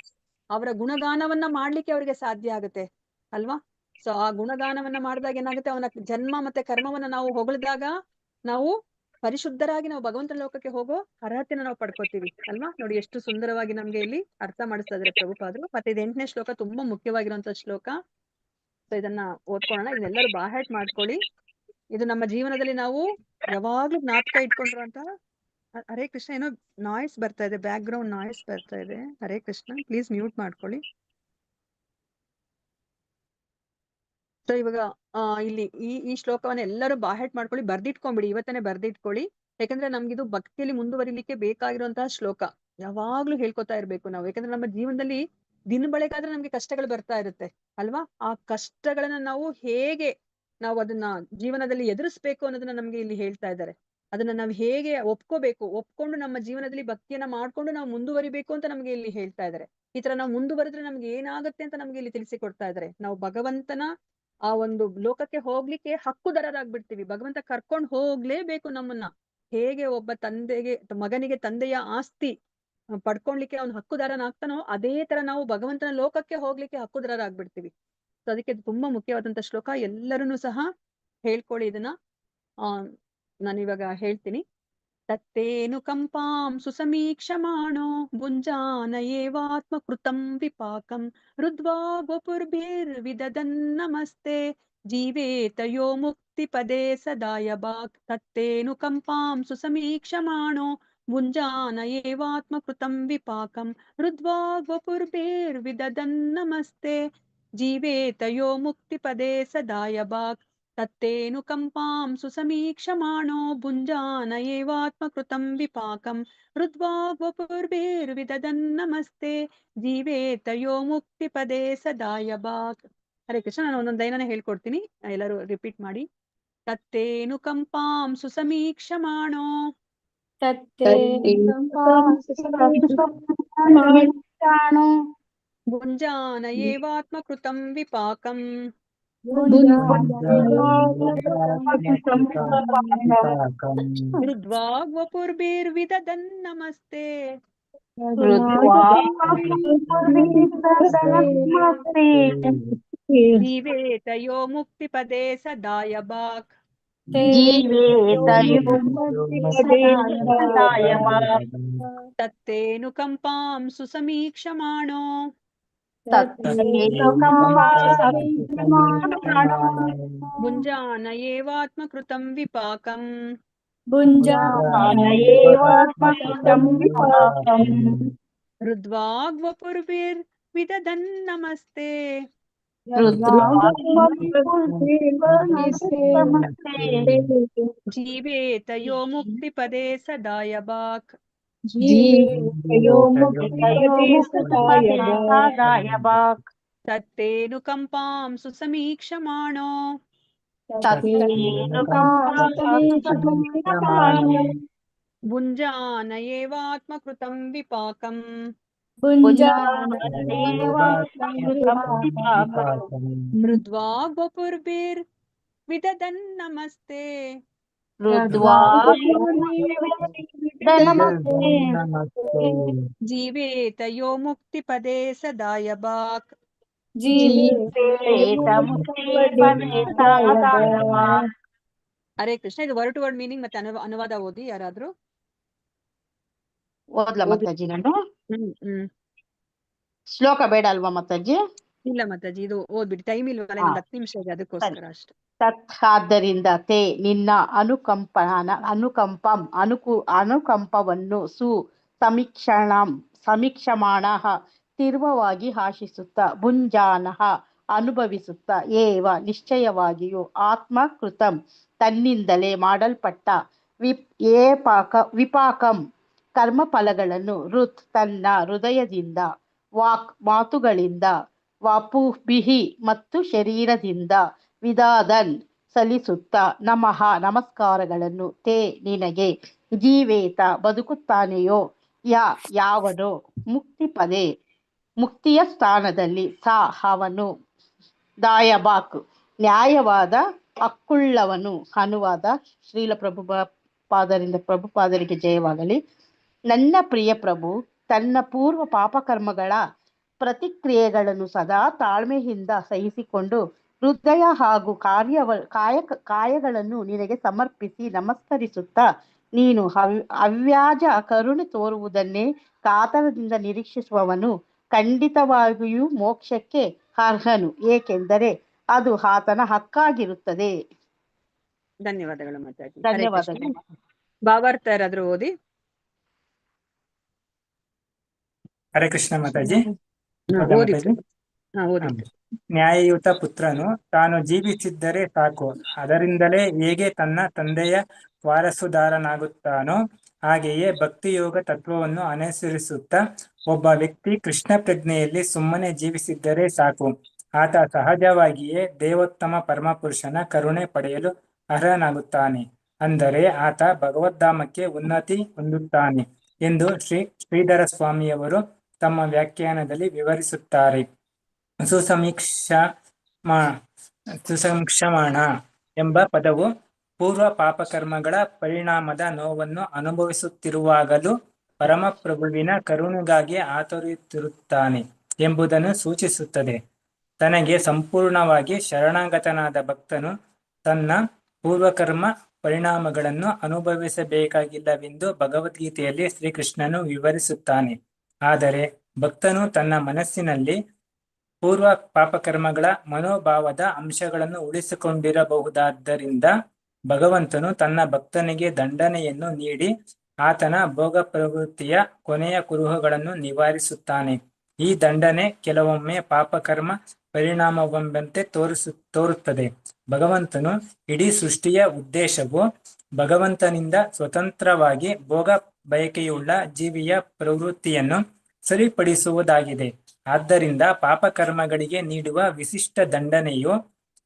ಅವರ ಗುಣಗಾನವನ್ನ ಮಾಡ್ಲಿಕ್ಕೆ ಅವರಿಗೆ ಸಾಧ್ಯ ಆಗುತ್ತೆ ಅಲ್ವಾ. ಸೊ ಆ ಗುಣಗಾನವನ್ನ ಮಾಡಿದಾಗ ಏನಾಗುತ್ತೆ, ಅವನ ಜನ್ಮ ಮತ್ತೆ ಕರ್ಮವನ್ನ ನಾವು ಹೊಗಳಿದಾಗ ನಾವು ಪರಿಶುದ್ಧರಾಗಿ ನಾವು ಭಗವಂತನ ಲೋಕಕ್ಕೆ ಹೋಗೋ ಅರ್ಹತೆನ ನಾವು ಪಡ್ಕೋತೀವಿ ಅಲ್ವಾ. ನೋಡಿ ಎಷ್ಟು ಸುಂದರವಾಗಿ ನಮ್ಗೆ ಇಲ್ಲಿ ಅರ್ಥ ಮಾಡಿಸ್ತಾ ಇದಾರೆ ಪ್ರಭುಪಾದರು. ಮತ್ತೆ ಇದು 8ನೇ ಶ್ಲೋಕ ತುಂಬಾ ಮುಖ್ಯವಾಗಿರುವಂತ ಶ್ಲೋಕ. ಸೊ ಇದನ್ನ ಓದ್ಕೊಳ್ಳೋಣ, ಇದನ್ನೆಲ್ಲರೂ ಬಾಹ್ಯಾಟ್ ಮಾಡ್ಕೊಳ್ಳಿ. ಇದು ನಮ್ಮ ಜೀವನದಲ್ಲಿ ನಾವು ಯಾವಾಗ್ಲೂ ಜ್ಞಾಪಕ ಇಟ್ಕೊಂಡಿರುವಂತ. ಹರೇ ಕೃಷ್ಣ, ಏನೋ ನಾಯ್ಸ್ ಬರ್ತಾ ಇದೆ, ಬ್ಯಾಕ್ ಗ್ರೌಂಡ್ ನಾಯ್ಸ್ ಬರ್ತಾ ಇದೆ. ಹರೇ ಕೃಷ್ಣ, ಪ್ಲೀಸ್ ಮ್ಯೂಟ್ ಮಾಡ್ಕೊಳ್ಳಿ. ಸೊ ಇವಾಗ ಇಲ್ಲಿ ಈ ಶ್ಲೋಕವನ್ನ ಎಲ್ಲರೂ ಬಾಹೆಟ್ ಮಾಡ್ಕೊಳ್ಳಿ, ಬರ್ದಿಟ್ಕೊಂಡ್ಬಿಡಿ, ಇವತ್ತನೇ ಬರ್ದಿಟ್ಕೊಳ್ಳಿ. ಯಾಕಂದ್ರೆ ನಮ್ಗಿದು ಭಕ್ತಿಯಲ್ಲಿ ಮುಂದುವರಿಲಿಕ್ಕೆ ಬೇಕಾಗಿರುವಂತಹ ಶ್ಲೋಕ. ಯಾವಾಗ್ಲೂ ಹೇಳ್ಕೊತಾ ಇರ್ಬೇಕು ನಾವು. ಯಾಕಂದ್ರೆ ನಮ್ಮ ಜೀವನದಲ್ಲಿ ದಿನ ಬಳಕಾದ್ರೆ ನಮ್ಗೆ ಕಷ್ಟಗಳು ಬರ್ತಾ ಇರುತ್ತೆ ಅಲ್ವಾ. ಆ ಕಷ್ಟಗಳನ್ನ ನಾವು ಹೇಗೆ ನಾವು ಅದನ್ನ ಜೀವನದಲ್ಲಿ ಎದುರಿಸ್ಬೇಕು ಅನ್ನೋದನ್ನ ನಮ್ಗೆ ಇಲ್ಲಿ ಹೇಳ್ತಾ ಇದ್ದಾರೆ. ಅದನ್ನ ನಾವು ಹೇಗೆ ಒಪ್ಕೊಂಡು ನಮ್ಮ ಜೀವನದಲ್ಲಿ ಭಕ್ತಿಯನ್ನ ಮಾಡ್ಕೊಂಡು ನಾವು ಮುಂದುವರಿಬೇಕು ಅಂತ ನಮ್ಗೆ ಇಲ್ಲಿ ಹೇಳ್ತಾ ಇದ್ದಾರೆ. ಈ ತರ ನಾವು ಮುಂದುವರೆದ್ರೆ ನಮ್ಗೆ ಏನಾಗುತ್ತೆ ಅಂತ ನಮ್ಗೆ ಇಲ್ಲಿ ತಿಳಿಸಿಕೊಡ್ತಾ ಇದ್ದಾರೆ. ನಾವು ಭಗವಂತನ ಆ ಒಂದು ಲೋಕಕ್ಕೆ ಹೋಗ್ಲಿಕ್ಕೆ ಹಕ್ಕುದಾರರಾಗ್ಬಿಡ್ತೀವಿ. ಭಗವಂತ ಕರ್ಕೊಂಡು ಹೋಗ್ಲೇಬೇಕು ನಮ್ಮನ್ನ. ಹೇಗೆ ಒಬ್ಬ ಮಗನಿಗೆ ತಂದೆಯ ಆಸ್ತಿ ಪಡ್ಕೊಳ್ಲಿಕ್ಕೆ ಅವ್ನು ಹಕ್ಕುದಾರನಾಗ್ತಾನೋ, ಅದೇ ತರ ನಾವು ಭಗವಂತನ ಲೋಕಕ್ಕೆ ಹೋಗ್ಲಿಕ್ಕೆ ಹಕ್ಕುದಾರರಾಗ್ಬಿಡ್ತೀವಿ. ಸೊ ಅದಕ್ಕೆ ತುಂಬಾ ಮುಖ್ಯವಾದಂತ ಶ್ಲೋಕ. ಎಲ್ಲರೂ ಸಹ ಹೇಳ್ಕೊಳ್ಳಿ ಇದನ್ನ. ನಾನಿವಾಗ ಹೇಳ್ತೀನಿ. ತತ್ತೇನು ಕಂಪಾಂ ಸುಸಮೀಕ್ಷಮಾಣೋ ಭುಂಜಾನ ಏವಾತ್ಮ ಕೃತಂ ವಿಪಾಕಂ ರುದ್ವಾ ಗೋಪುರ್ಭಿರ್ವಿದದನ್ನಮಸ್ತೆ ಜೀವೇತಯೋ ಮುಕ್ತಿ ಪದೇ ಸದಾಯ ಬಾಕ್. ತತ್ತೇನು ಕಂಪಾಂ ಸುಸಮೀಕ್ಷಮಾಣೋ ಭುಂಜಾನ ಏವಾತ್ಮ ಕೃತಂ ವಿಪಾಕಂ ರುದ್ವಾ ಗೋಪುರ್ಭಿರ್ವಿದದನ್ನಮಸ್ತೆ ಜೀವೇತಯೋ ಮುಕ್ತಿ ಪದೇ ಸದಾಯ ಬಾಕ್. ತತ್ತೇನು ಕಂಪಾಂ ಸುಸಮೀಕ್ಷಮಾಣೋ ಭುಂಜಾನ ಏವಾತ್ಮ ಕೃತಂ ವಿಪಾಕಂ ರುದ್ವಾ ಗೋಪುರ್ಭಿರ್ವಿದದನ್ನಮಸ್ತೆ ಜೀವೇತಯೋ ಮುಕ್ತಿ ಪದೇ ಸದಾಯ ಬಾಕ್. ಹರೇ ಕೃಷ್ಣ, ನಾನು ಒಂದೊಂದು ಲೈನನ್ನ ಹೇಳ್ಕೊಡ್ತೀನಿ, ಎಲ್ಲರೂ ರಿಪೀಟ್ ಮಾಡಿ. ತತ್ತೇನು ಕಂಪಾಂ ಸುಸಮೀಕ್ಷಮಾಣೋ ಭುಂಜಾನ ಏವಾತ್ಮ ಕೃತಂ ವಿಪಾಕಂ ರುದ್ವಾ ಗೋಪುರ್ಭಿರ್ವಿದದನ್ನಮಸ್ತೆ ಜೀವೇತಯೋ ಮುಕ್ತಿ ಪದೇ ಸದಾಯ ಬಾಕ್. ತತ್ತೇನು ಕಂಪಾಂ ಸುಸಮೀಕ್ಷಮಾಣೋ ಭುಂಜಾನ ಏವಾತ್ಮ ಕೃತಂ ವಿಪಾಕಂ ರುದ್ವಾ ಗೋಪುರ್ಭಿರ್ವಿದದನ್ನಮಸ್ತೆ ಜೀವೇತಯೋ ಮುಕ್ತಿ ಪದೇ ಸದಾಯ ಬಾಕ್. ತತ್ತೇನು ಕಂಪಾಂ ಸುಸಮೀಕ್ಷಮಾಣೋ ಭುಂಜಾನ ಏವಾತ್ಮ ಕೃತಂ ವಿಪಾಕಂ ಮೃದ್ವಾ ಗೋಪುರ್ಭಿರ್ವಿದದನ್ನಮಸ್ತೆ ಜೀವೇತಯೋ ಮುಕ್ತಿ ಪದೇ ಸದಾಯ ಬಾಕ್. ಹರೇ ಕೃಷ್ಣ, ಇದು ವರ್ಡ್ ಟು ವರ್ಡ್ ಮೀನಿಂಗ್ ಮತ್ತೆ ಅನುವಾದ ಓದಿ ಯಾರಾದ್ರೂ. ಓದ್ಲಾ ಮಾತಾಜಿ ನಾನು? ಶ್ಲೋಕ ಬೇಡ ಅಲ್ವಾ ಮಾತಾಜಿ? ಇಲ್ಲ ಮಾತಾಜಿ, ಇದು ಓದ್ಬಿಡಿ, ಟೈಮ್ ಇಲ್ವಲ್ಲ, ಇನ್ನೊಂದು 10 ನಿಮಿಷ ಇದೆ, ಅದಕ್ಕೋಸ್ಕರ ಅಷ್ಟೇ. ತತ್ ಆದ್ದರಿಂದ ತೇ ನಿನ್ನ ಅನುಕಂಪವನ್ನು ಸಮೀಕ್ಷಮಾಣಃ ತೀವ್ರವಾಗಿ ಆಶಿಸುತ್ತಾ ಭುಂಜಾನಃ ಅನುಭವಿಸುತ್ತಾ ಏವ ನಿಶ್ಚಯವಾಗಿಯೂ ಆತ್ಮಕೃತಂ ತನ್ನಿಂದಲೇ ಮಾಡಲ್ಪಟ್ಟ ವಿಪಾಕಂ ಕರ್ಮಫಲಗಳನ್ನು ರುತ್ ತನ್ನ ಹೃದಯದಿಂದ ಮಾತುಗಳಿಂದ ವಾಪುಭಿಹಿ ಮತ್ತು ಶರೀರದಿಂದ ವಿದಾದನ್ ಸಲ್ಲಿಸುತ್ತಾ ನಮಸ್ಕಾರಗಳನ್ನು ತೇ ನಿನಗೆ ಜೀವೇತ ಬದುಕುತ್ತಾನೆಯೋ ಯಾವನೋ ಮುಕ್ತಿ ಪದೇ ಮುಕ್ತಿಯ ಸ್ಥಾನದಲ್ಲಿ ಸಾ ಅವನು ದಾಯಬಾಕ್ ನ್ಯಾಯವಾದ ಹಕ್ಕುಳ್ಳವನು. ಅನುವಾದ ಶ್ರೀಲ ಪ್ರಭುಪಾದರಿಗೆ ಜಯವಾಗಲಿ. ನನ್ನ ಪ್ರಿಯ ಪ್ರಭು ತನ್ನ ಪೂರ್ವ ಪಾಪಕರ್ಮಗಳ ಪ್ರತಿಕ್ರಿಯೆಗಳನ್ನು ಸದಾ ತಾಳ್ಮೆಯಿಂದ ಸಹಿಸಿಕೊಂಡು ಹೃದಯ ಹಾಗೂ ಕಾಯಗಳನ್ನು ನಿನಗೆ ಸಮರ್ಪಿಸಿ ನಮಸ್ಕರಿಸುತ್ತಾ ನೀನು ಅವ್ಯಾಜ ಕರುಣೆ ತೋರುವುದನ್ನೇ ಕಾತರದಿಂದ ನಿರೀಕ್ಷಿಸುವವನು ಖಂಡಿತವಾಗಿಯೂ ಮೋಕ್ಷಕ್ಕೆ ಅರ್ಹನು, ಏಕೆಂದರೆ ಅದು ಆತನ ಹಕ್ಕಾಗಿರುತ್ತದೆ. ಧನ್ಯವಾದಗಳು ಮಾತಾಜಿ. ಧನ್ಯವಾದಗಳು. ಭಾವಾರ್ಥ ಯಾರಾದ್ರೂ ಓದಿ. ಹರೇ ಕೃಷ್ಣ ಮಾತಾಜಿ. ಓದಿ. ನ್ಯಾಯಯುತ ಪುತ್ರನು ತಾನು ಜೀವಿಸಿದ್ದರೆ ಸಾಕು, ಅದರಿಂದಲೇ ಹೇಗೆ ತನ್ನ ತಂದೆಯ ವಾರಸುದಾರನಾಗುತ್ತಾನೋ ಹಾಗೆಯೇ ಭಕ್ತಿಯೋಗ ತತ್ವವನ್ನು ಅನುಸರಿಸುತ್ತಾ ಒಬ್ಬ ವ್ಯಕ್ತಿ ಕೃಷ್ಣ ಪ್ರಜ್ಞೆಯಲ್ಲಿ ಸುಮ್ಮನೆ ಜೀವಿಸಿದ್ದರೆ ಸಾಕು, ಆತ ಸಹಜವಾಗಿಯೇ ದೇವೋತ್ತಮ ಪರಮಪುರುಷನ ಕರುಣೆ ಪಡೆಯಲು ಅರ್ಹನಾಗುತ್ತಾನೆ. ಅಂದರೆ ಆತ ಭಗವದ್ಧಾಮಕ್ಕೆ ಉನ್ನತಿ ಹೊಂದುತ್ತಾನೆ ಎಂದು ಶ್ರೀಧರ ಸ್ವಾಮಿಯವರು ತಮ್ಮ ವ್ಯಾಖ್ಯಾನದಲ್ಲಿ ವಿವರಿಸುತ್ತಾರೆ. ಸುಸಂಕ್ಷಮಾಣ ಎಂಬ ಪದವು ಪೂರ್ವ ಪಾಪಕರ್ಮಗಳ ಪರಿಣಾಮದ ನೋವನ್ನು ಅನುಭವಿಸುತ್ತಿರುವಾಗಲೂ ಪರಮಪ್ರಭುವಿನ ಕರುಣೆಗಾಗಿ ಆತುರುತ್ತಿರುತ್ತಾನೆ ಎಂಬುದನ್ನು ಸೂಚಿಸುತ್ತದೆ. ತನಗೆ ಸಂಪೂರ್ಣವಾಗಿ ಶರಣಾಗತನಾದ ಭಕ್ತನು ತನ್ನ ಪೂರ್ವಕರ್ಮ ಪರಿಣಾಮಗಳನ್ನು ಅನುಭವಿಸಬೇಕಾಗಿಲ್ಲವೆಂದು ಭಗವದ್ಗೀತೆಯಲ್ಲಿ ಶ್ರೀಕೃಷ್ಣನು ವಿವರಿಸುತ್ತಾನೆ. ಆದರೆ ಭಕ್ತನು ತನ್ನ ಮನಸ್ಸಿನಲ್ಲಿ ಪೂರ್ವ ಪಾಪಕರ್ಮಗಳ ಮನೋಭಾವದ ಅಂಶಗಳನ್ನು ಉಳಿಸಿಕೊಂಡಿರಬಹುದಾದ್ದರಿಂದ ಭಗವಂತನು ತನ್ನ ಭಕ್ತನಿಗೆ ದಂಡನೆಯನ್ನು ನೀಡಿ ಆತನ ಭೋಗ ಪ್ರವೃತ್ತಿಯ ಕೊನೆಯ ಕುರುಹುಗಳನ್ನು ನಿವಾರಿಸುತ್ತಾನೆ. ಈ ದಂಡನೆ ಕೆಲವೊಮ್ಮೆ ಪಾಪಕರ್ಮ ಪರಿಣಾಮವೆಂಬಂತೆ ತೋರುತ್ತದೆ. ಭಗವಂತನು ಇಡೀ ಸೃಷ್ಟಿಯ ಉದ್ದೇಶವು ಭಗವಂತನಿಂದ ಸ್ವತಂತ್ರವಾಗಿ ಭೋಗ ಬಯಕೆಯುಳ್ಳ ಜೀವಿಯ ಪ್ರವೃತ್ತಿಯನ್ನು ಸರಿಪಡಿಸುವುದಾಗಿದೆ. ಆದ್ದರಿಂದ ಪಾಪಕರ್ಮಗಳಿಗೆ ನೀಡುವ ವಿಶಿಷ್ಟ ದಂಡನೆಯು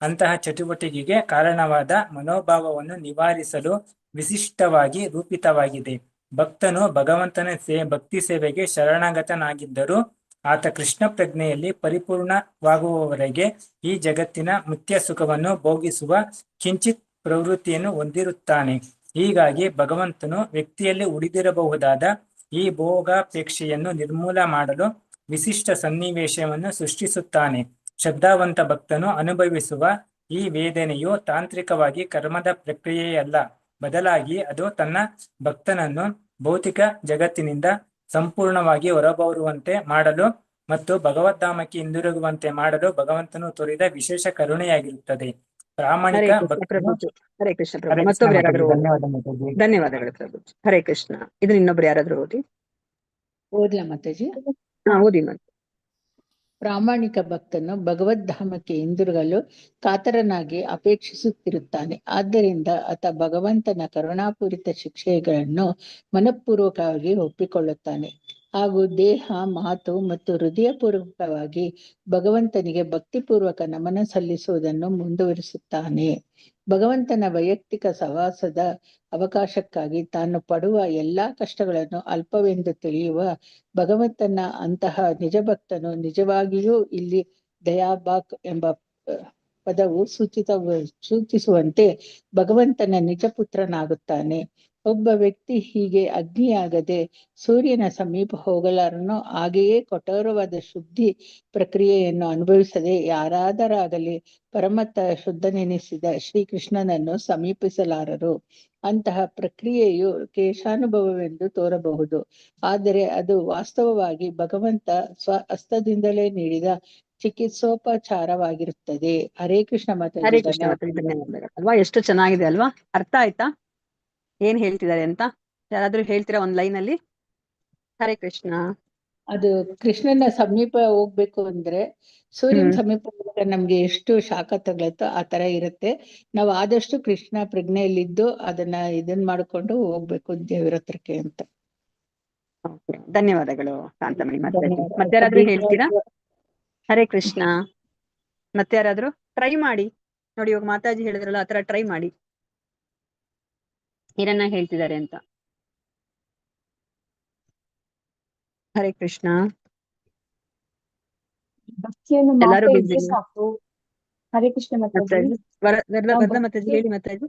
ಅಂತಹ ಚಟುವಟಿಕೆಗೆ ಕಾರಣವಾದ ಮನೋಭಾವವನ್ನು ನಿವಾರಿಸಲು ವಿಶಿಷ್ಟವಾಗಿ ರೂಪಿತವಾಗಿದೆ. ಭಕ್ತನು ಭಗವಂತನ ಭಕ್ತಿ ಸೇವೆಗೆ ಶರಣಾಗತನಾಗಿದ್ದರೂ ಆತ ಕೃಷ್ಣ ಪ್ರಜ್ಞೆಯಲ್ಲಿ ಪರಿಪೂರ್ಣವಾಗುವವರೆಗೆ ಈ ಜಗತ್ತಿನ ಮುಖ್ಯ ಸುಖವನ್ನು ಭೋಗಿಸುವ ಕಿಂಚಿತ್ ಪ್ರವೃತ್ತಿಯನ್ನು ಹೊಂದಿರುತ್ತಾನೆ. ಹೀಗಾಗಿ ಭಗವಂತನು ವ್ಯಕ್ತಿಯಲ್ಲಿ ಉಳಿದಿರಬಹುದಾದ ಈ ಭೋಗಾಪೇಕ್ಷೆಯನ್ನು ನಿರ್ಮೂಲ ಮಾಡಲು ವಿಶಿಷ್ಟ ಸನ್ನಿವೇಶವನ್ನು ಸೃಷ್ಟಿಸುತ್ತಾನೆ. ಶ್ರದ್ಧಾವಂತ ಭಕ್ತನು ಅನುಭವಿಸುವ ಈ ವೇದನೆಯು ತಾಂತ್ರಿಕವಾಗಿ ಕರ್ಮದ ಪ್ರಕ್ರಿಯೆಯಲ್ಲ, ಬದಲಾಗಿ ಅದು ತನ್ನ ಭಕ್ತನನ್ನು ಭೌತಿಕ ಜಗತ್ತಿನಿಂದ ಸಂಪೂರ್ಣವಾಗಿ ಹೊರಬರುವಂತೆ ಮಾಡಲು ಮತ್ತು ಭಗವದ್ಧಾಮಕ್ಕೆ ಹಿಂದಿರುಗುವಂತೆ ಮಾಡಲು ಭಗವಂತನು ತೋರಿದ ವಿಶೇಷ ಕರುಣೆಯಾಗಿರುತ್ತದೆ. ಪ್ರಾಮಾಣಿಕ ಭಕ್ತನು ಹರೇ ಕೃಷ್ಣ ಪ್ರಭು. ಮತ್ತೊಬ್ರು ಯಾರಾದ್ರೂ ಧನ್ಯವಾದಗಳು ಪ್ರಭು. ಹರೇ ಕೃಷ್ಣ. ಇದನ್ನ ಇನ್ನೊಬ್ರು ಯಾರಾದ್ರೂ ಓದಿ. ಓದ್ಲಾ ಮಾತಾಜಿ? ಓದಿ ಮತ್ತೆ. ಪ್ರಾಮಾಣಿಕ ಭಕ್ತನು ಭಗವದ್ಧಾಮಕ್ಕೆ ಹಿಂದಿರುಗಲು ಕಾತರನಾಗಿ ಅಪೇಕ್ಷಿಸುತ್ತಿರುತ್ತಾನೆ. ಆದ್ದರಿಂದ ಆತ ಭಗವಂತನ ಕರುಣಾಪೂರಿತ ಶಿಕ್ಷೆಗಳನ್ನು ಮನಃಪೂರ್ವಕವಾಗಿ ಒಪ್ಪಿಕೊಳ್ಳುತ್ತಾನೆ ಹಾಗೂ ದೇಹ, ಮಾತು ಮತ್ತು ಹೃದಯಪೂರ್ವಕವಾಗಿ ಭಗವಂತನಿಗೆ ಭಕ್ತಿಪೂರ್ವಕ ನಮನ ಸಲ್ಲಿಸುವುದನ್ನು ಮುಂದುವರಿಸುತ್ತಾನೆ. ಭಗವಂತನ ವೈಯಕ್ತಿಕ ಸಹವಾಸದ ಅವಕಾಶಕ್ಕಾಗಿ ತಾನು ಪಡುವ ಎಲ್ಲಾ ಕಷ್ಟಗಳನ್ನು ಅಲ್ಪವೆಂದು ತಿಳಿಯುವ ಭಗವಂತನ ಅಂತಹ ನಿಜ ಭಕ್ತನು ನಿಜವಾಗಿಯೂ ಇಲ್ಲಿ ದಯಾಬಾಕ್ ಎಂಬ ಪದವು ಸೂಚಿಸುವಂತೆ ಭಗವಂತನ ನಿಜ ಪುತ್ರನಾಗುತ್ತಾನೆ. ಒಬ್ಬ ವ್ಯಕ್ತಿ ಹೀಗೆ ಅಗ್ನಿಯಾಗದೆ ಸೂರ್ಯನ ಸಮೀಪ ಹೋಗಲಾರನೋ ಹಾಗೆಯೇ ಕಠೋರವಾದ ಶುದ್ಧಿ ಪ್ರಕ್ರಿಯೆಯನ್ನು ಅನುಭವಿಸದೆ ಯಾರಾದರಾಗಲಿ ಪರಮತ್ತ ಶುದ್ಧನೆನಿಸಿದ ಶ್ರೀಕೃಷ್ಣನನ್ನು ಸಮೀಪಿಸಲಾರರು. ಅಂತಹ ಪ್ರಕ್ರಿಯೆಯು ಕೇಶಾನುಭವವೆಂದು ತೋರಬಹುದು, ಆದರೆ ಅದು ವಾಸ್ತವವಾಗಿ ಭಗವಂತ ಹಸ್ತದಿಂದಲೇ ನೀಡಿದ ಚಿಕಿತ್ಸೋಪಚಾರವಾಗಿರುತ್ತದೆ. ಹರೇ ಕೃಷ್ಣ ಮಾತಾಜಿ. ಹರೇ ಕೃಷ್ಣ ಅಲ್ವಾ? ಎಷ್ಟು ಚೆನ್ನಾಗಿದೆ ಅಲ್ವಾ? ಅರ್ಥ ಆಯ್ತಾ ಏನ್ ಹೇಳ್ತಿದ್ದಾರೆ ಅಂತ? ಯಾರಾದ್ರೂ ಹೇಳ್ತೀರಾ ಒಂದ್ ಲೈನ್ ಅಲ್ಲಿ? ಹರೇ ಕೃಷ್ಣ. ಅದು ಕೃಷ್ಣನ ಸಮೀಪ ಹೋಗ್ಬೇಕು ಅಂದ್ರೆ ಸೂರ್ಯನ ಸಮೀಪ ಹೋದಾಗ ನಮ್ಗೆ ಎಷ್ಟು ಶಾಖ ತಗಲತ್ತೋ ಆ ತರ ಇರುತ್ತೆ. ನಾವು ಆದಷ್ಟು ಕೃಷ್ಣ ಪ್ರಜ್ಞೆಯಲ್ಲಿದ್ದು ಇದನ್ ಮಾಡ್ಕೊಂಡು ಹೋಗ್ಬೇಕು ದೇವರ ಹತ್ರಕ್ಕೆ ಅಂತ. ಧನ್ಯವಾದಗಳು ಕಾಂತಮಣಿ ಮಾತಾಜಿ. ಮತ್ತೆ ಯಾರಾದ್ರೂ ಹೇಳ್ತೀರಾ? ಹರೇ ಕೃಷ್ಣ. ಮತ್ತೆ ಯಾರಾದ್ರೂ ಟ್ರೈ ಮಾಡಿ ನೋಡಿ. ಇವಾಗ ಮಾತಾಜಿ ಹೇಳಿದ್ರಲ್ಲ ಆತರ ಟ್ರೈ ಮಾಡಿ ಏನನ್ನ ಹೇಳ್ತಿದ್ದಾರೆ ಅಂತ. ಹರೇ ಕೃಷ್ಣ. ಭಕ್ತಿಯನ್ನು ಎಲ್ಲಾರು ಮಾಡ್ತಾ ಬಿಸಿ ಇದ್ರೆ ಸಾಕು. ಹರೇ ಕೃಷ್ಣ ಮಾತಾಜಿ. ಮಾತಾಜಿ. ವರದಾ ಮಾತಾಜಿ ಭಕ್ತಿ ಹೇಳಿ ಮಾತಾಜಿ.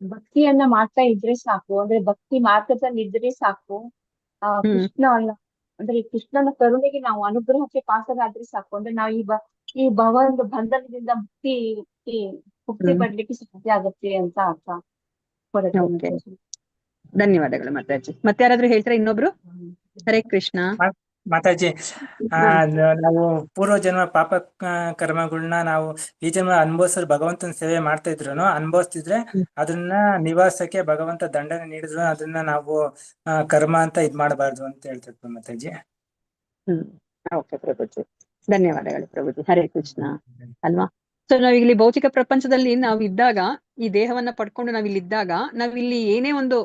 ಭಕ್ತಿಯನ್ನ ಮಾಡ್ತಾ ಇದ್ರೆ ಸಾಕು, ಅಂದ್ರೆ ಭಕ್ತಿ ಮಾರ್ಗದಲ್ಲಿ ಇದ್ರೆ ಸಾಕು. ಕೃಷ್ಣ ಅಂದ್ರೆ ಕೃಷ್ಣನ ಕರುಣೆಗೆ ನಾವು ಅನುಗ್ರಹಕ್ಕೆ ಪಾತ್ರರಾದ್ರೆ ಸಾಕು. ಅಂದ್ರೆ ನಾವು ಈ ಒಂದು ಬಂಧನದಿಂದ ಮುಕ್ತಿ ಪಡ್ಲಿಕ್ಕೆ ಸಾಧ್ಯ ಆಗುತ್ತೆ ಅಂತ ಅರ್ಥ ಬರುತ್ತೆ ಮಾತಾಜಿ. ಧನ್ಯವಾದಗಳು ಮಾತಾಜಿ. ಮತ್ತೆ ಯಾರಾದ್ರೂ ಹೇಳ್ತಾರೆ ಇನ್ನೊಬ್ರು? ಹರೇ ಕೃಷ್ಣ ಮಾತಾಜಿ. ನಾವು ಪೂರ್ವ ಜನ್ಮ ಪಾಪ ಕರ್ಮಗಳನ್ನ ನಾವು ಈ ಜನ್ಮ ಅನುಭವಿಸಲು ಭಗವಂತನ ಸೇವೆ ಮಾಡ್ತಾ ಇದ್ರು ಅನುಭವಿಸ್ತಿದ್ರೆ ಅದನ್ನ ನಿವಾಸಕ್ಕೆ ಭಗವಂತ ದಂಡನೆ ನೀಡಿದ್ರು ಅದನ್ನ ನಾವು ಕರ್ಮ ಅಂತ ಇದ್ ಮಾಡಬಾರ್ದು ಅಂತ ಹೇಳ್ತಿದ್ರು ಮಾತಾಜಿ. ಓಕೆ ಪ್ರಭುಜಿ, ಧನ್ಯವಾದಗಳು ಪ್ರಭುಜಿ. ಹರೇ ಕೃಷ್ಣ ಅಲ್ವಾ. ಸೊ ನಾವಿಲ್ಲಿ ಭೌತಿಕ ಪ್ರಪಂಚದಲ್ಲಿ ನಾವು ಇದ್ದಾಗ, ಈ ದೇಹವನ್ನ ಪಡ್ಕೊಂಡು ನಾವಿಲ್ಲಿ ಇದ್ದಾಗ, ನಾವಿಲ್ಲಿ ಏನೇ ಒಂದು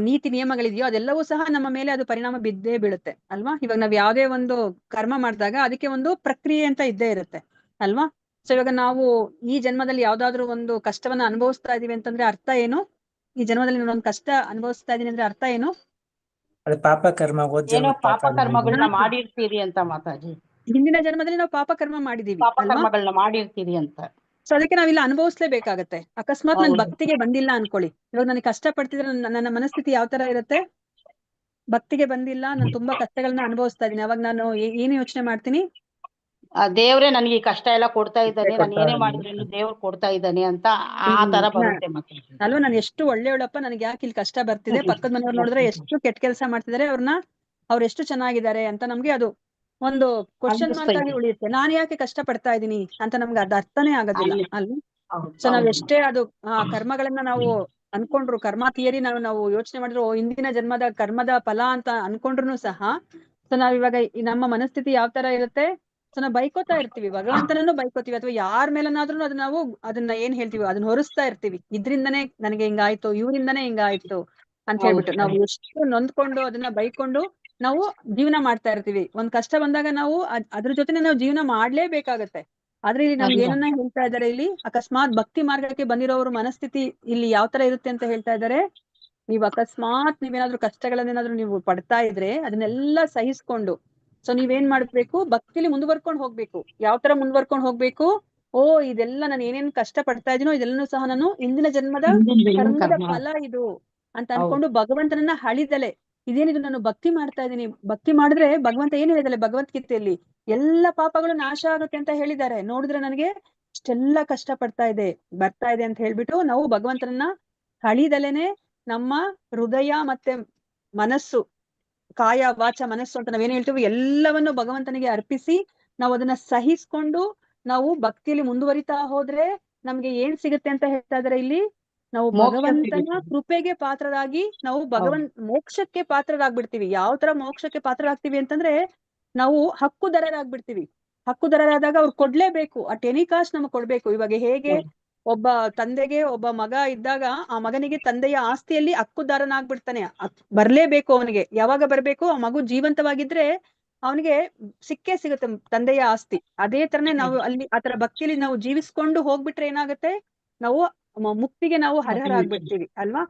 ನೀತಿ ನಿಯಮಗಳಿದೆಯೋ ಅದೆಲ್ಲವೂ ಸಹ ನಮ್ಮ ಮೇಲೆ ಅದು ಪರಿಣಾಮ ಬಿದ್ದೇ ಬೀಳುತ್ತೆ ಅಲ್ವಾ. ಇವಾಗ ನಾವ್ ಯಾವ್ದೇ ಒಂದು ಕರ್ಮ ಮಾಡಿದಾಗ ಅದಕ್ಕೆ ಒಂದು ಪ್ರಕ್ರಿಯೆ ಅಂತ ಇದ್ದೇ ಇರುತ್ತೆ ಅಲ್ವಾ. ಸೊ ಇವಾಗ ನಾವು ಈ ಜನ್ಮದಲ್ಲಿ ಯಾವ್ದಾದ್ರು ಒಂದು ಕಷ್ಟವನ್ನ ಅನುಭವಿಸ್ತಾ ಇದೀವಿ ಅಂತಂದ್ರೆ ಅರ್ಥ ಏನು? ಈ ಜನ್ಮದಲ್ಲಿ ನಾನು ಒಂದು ಕಷ್ಟ ಅನುಭವಿಸ್ತಾ ಇದೀನಿ ಅಂದ್ರೆ ಅರ್ಥ ಏನು? ಅದು ಪಾಪ ಕರ್ಮ. ಏನೋ ಪಾಪ ಕರ್ಮಗಳನ್ನ ಮಾಡಿರ್ತೀರಿ ಅಂತ ಮಾತಾಜಿ. ಹಿಂದಿನ ಜನ್ಮದಲ್ಲಿ ನಾವು ಪಾಪ ಕರ್ಮ ಮಾಡಿದೀವಿ ಪಾಪ ಅಲ್ವಾ. ಕರ್ಮಗಳನ್ನ ಮಾಡಿರ್ತೀರಿ ಅಂತ. ಸೊ ಅದಕ್ಕೆ ನಾವಿಲ್ಲ ಅನುಭವಿಸ್ಲೇಬೇಕಾಗತ್ತೆ. ಅಕಸ್ಮಾತ್ ನನ್ ಭಕ್ತಿಗೆ ಬಂದಿಲ್ಲ ಅನ್ಕೊಳ್ಳಿ, ಇವಾಗ ನನಗೆ ಕಷ್ಟ ಪಡ್ತಿದ್ರೆ ನನ್ನ ಮನಸ್ಥಿತಿ ಯಾವ ತರ ಇರುತ್ತೆ? ಭಕ್ತಿಗೆ ಬಂದಿಲ್ಲ, ನಾನು ತುಂಬಾ ಕಷ್ಟಗಳನ್ನ ಅನುಭವಿಸ್ತಾ ಇದೀನಿ, ಅವಾಗ ನಾನು ಏನು ಯೋಚನೆ ಮಾಡ್ತೀನಿ? ದೇವ್ರೆ ನನಗೆ ಈ ಕಷ್ಟ ಎಲ್ಲ ಕೊಡ್ತಾ ಇದ್ದಾನೆ, ನಾನು ಏನೇ ಮಾಡಿದ್ರು ದೇವ್ರು ಕೊಡ್ತಾ ಇದ್ದಾನೆ ಅಂತ ಆ ತರ ಬರುತ್ತೆ ಮತ್ತೆ ಅಲ್ವಾ. ನಾನು ಎಷ್ಟು ಒಳ್ಳೆಯವಳಪ್ಪ, ನನಗೆ ಯಾಕೆ ಇಲ್ಲಿ ಕಷ್ಟ ಬರ್ತಿದೆ, ಪಕ್ಕದ ಮನೆಯವ್ರು ನೋಡಿದ್ರೆ ಎಷ್ಟು ಕೆಟ್ಟ ಕೆಲಸ ಮಾಡ್ತಿದ್ದಾರೆ, ಅವ್ರು ಎಷ್ಟು ಚೆನ್ನಾಗಿದ್ದಾರೆ ಅಂತ ನಮ್ಗೆ ಅದು ಒಂದು ಕ್ವಶನ್ ಮಾರ್ಕ್ ಆಗಿ ಉಳಿಯುತ್ತೆ. ನಾನು ಯಾಕೆ ಕಷ್ಟ ಪಡ್ತಾ ಇದೀನಿ ಅಂತ ನಮ್ಗೆ ಅದ್ ಅರ್ಥನೇ ಆಗೋದಿಲ್ಲ ಅಲ್ವಾ. ಸೊ ನಾವ್ ಎಷ್ಟೇ ಅದು ಕರ್ಮಗಳನ್ನ ನಾವು ಅನ್ಕೊಂಡ್ರು, ಕರ್ಮ ಥಿಯರಿ ನಾವು ಯೋಚನೆ ಮಾಡಿದ್ರು ಹಿಂದಿನ ಜನ್ಮದ ಕರ್ಮದ ಫಲ ಅಂತ ಅನ್ಕೊಂಡ್ರು ಸಹ, ಸೊ ನಾವ್ ಇವಾಗ ನಮ್ಮ ಮನಸ್ಥಿತಿ ಯಾವ ತರ ಇರುತ್ತೆ? ಸೊ ನಾವು ಬೈಕೋತಾ ಇರ್ತೀವಿ, ಭಗವಂತನನ್ನು ಬೈಕೋತೀವಿ, ಅಥವಾ ಯಾರ ಮೇಲನಾದ್ರೂ ಅದನ್ನ ಏನ್ ಹೇಳ್ತೀವಿ ಅದನ್ನ ಹೊರಿಸ್ತಾ ಇರ್ತೀವಿ. ಇದ್ರಿಂದನೇ ನನಗೆ ಹಿಂಗಾಯ್ತು, ಇವರಿಂದನೇ ಹಿಂಗಾಯ್ತು ಅಂತ ಹೇಳ್ಬಿಟ್ಟು ನಾವು ಎಷ್ಟು ನೊಂದ್ಕೊಂಡು ಅದನ್ನ ಬೈಕೊಂಡು ನಾವು ಜೀವನ ಮಾಡ್ತಾ ಇರ್ತೀವಿ. ಒಂದ್ ಕಷ್ಟ ಬಂದಾಗ ನಾವು ಅದ್ರ ಜೊತೆನೆ ನಾವು ಜೀವನ ಮಾಡ್ಲೇಬೇಕಾಗತ್ತೆ. ಆದ್ರೆ ಇಲ್ಲಿ ನಮ್ಗೆ ಏನನ್ನ ಹೇಳ್ತಾ ಇದಾರೆ, ಇಲ್ಲಿ ಅಕಸ್ಮಾತ್ ಭಕ್ತಿ ಮಾರ್ಗಕ್ಕೆ ಬಂದಿರೋರು ಮನಸ್ಥಿತಿ ಇಲ್ಲಿ ಯಾವ ತರ ಇರುತ್ತೆ ಅಂತ ಹೇಳ್ತಾ ಇದಾರೆ. ನೀವು ಅಕಸ್ಮಾತ್ ನೀವೇನಾದ್ರೂ ಕಷ್ಟಗಳನ್ನೇನಾದ್ರೂ ನೀವು ಪಡ್ತಾ ಇದ್ರೆ ಅದನ್ನೆಲ್ಲ ಸಹಿಸ್ಕೊಂಡು, ಸೊ ನೀವೇನ್ ಮಾಡ್ಬೇಕು? ಭಕ್ತಿಲಿ ಮುಂದುವರ್ಕೊಂಡು ಹೋಗ್ಬೇಕು. ಯಾವ ತರ ಮುಂದುವರ್ಕೊಂಡು ಹೋಗ್ಬೇಕು? ಇದೆಲ್ಲ ನಾನು ಏನೇನ್ ಕಷ್ಟ ಪಡ್ತಾ ಇದೀನೋ ಇದೆಲ್ಲನೂ ಸಹ ನಾನು ಇಂದಿನ ಜನ್ಮದ ಕರ್ಮದ ಫಲ ಇದು ಅಂತ ಅನ್ಕೊಂಡು ಭಗವಂತನನ್ನ ಹಳಿದಲೆ, ಇದೇನಿದು ನಾನು ಭಕ್ತಿ ಮಾಡ್ತಾ ಇದ್ದೀನಿ, ಭಕ್ತಿ ಮಾಡಿದ್ರೆ ಭಗವಂತ ಏನ್ ಹೇಳಿದಲೆ ಭಗವದ್ಗೀತೆಯಲ್ಲಿ, ಎಲ್ಲ ಪಾಪಗಳು ನಾಶ ಆಗುತ್ತೆ ಅಂತ ಹೇಳಿದ್ದಾರೆ. ನೋಡಿದ್ರೆ ನನಗೆ ಇಷ್ಟೆಲ್ಲ ಕಷ್ಟ ಬರ್ತಾ ಇದೆ ಅಂತ ಹೇಳ್ಬಿಟ್ಟು ನಾವು ಭಗವಂತನನ್ನ ಹಳಿದಲೆನೆ ನಮ್ಮ ಹೃದಯ ಮತ್ತೆ ಮನಸ್ಸು, ಕಾಯ ವಾಚ ಮನಸ್ಸು ಅಂತ ನಾವೇನ್ ಹೇಳ್ತೀವಿ ಎಲ್ಲವನ್ನು ಭಗವಂತನಿಗೆ ಅರ್ಪಿಸಿ ನಾವು ಅದನ್ನ ಸಹಿಸ್ಕೊಂಡು ನಾವು ಭಕ್ತಿಯಲ್ಲಿ ಮುಂದುವರಿತಾ ಹೋದ್ರೆ ನಮ್ಗೆ ಏನ್ ಸಿಗುತ್ತೆ ಅಂತ ಹೇಳ್ತಾ ಇದಾರೆ ಇಲ್ಲಿ? ನಾವು ಭಗವಂತನ ಕೃಪೆಗೆ ಪಾತ್ರರಾಗಿ ನಾವು ಮೋಕ್ಷಕ್ಕೆ ಪಾತ್ರರಾಗ್ಬಿಡ್ತೀವಿ. ಯಾವ ತರ ಮೋಕ್ಷಕ್ಕೆ ಪಾತ್ರರಾಗ್ತೀವಿ ಅಂತಂದ್ರೆ ನಾವು ಹಕ್ಕುದಾರರಾಗ್ಬಿಡ್ತೀವಿ. ಹಕ್ಕುದಾರರಾದಾಗ ಅವ್ರು ಕೊಡ್ಲೇಬೇಕು, ಅಟ್ ಎನಿ ಕಾಸ್ಟ್ ನಮಗ್ ಕೊಡ್ಬೇಕು. ಇವಾಗ ಹೇಗೆ ಒಬ್ಬ ತಂದೆಗೆ ಒಬ್ಬ ಮಗ ಇದ್ದಾಗ ಆ ಮಗನಿಗೆ ತಂದೆಯ ಆಸ್ತಿಯಲ್ಲಿ ಹಕ್ಕುದಾರನಾಗ್ಬಿಡ್ತಾನೆ, ಬರ್ಲೇಬೇಕು ಅವನಿಗೆ. ಯಾವಾಗ ಬರ್ಬೇಕು? ಆ ಮಗು ಜೀವಂತವಾಗಿದ್ರೆ ಅವನಿಗೆ ಸಿಕ್ಕೇ ಸಿಗುತ್ತೆ ತಂದೆಯ ಆಸ್ತಿ. ಅದೇ ತರನೇ ನಾವು ಅಲ್ಲಿ ಆತರ ಭಕ್ತಿಯಲ್ಲಿ ನಾವು ಜೀವಿಸ್ಕೊಂಡು ಹೋಗ್ಬಿಟ್ರೆ ಏನಾಗುತ್ತೆ? ನಾವು ಮುಕ್ತಿಗೆ ನಾವು ಅರ್ಹರಾಗ್ಬಿಡ್ತೀವಿ ಅಲ್ವಾ.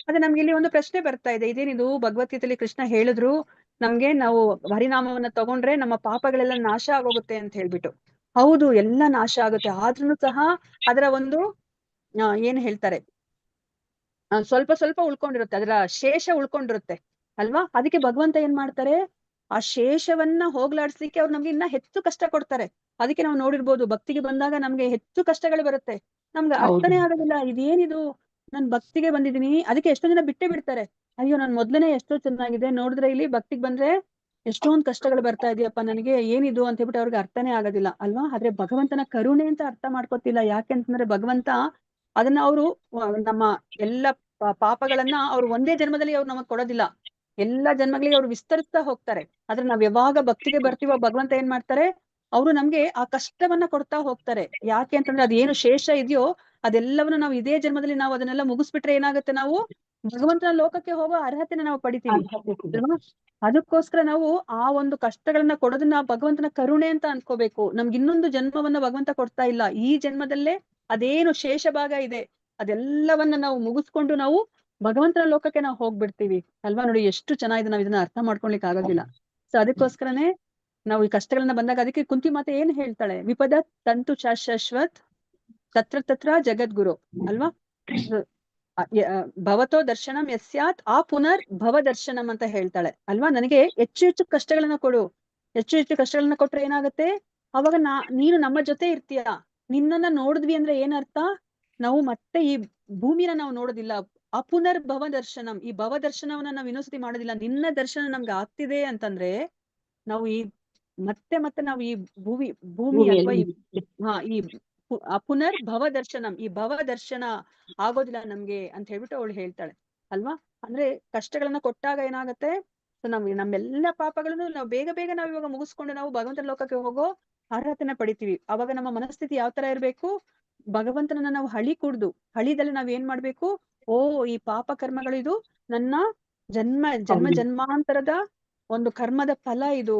ಅದೇ ನಮ್ಗೆ ಇಲ್ಲಿ ಒಂದು ಪ್ರಶ್ನೆ ಬರ್ತಾ ಇದೆ, ಇದೇನಿದು ಭಗವದ್ಗೀತೆಯಲ್ಲಿ ಕೃಷ್ಣ ಹೇಳಿದ್ರು ನಮ್ಗೆ ನಾವು ಹರಿನಾಮವನ್ನ ತಗೊಂಡ್ರೆ ನಮ್ಮ ಪಾಪಗಳೆಲ್ಲ ನಾಶ ಆಗೋಗುತ್ತೆ ಅಂತ ಹೇಳ್ಬಿಟ್ಟು. ಹೌದು, ಎಲ್ಲ ನಾಶ ಆಗುತ್ತೆ. ಆದ್ರೂ ಸಹ ಅದರ ಒಂದು ಏನ್ ಹೇಳ್ತಾರೆ, ಸ್ವಲ್ಪ ಸ್ವಲ್ಪ ಉಳ್ಕೊಂಡಿರುತ್ತೆ, ಅದರ ಶೇಷ ಉಳ್ಕೊಂಡಿರುತ್ತೆ ಅಲ್ವಾ. ಅದಕ್ಕೆ ಭಗವಂತ ಏನ್ ಮಾಡ್ತಾರೆ? ಆ ಶೇಷವನ್ನ ಹೋಗ್ಲಾಡ್ಸ್ಲಿಕ್ಕೆ ಅವ್ರು ನಮ್ಗೆ ಇನ್ನ ಹೆಚ್ಚು ಕಷ್ಟ ಕೊಡ್ತಾರೆ. ಅದಕ್ಕೆ ನಾವು ನೋಡಿರ್ಬೋದು, ಭಕ್ತಿಗೆ ಬಂದಾಗ ನಮ್ಗೆ ಹೆಚ್ಚು ಕಷ್ಟಗಳು ಬರುತ್ತೆ. ನಮ್ಗೆ ಅರ್ಥನೇ ಆಗೋದಿಲ್ಲ, ಇದೇನಿದು ನಾನ್ ಭಕ್ತಿಗೆ ಬಂದಿದ್ದೀನಿ. ಅದಕ್ಕೆ ಎಷ್ಟೋ ಜನ ಬಿಟ್ಟೇ ಬಿಡ್ತಾರೆ. ಅಯ್ಯೋ ನಾನ್ ಮೊದ್ಲನೇ ಎಷ್ಟೋ ಚೆನ್ನಾಗಿದೆ, ನೋಡಿದ್ರೆ ಇಲ್ಲಿ ಭಕ್ತಿಗೆ ಬಂದ್ರೆ ಎಷ್ಟೊಂದ್ ಕಷ್ಟಗಳು ಬರ್ತಾ ಇದೆಯಪ್ಪ ನನಗೆ, ಏನಿದು ಅಂತ ಹೇಳ್ಬಿಟ್ಟು ಅವ್ರಿಗೆ ಅರ್ಥನೇ ಆಗೋದಿಲ್ಲ ಅಲ್ವಾ. ಆದ್ರೆ ಭಗವಂತನ ಕರುಣೆ ಅಂತ ಅರ್ಥ ಮಾಡ್ಕೊತಿಲ್ಲ. ಯಾಕೆಂತಂದ್ರೆ ಭಗವಂತ ಅದನ್ನ ಅವರು ನಮ್ಮ ಎಲ್ಲ ಪಾಪಗಳನ್ನ ಅವ್ರು ಒಂದೇ ಜನ್ಮದಲ್ಲಿ ಅವ್ರು ನಮಗ್ ಕೊಡೋದಿಲ್ಲ, ಎಲ್ಲಾ ಜನ್ಮಗಳಿಗೆ ಅವ್ರು ವಿಸ್ತರಿಸ್ತಾ ಹೋಗ್ತಾರೆ. ಆದ್ರೆ ನಾವ್ ಯಾವಾಗ ಭಕ್ತಿಗೆ ಬರ್ತೀವೋ ಭಗವಂತ ಏನ್ ಮಾಡ್ತಾರೆ? ಅವರು ನಮ್ಗೆ ಆ ಕಷ್ಟವನ್ನ ಕೊಡ್ತಾ ಹೋಗ್ತಾರೆ. ಯಾಕೆ ಅಂತಂದ್ರೆ ಅದೇನು ಶೇಷ ಇದೆಯೋ ಅದೆಲ್ಲವನ್ನ ನಾವು ಇದೇ ಜನ್ಮದಲ್ಲಿ ನಾವು ಅದನ್ನೆಲ್ಲ ಮುಗಿಸ್ಬಿಟ್ರೆ ಏನಾಗುತ್ತೆ? ನಾವು ಭಗವಂತನ ಲೋಕಕ್ಕೆ ಹೋಗೋ ಅರ್ಹತೆನ ನಾವು ಪಡಿತೀವಿ ಅಲ್ವಾ. ಅದಕ್ಕೋಸ್ಕರ ನಾವು ಆ ಒಂದು ಕಷ್ಟಗಳನ್ನ ಕೊಡೋದನ್ನ ಭಗವಂತನ ಕರುಣೆ ಅಂತ ಅನ್ಕೋಬೇಕು. ನಮ್ಗೆ ಇನ್ನೊಂದು ಜನ್ಮವನ್ನ ಭಗವಂತ ಕೊಡ್ತಾ ಇಲ್ಲ, ಈ ಜನ್ಮದಲ್ಲೇ ಅದೇನು ಶೇಷ ಭಾಗ ಇದೆ ಅದೆಲ್ಲವನ್ನ ನಾವು ಮುಗಿಸ್ಕೊಂಡು ನಾವು ಭಗವಂತನ ಲೋಕಕ್ಕೆ ನಾವು ಹೋಗ್ಬಿಡ್ತೀವಿ ಅಲ್ವಾ. ನೋಡಿ ಎಷ್ಟು ಚೆನ್ನಾಗಿದೆ, ನಾವ್ ಇದನ್ನ ಅರ್ಥ ಮಾಡ್ಕೊಳ್ಲಿಕ್ಕೆ ಆಗೋದಿಲ್ಲ. ಸೊ ಅದಕ್ಕೋಸ್ಕರನೇ ನಾವು ಈ ಕಷ್ಟಗಳನ್ನ ಬಂದಾಗ ಅದಕ್ಕೆ ಕುಂತಿ ಮಾತೆ ಏನ್ ಹೇಳ್ತಾಳೆ, ವಿಪದ ತಂತು ಶಾಶ್ವತ್ ತತ್ರ ತತ್ರ ಜಗದ್ಗುರು ಅಲ್ವಾ. ಭವತೋ ದರ್ಶನಂ ಯಸ್ಯಾತ್ ಆ ಪುನರ್ ಭವ ದರ್ಶನಂ ಅಂತ ಹೇಳ್ತಾಳೆ ಅಲ್ವಾ. ನನಗೆ ಹೆಚ್ಚು ಹೆಚ್ಚು ಕಷ್ಟಗಳನ್ನ ಕೊಡು, ಹೆಚ್ಚು ಹೆಚ್ಚು ಕಷ್ಟಗಳನ್ನ ಕೊಟ್ರೆ ಏನಾಗುತ್ತೆ, ಅವಾಗ ನೀನು ನಮ್ಮ ಜೊತೆ ಇರ್ತೀಯ. ನಿನ್ನನ್ನ ನೋಡಿದ್ವಿ ಅಂದ್ರೆ ಏನರ್ಥ, ನಾವು ಮತ್ತೆ ಈ ಭೂಮಿನ ನಾವು ನೋಡೋದಿಲ್ಲ. ಅಪುನರ್ ಭವ ದರ್ಶನಂ, ಈ ಭವ ದರ್ಶನವನ್ನ ನಾವು ಇನ್ನೊಂದ್ಸತಿ ಮಾಡೋದಿಲ್ಲ. ನಿನ್ನ ದರ್ಶನ ನಮ್ಗೆ ಆಗ್ತಿದೆ ಅಂತಂದ್ರೆ ನಾವು ಈ ಮತ್ತೆ ಮತ್ತೆ ನಾವು ಈ ಭೂಮಿ ಅಥವಾ ಈ ಅಪುನರ್ ಭವ ದರ್ಶನಂ, ಈ ಭವ ದರ್ಶನ ಆಗೋದಿಲ್ಲ ನಮ್ಗೆ ಅಂತ ಹೇಳ್ಬಿಟ್ಟು ಅವಳು ಹೇಳ್ತಾಳೆ ಅಲ್ವಾ. ಅಂದ್ರೆ ಕಷ್ಟಗಳನ್ನ ಕೊಟ್ಟಾಗ ಏನಾಗತ್ತೆ, ನಮ್ಮೆಲ್ಲ ಪಾಪಗಳನ್ನು ನಾವು ಬೇಗ ಬೇಗ ನಾವು ಇವಾಗ ಮುಗಿಸ್ಕೊಂಡು ನಾವು ಭಗವಂತನ ಲೋಕಕ್ಕೆ ಹೋಗೋ ಅರ್ಹತೆನ ಪಡಿತೀವಿ. ಅವಾಗ ನಮ್ಮ ಮನಸ್ಥಿತಿ ಯಾವ ತರ ಇರ್ಬೇಕು, ಭಗವಂತನನ್ನ ನಾವು ಹಳಿದಲ್ಲಿ ನಾವ್ ಏನ್ ಮಾಡ್ಬೇಕು, ಓ ಈ ಪಾಪ ಕರ್ಮಗಳು ಇದು ನನ್ನ ಜನ್ಮ ಜನ್ಮಾಂತರದ ಒಂದು ಕರ್ಮದ ಫಲ ಇದು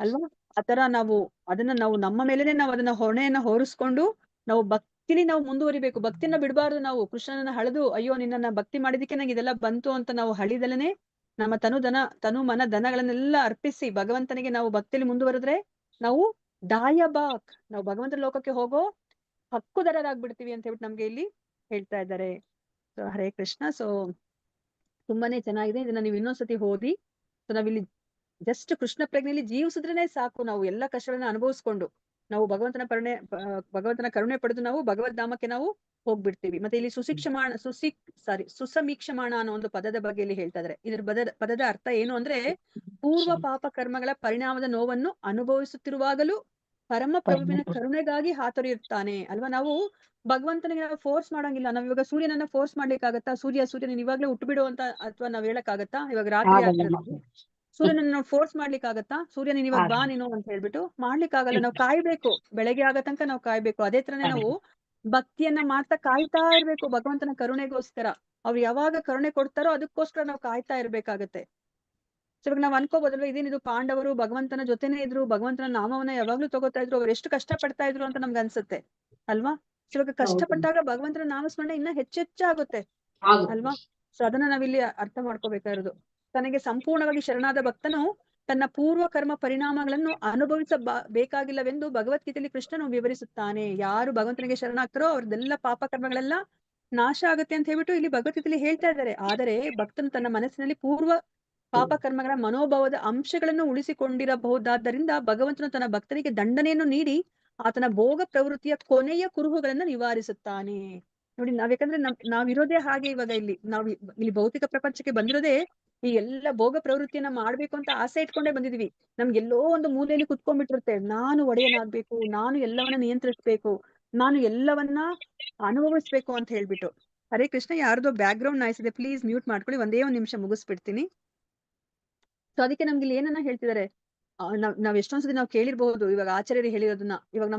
ಅಲ್ವಾ. ಆತರ ನಾವು ಅದನ್ನ ನಮ್ಮ ಮೇಲೆನೆ ನಾವು ಅದನ್ನ ಹೊಣೆಯನ್ನ ಹೊರಿಸ್ಕೊಂಡು ನಾವು ಭಕ್ತಿಲಿ ನಾವು ಮುಂದುವರಿಬೇಕು. ಭಕ್ತಿನ ಬಿಡಬಾರ್ದು. ನಾವು ಕೃಷ್ಣನನ್ನ ಹಳೆದು ಅಯ್ಯೋ ನಿನ್ನನ್ನ ಭಕ್ತಿ ಮಾಡಿದಕ್ಕೆ ನಂಗೆ ಇದೆಲ್ಲ ಬಂತು ಅಂತ ನಾವು ಹಳಿದಲ್ಲೇ ನಮ್ಮ ತನು ಮನ ಧನಗಳನ್ನೆಲ್ಲ ಅರ್ಪಿಸಿ ಭಗವಂತನಿಗೆ ನಾವು ಭಕ್ತಿಲಿ ಮುಂದುವರೆದ್ರೆ ನಾವು ನಾವು ಭಗವಂತನ ಲೋಕಕ್ಕೆ ಹೋಗೋ ಹಕ್ಕುದಾರರಾಗ್ಬಿಡ್ತೀವಿ ಅಂತ ಹೇಳ್ಬಿಟ್ಟು ನಮ್ಗೆ ಇಲ್ಲಿ ಹೇಳ್ತಾ ಇದ್ದಾರೆ. ಸೊ ಹರೇ ಕೃಷ್ಣ. ಸೊ ತುಂಬಾನೇ ಚೆನ್ನಾಗಿದೆ, ಇದನ್ನ ನೀವು ಇನ್ನೊಂದ್ಸತಿ ಓದಿ. ಸೊ ನಾವಿಲ್ಲಿ ಜಸ್ಟ್ ಕೃಷ್ಣ ಪ್ರಜ್ಞೆಯಲ್ಲಿ ಜೀವಿಸಿದ್ರೇನೆ ಸಾಕು, ನಾವು ಎಲ್ಲ ಕಷ್ಟಗಳನ್ನ ಅನುಭವಿಸ್ಕೊಂಡು ನಾವು ಭಗವಂತನ ಕರುಣೆ ಪಡೆದು ನಾವು ಭಗವದ್ಧಾಮಕ್ಕೆ ನಾವು ಹೋಗ್ಬಿಡ್ತೀವಿ. ಮತ್ತೆ ಇಲ್ಲಿ ಸುಸಮೀಕ್ಷಮಾಣ ಅನ್ನೋ ಒಂದು ಪದದ ಬಗ್ಗೆ ಇಲ್ಲಿ ಹೇಳ್ತಾ ಇದಾರೆ. ಇದ್ರ ಪದದ ಅರ್ಥ ಏನು ಅಂದ್ರೆ, ಪೂರ್ವ ಪಾಪ ಕರ್ಮಗಳ ಪರಿಣಾಮದ ನೋವನ್ನು ಅನುಭವಿಸುತ್ತಿರುವಾಗಲೂ ಪರಮ ಪ್ರಭುವಿನ ಕರುಣೆಗಾಗಿ ಹಾತೊರೆಯುತ್ತಾನೆ ಅಲ್ವಾ. ನಾವು ಭಗವಂತನಿಗೆ ನಾವು ಫೋರ್ಸ್ ಮಾಡಂಗಿಲ್ಲ. ನಾವ್ ಇವಾಗ ಸೂರ್ಯನನ್ನ ಫೋರ್ಸ್ ಮಾಡ್ಲಿಕ್ಕಾಗತ್ತಾ, ಸೂರ್ಯ ನೀನ್ ಇವಾಗ್ಲೇ ಹುಟ್ಟು ಬಿಡು ಅಂತ ಅಥವಾ ನಾವ್ ಹೇಳಕ್ಕಾಗತ್ತಾ, ಇವಾಗ ರಾತ್ರಿ ಆಗ್ತಿರೋದು ಸೂರ್ಯನನ್ನ ನಾವು ಫೋರ್ಸ್ ಮಾಡ್ಲಿಕ್ಕಾಗತ್ತಾ, ಸೂರ್ಯ ನೀನ್ ಇವಾಗ ಬಾ ನೀನು ಅಂತ ಹೇಳ್ಬಿಟ್ಟು ಮಾಡ್ಲಿಕ್ಕಾಗಲ್ಲ. ನಾವು ಕಾಯ್ಬೇಕು, ಬೆಳಗ್ಗೆ ಆಗ ತನಕ ನಾವು ಕಾಯ್ಬೇಕು. ಅದೇ ತರನೇ ನಾವು ಭಕ್ತಿಯನ್ನ ಮಾಡ್ತಾ ಕಾಯ್ತಾ ಇರ್ಬೇಕು ಭಗವಂತನ ಕರುಣೆಗೋಸ್ಕರ. ಅವ್ರು ಯಾವಾಗ ಕರುಣೆ ಕೊಡ್ತಾರೋ ಅದಕ್ಕೋಸ್ಕರ ನಾವು ಕಾಯ್ತಾ ಇರ್ಬೇಕಾಗತ್ತೆ. ಸೊ ಇವಾಗ ನಾವ್ ಅನ್ಕೋಬೋದಲ್ವಾ, ಇದೇನಿದು ಪಾಂಡವರು ಭಗವಂತನ ಜೊತೆನೆ ಇದ್ರು, ಭಗವಂತನ ನಾಮವನ್ನ ಯಾವಾಗ್ಲೂ ತಗೋತಾ ಇದ್ರು, ಅವ್ರು ಎಷ್ಟು ಕಷ್ಟ ಪಡ್ತಾ ಇದ್ರು ಅಂತ ನಮ್ಗೆ ಅನ್ಸುತ್ತೆ ಅಲ್ವಾ. ಸೊ ಇವಾಗ ಕಷ್ಟಪಟ್ಟಾಗ ಭಗವಂತನ ನಾಮಸ್ಮರಣೆ ಇನ್ನ ಹೆಚ್ಚೆಚ್ಚಾಗುತ್ತೆ ಅಲ್ವಾ. ಸೊ ಅದನ್ನ ನಾವಿಲ್ಲಿ ಅರ್ಥ ಮಾಡ್ಕೋಬೇಕಾಗಿರೋದು. ತನಗೆ ಸಂಪೂರ್ಣವಾಗಿ ಶರಣಾದ ಭಕ್ತನು ತನ್ನ ಪೂರ್ವ ಕರ್ಮ ಪರಿಣಾಮಗಳನ್ನು ಬೇಕಾಗಿಲ್ಲವೆಂದು ಭಗವದ್ಗೀತೆಯಲ್ಲಿ ಕೃಷ್ಣನು ವಿವರಿಸುತ್ತಾನೆ. ಯಾರು ಭಗವಂತನಿಗೆ ಶರಣಾಗ್ತಾರೋ ಅವ್ರದ್ದೆಲ್ಲ ಪಾಪ ಕರ್ಮಗಳೆಲ್ಲ ನಾಶ ಆಗುತ್ತೆ ಅಂತ ಹೇಳ್ಬಿಟ್ಟು ಇಲ್ಲಿ ಭಗವದ್ಗೀತೆಯಲ್ಲಿ ಹೇಳ್ತಾ ಇದ್ದಾರೆ. ಆದರೆ ಭಕ್ತನು ತನ್ನ ಮನಸ್ಸಿನಲ್ಲಿ ಪೂರ್ವ ಪಾಪ ಕರ್ಮಗಳ ಮನೋಭಾವದ ಅಂಶಗಳನ್ನು ಉಳಿಸಿಕೊಂಡಿರಬಹುದಾದ್ದರಿಂದ ಭಗವಂತನು ತನ್ನ ಭಕ್ತನಿಗೆ ದಂಡನೆಯನ್ನು ನೀಡಿ ಆತನ ಭೋಗ ಪ್ರವೃತ್ತಿಯ ಕೊನೆಯ ಕುರುಹುಗಳನ್ನ ನಿವಾರಿಸುತ್ತಾನೆ. ನೋಡಿ, ಯಾಕಂದ್ರೆ ನಾವಿರೋದೇ ಹಾಗೆ. ಇವಾಗ ಇಲ್ಲಿ ಭೌತಿಕ ಪ್ರಪಂಚಕ್ಕೆ ಬಂದಿರೋದೇ ಈ ಎಲ್ಲ ಭೋಗ ಪ್ರವೃತ್ತಿಯನ್ನ ಮಾಡ್ಬೇಕು ಅಂತ ಆಸೆ ಇಟ್ಕೊಂಡೇ ಬಂದಿದೀವಿ. ನಮ್ಗೆಲ್ಲೋ ಒಂದು ಮೂಲೆಯಲ್ಲಿ ಕುತ್ಕೊಂಡ್ಬಿಟ್ಟಿರುತ್ತೆ, ನಾನು ಒಡೆಯನಾಗ್ಬೇಕು, ನಾನು ಎಲ್ಲವನ್ನ ನಿಯಂತ್ರಿಸ್ಬೇಕು, ನಾನು ಎಲ್ಲವನ್ನ ಅನುಭವಿಸ್ಬೇಕು ಅಂತ ಹೇಳ್ಬಿಟ್ಟು. ಹರೇ ಕೃಷ್ಣ. ಯಾರ್ದೋ ಬ್ಯಾಕ್ ಗ್ರೌಂಡ್ ನಾಯ್ಸ್ ಇದೆ, ಪ್ಲೀಸ್ ಮ್ಯೂಟ್ ಮಾಡ್ಕೊಳ್ಳಿ. ಒಂದೇ ಒಂದ್ ನಿಮಿಷ ಮುಗಿಸ್ಬಿಡ್ತೀನಿ. ಸೊ ಅದಕ್ಕೆ ನಮ್ಗೆ ಇಲ್ಲಿ ಏನನ್ನ ಹೇಳ್ತಿದ್ದಾರೆ, ನಾವ್ ಎಷ್ಟೊಂದ್ಸತಿ ನಾವು ಕೇಳಿರ್ಬಹುದು ಇವಾಗ ಆಚಾರ್ಯರು ಹೇಳಿರೋದನ್ನ. ಇವಾಗ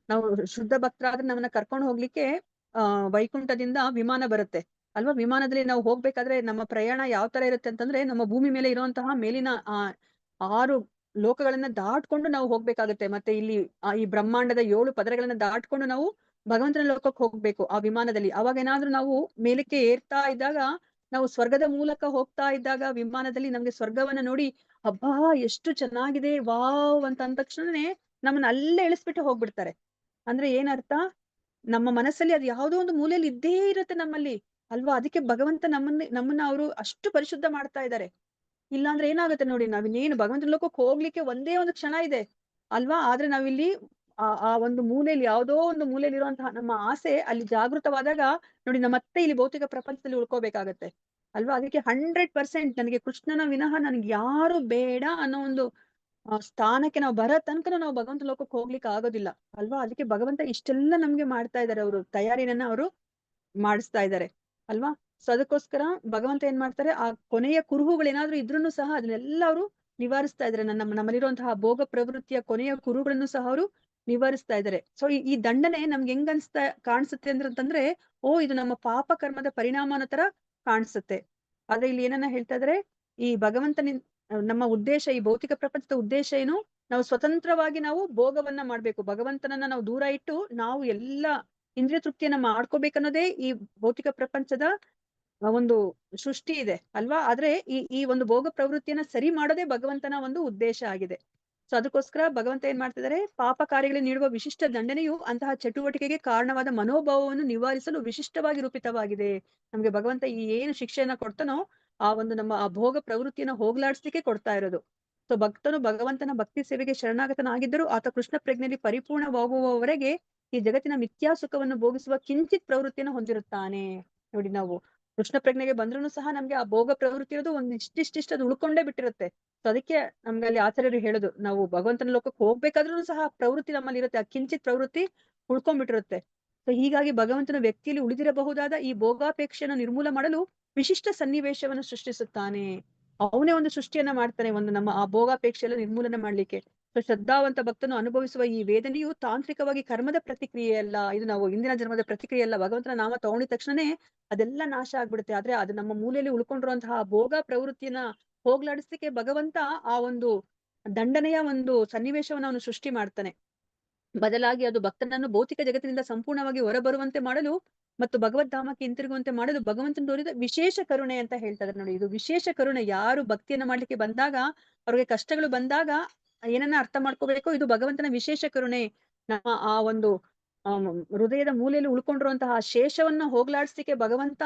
ನಾವು ಶುದ್ಧ ಭಕ್ತರಾದ್ರೆ ನಮ್ಮನ್ನ ಕರ್ಕೊಂಡು ಹೋಗ್ಲಿಕ್ಕೆ ವೈಕುಂಠದಿಂದ ವಿಮಾನ ಬರುತ್ತೆ ಅಲ್ವಾ. ವಿಮಾನದಲ್ಲಿ ನಾವು ಹೋಗ್ಬೇಕಾದ್ರೆ ನಮ್ಮ ಪ್ರಯಾಣ ಯಾವ ತರ ಇರುತ್ತೆ ಅಂತಂದ್ರೆ, ನಮ್ಮ ಭೂಮಿ ಮೇಲೆ ಇರುವಂತಹ ಮೇಲಿನ 6 ಲೋಕಗಳನ್ನ ದಾಟ್ಕೊಂಡು ನಾವು ಹೋಗ್ಬೇಕಾಗತ್ತೆ. ಮತ್ತೆ ಇಲ್ಲಿ ಈ ಬ್ರಹ್ಮಾಂಡದ 7 ಪದರಗಳನ್ನ ದಾಟ್ಕೊಂಡು ನಾವು ಭಗವಂತನ ಲೋಕಕ್ಕೆ ಹೋಗ್ಬೇಕು ಆ ವಿಮಾನದಲ್ಲಿ. ಅವಾಗ ಏನಾದ್ರೂ ನಾವು ಮೇಲಕ್ಕೆ ಏರ್ತಾ ಇದ್ದಾಗ, ನಾವು ಸ್ವರ್ಗದ ಮೂಲಕ ಹೋಗ್ತಾ ಇದ್ದಾಗ ವಿಮಾನದಲ್ಲಿ ನಮ್ಗೆ ಸ್ವರ್ಗವನ್ನ ನೋಡಿ ಅಬ್ಬಾ ಎಷ್ಟು ಚೆನ್ನಾಗಿದೆ ವಾವ್ ಅಂತ ಅಂದ ತಕ್ಷಣನೇ ನಮ್ಮನ್ನ ಅಲ್ಲೇ ಇಳಿಸ್ಬಿಟ್ಟು ಹೋಗ್ಬಿಡ್ತಾರೆ. ಅಂದ್ರೆ ಏನರ್ಥ, ನಮ್ಮ ಮನಸ್ಸಲ್ಲಿ ಅದು ಯಾವುದೋ ಒಂದು ಮೂಲೆಯಲ್ಲಿ ಇದ್ದೇ ಇರುತ್ತೆ ನಮ್ಮಲ್ಲಿ ಅಲ್ವಾ. ಅದಕ್ಕೆ ಭಗವಂತ ನಮ್ಮನ್ನ ಅವರು ಅಷ್ಟು ಪರಿಶುದ್ಧ ಮಾಡ್ತಾ ಇದ್ದಾರೆ. ಇಲ್ಲಾಂದ್ರೆ ಏನಾಗುತ್ತೆ ನೋಡಿ, ನಾವಿನ್ನೇನು ಭಗವಂತನ ಲೋಕಕ್ಕೆ ಹೋಗ್ಲಿಕ್ಕೆ ಒಂದೇ ಒಂದು ಕ್ಷಣ ಇದೆ ಅಲ್ವಾ. ಆದ್ರೆ ನಾವಿಲ್ಲಿ ಆ ಒಂದು ಮೂಲೆಯಲ್ಲಿ, ಯಾವುದೋ ಒಂದು ಮೂಲೆಯಲ್ಲಿ ಇರುವಂತಹ ನಮ್ಮ ಆಸೆ ಅಲ್ಲಿ ಜಾಗೃತವಾದಾಗ ನೋಡಿ, ಮತ್ತೆ ಇಲ್ಲಿ ಭೌತಿಕ ಪ್ರಪಂಚದಲ್ಲಿ ಉಳ್ಕೋಬೇಕಾಗತ್ತೆ ಅಲ್ವಾ. ಅದಕ್ಕೆ 100% ನನಗೆ ಕೃಷ್ಣನ ವಿನಃ ನನ್ಗೆ ಯಾರು ಬೇಡ ಅನ್ನೋ ಒಂದು ಸ್ಥಾನಕ್ಕೆ ನಾವು ಬರೋ ತನಕ ನಾವು ಭಗವಂತ ಲೋಕಕ್ಕೆ ಹೋಗ್ಲಿಕ್ಕೆ ಆಗೋದಿಲ್ಲ ಅಲ್ವಾ. ಅದಕ್ಕೆ ಭಗವಂತ ಇಷ್ಟೆಲ್ಲ ನಮ್ಗೆ ಮಾಡ್ತಾ ಇದ್ದಾರೆ, ಅವರು ತಯಾರಿನನ್ನ ಅವರು ಮಾಡಿಸ್ತಾ ಇದ್ದಾರೆ ಅಲ್ವಾ. ಸೊ ಅದಕ್ಕೋಸ್ಕರ ಭಗವಂತ ಏನ್ ಮಾಡ್ತಾರೆ, ಆ ಕೊನೆಯ ಕುರುಹುಗಳೇನಾದ್ರೂ ಇದ್ರೂ ಸಹ ಅದನ್ನೆಲ್ಲ ಅವರು ನಿವಾರಿಸ್ತಾ ಇದ್ದಾರೆ. ನಮ್ಮಲ್ಲಿರುವಂತಹ ಭೋಗ ಪ್ರವೃತ್ತಿಯ ಕೊನೆಯ ಕುರುಹುಗಳನ್ನು ಸಹ ಅವರು ನಿವಾರಿಸ್ತಾ ಇದ್ದಾರೆ. ಸೊ ಈ ದಂಡನೆ ನಮ್ಗೆ ಹೆಂಗ್ ಕಾಣಿಸುತ್ತೆ ಅಂತಂದ್ರೆ, ಓ ಇದು ನಮ್ಮ ಪಾಪ ಕರ್ಮದ ಪರಿಣಾಮ ಅನ್ನೋ ತರ ಕಾಣಿಸುತ್ತೆ. ಆದ್ರೆ ಇಲ್ಲಿ ಏನನ್ನ ಹೇಳ್ತಾ ಇದಾರೆ, ಈ ನಮ್ಮ ಉದ್ದೇಶ, ಈ ಭೌತಿಕ ಪ್ರಪಂಚದ ಉದ್ದೇಶ ಏನು, ನಾವು ಸ್ವತಂತ್ರವಾಗಿ ನಾವು ಭೋಗವನ್ನ ಮಾಡ್ಬೇಕು, ಭಗವಂತನನ್ನ ನಾವು ದೂರ ಇಟ್ಟು ನಾವು ಎಲ್ಲ ಇಂದ್ರಿಯ ತೃಪ್ತಿಯನ್ನ ಮಾಡ್ಕೋಬೇಕನ್ನೋದೇ ಈ ಭೌತಿಕ ಪ್ರಪಂಚದ ಒಂದು ಸೃಷ್ಟಿ ಇದೆ ಅಲ್ವಾ. ಆದ್ರೆ ಈ ಒಂದು ಭೋಗ ಪ್ರವೃತ್ತಿಯನ್ನ ಸರಿ ಮಾಡೋದೇ ಭಗವಂತನ ಒಂದು ಉದ್ದೇಶ ಆಗಿದೆ. ಸೊ ಅದಕ್ಕೋಸ್ಕರ ಭಗವಂತ ಏನ್ ಮಾಡ್ತಿದ್ದಾರೆ, ಪಾಪ ಕಾರ್ಯಗಳಿಗೆ ನೀಡುವ ವಿಶಿಷ್ಟ ದಂಡನೆಯು ಅಂತಹ ಚಟುವಟಿಕೆಗೆ ಕಾರಣವಾದ ಮನೋಭಾವವನ್ನು ನಿವಾರಿಸಲು ವಿಶಿಷ್ಟವಾಗಿ ರೂಪಿತವಾಗಿದೆ. ನಮ್ಗೆ ಭಗವಂತ ಈ ಏನು ಶಿಕ್ಷೆಯನ್ನ ಕೊಡ್ತಾನೋ ಆ ಒಂದು ನಮ್ಮ ಆ ಭೋಗ ಪ್ರವೃತ್ತಿಯನ್ನ ಹೋಗ್ಲಾಡಿಸ್ಲಿಕ್ಕೆ ಕೊಡ್ತಾ ಇರೋದು. ಸೊ ಭಕ್ತನು ಭಗವಂತನ ಭಕ್ತಿ ಸೇವೆಗೆ ಶರಣಾಗತನಾಗಿದ್ದರೂ ಆತ ಕೃಷ್ಣ ಪ್ರಜ್ಞೆಯಲ್ಲಿ ಪರಿಪೂರ್ಣವಾಗುವವರೆಗೆ ಈ ಜಗತ್ತಿನ ಮಿಥ್ಯಾ ಸುಖವನ್ನು ಭೋಗಿಸುವ ಕಿಂಚಿತ್ ಪ್ರವೃತ್ತಿಯನ್ನು ಹೊಂದಿರುತ್ತಾನೆ. ನೋಡಿ, ನಾವು ಕೃಷ್ಣ ಪ್ರಜ್ಞೆಗೆ ಬಂದ್ರೂ ಸಹ ನಮ್ಗೆ ಆ ಭೋಗ ಪ್ರವೃತ್ತಿ ಇರೋದು ಒಂದ್ ಇಷ್ಟಿಷ್ಟು ಅದು ಉಳ್ಕೊಂಡೇ ಬಿಟ್ಟಿರುತ್ತೆ. ಸೊ ಅದಕ್ಕೆ ನಮ್ಗೆ ಅಲ್ಲಿ ಆಚಾರ್ಯರು ಹೇಳುದು, ನಾವು ಭಗವಂತನ ಲೋಕಕ್ಕೆ ಹೋಗ್ಬೇಕಾದ್ರೂ ಸಹ ಪ್ರವೃತ್ತಿ ನಮ್ಮಲ್ಲಿ ಇರುತ್ತೆ, ಆ ಕಿಂಚಿತ್ ಪ್ರವೃತ್ತಿ ಉಳ್ಕೊಂಡ್ಬಿಟ್ಟಿರುತ್ತೆ. ಸೊ ಹೀಗಾಗಿ ಭಗವಂತನ ವ್ಯಕ್ತಿಯಲ್ಲಿ ಉಳಿದಿರಬಹುದಾದ ಈ ಭೋಗಾಪೇಕ್ಷೆಯನ್ನು ನಿರ್ಮೂಲ ಮಾಡಲು ವಿಶಿಷ್ಟ ಸನ್ನಿವೇಶವನ್ನು ಸೃಷ್ಟಿಸುತ್ತಾನೆ. ಅವನೇ ಒಂದು ಸೃಷ್ಟಿಯನ್ನ ಮಾಡ್ತಾನೆ, ಒಂದು ನಮ್ಮ ಆ ಭೋಗಾಪೇಕ್ಷೆಯನ್ನು ನಿರ್ಮೂಲನೆ ಮಾಡ್ಲಿಕ್ಕೆ. ಸೊ ಶ್ರದ್ಧಾವಂತ ಭಕ್ತನು ಅನುಭವಿಸುವ ಈ ವೇದನೆಯು ತಾಂತ್ರಿಕವಾಗಿ ಕರ್ಮದ ಪ್ರತಿಕ್ರಿಯೆ ಅಲ್ಲ, ಇದು ನಾವು ಇಂದಿನ ಜನ್ಮದ ಪ್ರತಿಕ್ರಿಯೆ ಅಲ್ಲ. ಭಗವಂತನ ನಾಮ ತಗೊಂಡಿದ ತಕ್ಷಣನೇ ಅದೆಲ್ಲ ನಾಶ ಆಗ್ಬಿಡುತ್ತೆ. ಆದ್ರೆ ಅದು ನಮ್ಮ ಮೂಲೆಯಲ್ಲಿ ಉಳ್ಕೊಂಡಿರುವಂತಹ ಭೋಗ ಪ್ರವೃತ್ತಿಯನ್ನ ಹೋಗ್ಲಾಡಿಸ್ಲಿಕ್ಕೆ ಭಗವಂತ ಆ ಒಂದು ದಂಡನೆಯ ಒಂದು ಸನ್ನಿವೇಶವನ್ನು ಅವನು ಸೃಷ್ಟಿ ಮಾಡ್ತಾನೆ. ಬದಲಾಗಿ ಅದು ಭಕ್ತನನ್ನು ಭೌತಿಕ ಜಗತ್ತಿನಿಂದ ಸಂಪೂರ್ಣವಾಗಿ ಹೊರಬರುವಂತೆ ಮಾಡಲು ಮತ್ತು ಭಗವದ್ಧಾಮಕ್ಕೆ ಹಿಂತಿರುಗುವಂತೆ ಮಾಡಲು ಭಗವಂತನ ತೋರಿದ ವಿಶೇಷ ಕರುಣೆ ಅಂತ ಹೇಳ್ತಾರೆ. ನೋಡಿ, ಇದು ವಿಶೇಷ ಕರುಣೆ. ಯಾರು ಭಕ್ತಿಯನ್ನ ಮಾಡ್ಲಿಕ್ಕೆ ಬಂದಾಗ, ಅವ್ರಿಗೆ ಕಷ್ಟಗಳು ಬಂದಾಗ ಏನನ್ನ ಅರ್ಥ ಮಾಡ್ಕೋಬೇಕು, ಇದು ಭಗವಂತನ ವಿಶೇಷ ಕರುಣೆ. ನಮ್ಮ ಆ ಒಂದು ಹೃದಯದ ಮೂಲೆಯಲ್ಲಿ ಉಳ್ಕೊಂಡಿರುವಂತಹ ಶೇಷವನ್ನ ಹೋಗ್ಲಾಡಿಸ್ಲಿಕ್ಕೆ ಭಗವಂತ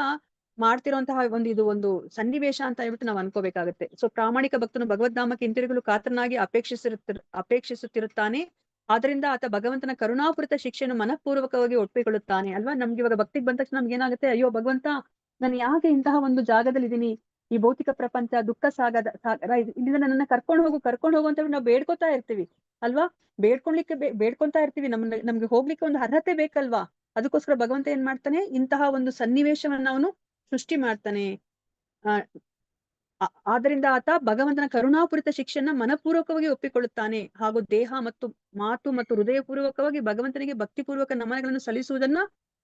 ಮಾಡ್ತಿರುವಂತಹ ಇದು ಒಂದು ಸನ್ನಿವೇಶ ಅಂತ ಹೇಳ್ಬಿಟ್ಟು ನಾವು ಅನ್ಕೋಬೇಕಾಗತ್ತೆ. ಸೊ ಪ್ರಾಮಾಣಿಕ ಭಕ್ತನು ಭಗವದ್ಧಾಮಕ್ಕೆ ಹಿಂತಿರುಗಲು ಕಾತರನಾಗಿ ಅಪೇಕ್ಷಿಸುತ್ತಿರುತ್ತಾನೆ. ಆದ್ರಿಂದ ಆತ ಭಗವಂತನ ಕರುಣಾಪೂರಿತ ಶಿಕ್ಷೆಯನ್ನು ಮನಃಪೂರ್ವಕವಾಗಿ ಒಪ್ಪಿಕೊಳ್ಳುತ್ತಾನೆ ಅಲ್ವಾ. ನಮ್ಗೆ ಇವಾಗ ಭಕ್ತಿಗೆ ಬಂದ ತಕ್ಷಣ ನಮ್ಗೆ ಏನಾಗುತ್ತೆ, ಅಯ್ಯೋ ಭಗವಂತ, ನಾನು ಯಾಕೆ ಇಂತಹ ಒಂದು ಜಾಗದಲ್ಲಿ ಇದೀನಿ, ಈ ಭೌತಿಕ ಪ್ರಪಂಚ ದುಃಖ ಸಾಗರ ಇಲ್ಲಿಂದ ನನ್ನನ್ನ ಕರ್ಕೊಂಡು ಹೋಗು ಅಂತ ನಾವು ಬೇಡ್ಕೊತಾ ಇರ್ತೀವಿ ಅಲ್ವಾ. ಬೇಡ್ಕೊಂತಾ ಇರ್ತೀವಿ, ನಮ್ಗೆ ಹೋಗ್ಲಿಕ್ಕೆ ಒಂದು ಅರ್ಹತೆ ಬೇಕಲ್ವಾ. ಅದಕ್ಕೋಸ್ಕರ ಭಗವಂತ ಏನ್ ಮಾಡ್ತಾನೆ, ಇಂತಹ ಒಂದು ಸನ್ನಿವೇಶವನ್ನ ಅವನು ಸೃಷ್ಟಿ ಮಾಡ್ತಾನೆ. ಆದ್ರಿಂದ ಆತ ಭಗವಂತನ ಕರುಣಾಪೂರಿತ ಶಿಕ್ಷೆಯನ್ನ ಮನಪೂರ್ವಕವಾಗಿ ಒಪ್ಪಿಕೊಳ್ಳುತ್ತಾನೆ ಹಾಗೂ ದೇಹ ಮತ್ತು ಮಾತು ಮತ್ತು ಹೃದಯಪೂರ್ವಕವಾಗಿ ಭಗವಂತನಿಗೆ ಭಕ್ತಿಪೂರ್ವಕ ನಮನಗಳನ್ನು ಸಲ್ಲಿಸುವುದನ್ನ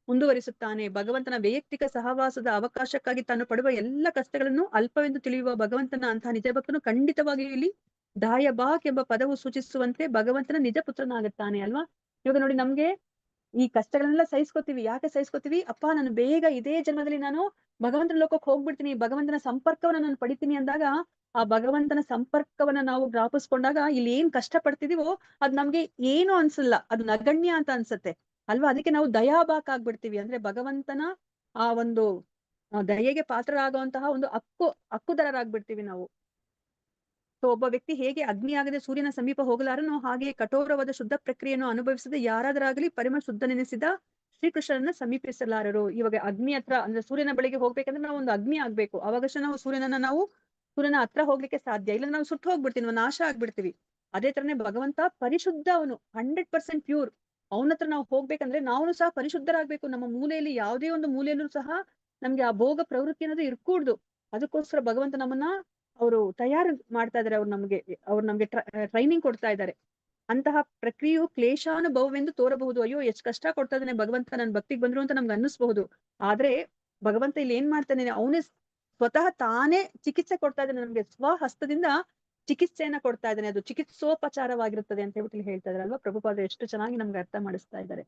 ಮುಂದುವರಿಸುತ್ತಾನೆ. ಭಗವಂತನ ವೈಯಕ್ತಿಕ ಸಹವಾಸದ ಅವಕಾಶಕ್ಕಾಗಿ ತಾನು ಪಡುವ ಎಲ್ಲ ಕಷ್ಟಗಳನ್ನು ಅಲ್ಪವೆಂದು ತಿಳಿಯುವ ಭಗವಂತನ ಅಂತಹ ನಿಜ ಭಕ್ತನು ಖಂಡಿತವಾಗಿಯೂ ಇಲ್ಲಿ ದಾಯಬಾಕ್ ಎಂಬ ಪದವು ಸೂಚಿಸುವಂತೆ ಭಗವಂತನ ನಿಜ ಪುತ್ರನಾಗುತ್ತಾನೆ ಅಲ್ವಾ. ಇವಾಗ ನೋಡಿ, ನಮ್ಗೆ ಈ ಕಷ್ಟಗಳನ್ನೆಲ್ಲ ಸಹಿಸ್ಕೋತೀವಿ. ಯಾಕೆ ಸಹಿಸ್ಕೋತೀವಿ? ಅಪ್ಪ, ನಾನು ಬೇಗ ಇದೇ ಜನ್ಮದಲ್ಲಿ ನಾನು ಭಗವಂತನ ಲೋಕಕ್ಕೆ ಹೋಗ್ಬಿಡ್ತೀನಿ, ಭಗವಂತನ ಸಂಪರ್ಕವನ್ನ ನಾನು ಪಡಿತೀನಿ ಅಂದಾಗ, ಆ ಭಗವಂತನ ಸಂಪರ್ಕವನ್ನ ನಾವು ಜ್ಞಾಪಿಸ್ಕೊಂಡಾಗ ಇಲ್ಲಿ ಏನ್ ಕಷ್ಟ ಪಡ್ತಿದೀವೋ ಅದ್ ನಮ್ಗೆ ಏನು ಅನ್ಸಲ್ಲ, ಅದು ನಗಣ್ಯ ಅಂತ ಅನ್ಸತ್ತೆ ಅಲ್ವಾ. ಅದಕ್ಕೆ ನಾವು ದಯಾಬಾಕ್ ಆಗ್ಬಿಡ್ತೀವಿ. ಅಂದ್ರೆ ಭಗವಂತನ ಆ ಒಂದು ದಯೆಗೆ ಪಾತ್ರರಾಗುವಂತಹ ಒಂದು ಹಕ್ಕುದಾರರಾಗ್ಬಿಡ್ತೀವಿ ನಾವು. ಸೊ ಒಬ್ಬ ವ್ಯಕ್ತಿ ಹೇಗೆ ಅಗ್ನಿ ಆಗದೆ ಸೂರ್ಯನ ಸಮೀಪ ಹೋಗಲಾರನೋ, ಹಾಗೆ ಕಠೋರವಾದ ಶುದ್ಧ ಪ್ರಕ್ರಿಯೆಯನ್ನು ಅನುಭವಿಸದೆ ಯಾರಾದರಾಗಲಿ ಪರಿಮ ಶುದ್ಧ ನೆನೆಸಿದ ಶ್ರೀಕೃಷ್ಣನನ್ನ ಸಮೀಪಿಸಲಾರರು. ಇವಾಗ ಅಗ್ನಿ ಹತ್ರ, ಅಂದ್ರೆ ಸೂರ್ಯನ ಬಳಿಗೆ ಹೋಗ್ಬೇಕಂದ್ರೆ ನಾವು ಒಂದು ಅಗ್ನಿ ಆಗ್ಬೇಕು. ಅವಾಗಷ್ಟೇ ನಾವು ಸೂರ್ಯನ ಹತ್ರ ಹೋಗ್ಲಿಕ್ಕೆ ಸಾಧ್ಯ. ಇಲ್ಲ ನಾವು ಸುಟ್ಟು ಹೋಗ್ಬಿಡ್ತೀವಿ, ನಾವು ನಾಶ ಆಗ್ಬಿಡ್ತೀವಿ. ಅದೇ ತರನೇ ಭಗವಂತ ಪರಿಶುದ್ಧ, ಅವನು 100% ಪ್ಯೂರ್. ಅವನ ಹತ್ರ ನಾವು ಹೋಗ್ಬೇಕಂದ್ರೆ ನಾವು ಸಹ ಪರಿಶುದ್ಧರಾಗ್ಬೇಕು. ನಮ್ಮ ಮೂಲೆಯಲ್ಲಿ ಯಾವುದೇ ಒಂದು ಮೂಲೆಯಲ್ಲೂ ಸಹ ನಮ್ಗೆ ಆ ಭೋಗ ಪ್ರವೃತ್ತಿ ಅನ್ನೋದು ಇರ್ಕೂಡ್ದು. ಅದಕ್ಕೋಸ್ಕರ ಭಗವಂತ ನಮ್ಮನ್ನ ಅವರು ತಯಾರು ಮಾಡ್ತಾ ಇದಾರೆ. ಅವ್ರು ನಮ್ಗೆ ಟ್ರೈನಿಂಗ್ ಕೊಡ್ತಾ ಇದ್ದಾರೆ. ಅಂತಹ ಪ್ರಕ್ರಿಯೆಯು ಕ್ಲೇಶಾನುಭವವೆಂದು ತೋರಬಹುದು. ಅಯ್ಯೋ, ಎಷ್ಟು ಕಷ್ಟ ಕೊಡ್ತಾ ಇದ್ದಾನೆ ಭಗವಂತ, ನನ್ ಭಕ್ತಿಗೆ ಬಂದ್ರು ಅಂತ ನಮ್ಗೆ ಅನ್ನಿಸ್ಬಹುದು. ಆದ್ರೆ ಭಗವಂತ ಇಲ್ಲಿ ಏನ್ ಮಾಡ್ತಾನೆ, ಅವನೇ ಸ್ವತಃ ತಾನೇ ಚಿಕಿತ್ಸೆ ಕೊಡ್ತಾ ಇದ್ದಾನೆ. ನಮ್ಗೆ ಸ್ವಹಸ್ತದಿಂದ ಚಿಕಿತ್ಸೆಯನ್ನ ಕೊಡ್ತಾ ಇದ್ದಾನೆ. ಅದು ಚಿಕಿತ್ಸೋಪಚಾರವಾಗಿರುತ್ತದೆ ಅಂತ ಹೇಳ್ಬಿಟ್ಟು ಹೇಳ್ತಾ ಇದಾರೆ ಅಲ್ವಾ. ಪ್ರಭುಪಾದರು ಎಷ್ಟು ಚೆನ್ನಾಗಿ ನಮ್ಗೆ ಅರ್ಥ ಮಾಡಿಸ್ತಾ ಇದ್ದಾರೆ.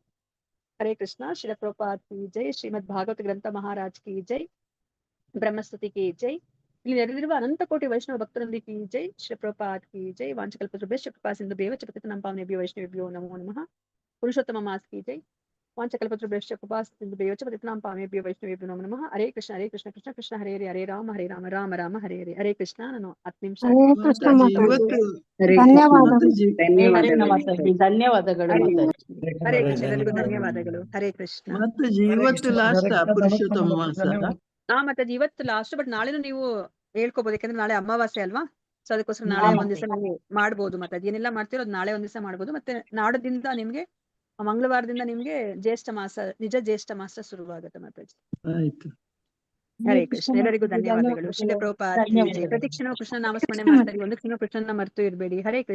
ಹರೇ ಕೃಷ್ಣ. ಶ್ರೀಲ ಪ್ರಭುಪಾದ್ ಕಿ ಜೈ. ಶ್ರೀಮದ್ ಭಾಗವತ ಗ್ರಂಥ ಮಹಾರಾಜ್ ಕಿ ಜೈ. ಬ್ರಹ್ಮಸ್ತುತಿ ಕಿ ಜೈ. ಇಲ್ಲಿ ನೆರೆದಿರುವ ಅನಂತ ಕೋಟಿ ವೈಷ್ಣವ ಭಕ್ತರೊಂದಿಗೆ ಕಿ ಜೈ. ಶ್ರೀ ಪ್ರಭುಪಾದ್ ಕಿ ಜೈ. ವಾಂಚಕಲ್ಪತರುಭ್ಯಶ್ಚ ಕೃಪಾ ಸಿಂಧು ಭ್ಯೋ ಪತಿತಾನಾಂ ಪಾವನೇಭ್ಯೋ ವೈಷ್ಣವೇಭ್ಯೋ ನಮೋ ನಮಃ. ಪುರುಷೋತ್ತಮ ಮಾಸ್ ಕಿ ಜೈ. ವಾಂಚಕಲ್ಪತರುಭ್ಯಶ್ಚ ಕೃಪಾ ಸಿಂಧು ಭ್ಯೋ ಪತಿತಾನಾಂ ಪಾವನೇಭ್ಯೋ ವೈಷ್ಣವೇಭ್ಯೋ ನಮೋ ನಮಃ. ಹರೇ ಕೃಷ್ಣ ಕೃಷ್ಣ ಕೃಷ್ಣ ಹರೇ ಹರೇ, ಹರೇ ರಾಮ ರಾಮ ರಾಮ ಹರೇ ಹರೇ. ಹರೇ ಕೃಷ್ಣ. ನಾನು 10 ನಿಮಿಷ ಧನ್ಯವಾದಗಳು. ಹರೇ ಕೃಷ್ಣ. ಎಲ್ಲರಿಗೂ ಧನ್ಯವಾದಗಳು. ಹರೇ ಕೃಷ್ಣ. ಮಾತಾಜಿ, ಇವತ್ತು ಲಾಸ್ಟ್ ಪುರುಷೋತ್ತಮ ಮಾಸ. ಮಾತಾಜಿ ಇವತ್ತು ಲಾಸ್ಟ್, ಬಟ್ ನಾಳೆನು ನೀವು ಹೇಳ್ಕೋಬಹುದು. ಯಾಕಂದ್ರೆ ನಾಳೆ ಅಮಾವಾಸ್ಯೆ ಅಲ್ವಾ. ಸೊ ಅದಕ್ಕೋಸ್ಕರ ನಾಳೆ ಒಂದ್ ದಿವಸ ನೀವು ಮಾಡ್ಬೋದು. ಮಾತಾಜಿ ಏನೆಲ್ಲ ಮಾಡ್ತೀರೋ ಅದು ನಾಳೆ ಒಂದ್ ದಿವಸ ಮಾಡ್ಬೋದು. ಮತ್ತೆ ನಾಡದಿಂದ ನಿಮ್ಗೆ ಮಂಗಳವಾರದಿಂದ ನಿಮ್ಗೆ ನಿಜ ಜ್ಯೇಷ್ಠ ಮಾಸ ಶುರುವಾಗುತ್ತೆ ಮಾತಾಜಿ. ಆಯ್ತು. ಹರೇ ಕೃಷ್ಣ. ಎಲ್ಲರಿಗೂ ಧನ್ಯವಾದಗಳು. ಶ್ರೀಲ ಪ್ರಭುಪಾದ್ ಕಿ ಜೈ. ಪ್ರತಿ ಕ್ಷಣ ಕೃಷ್ಣ ನಾಮಸ್ಮರಣೆ ಮಾಡ್ತಾರೆ. ಒಂದು ಕ್ಷಣ ಕೃಷ್ಣನ ಮರೆತು ಇರ್ಬೇಡಿ. ಹರೇ ಕೃಷ್ಣ.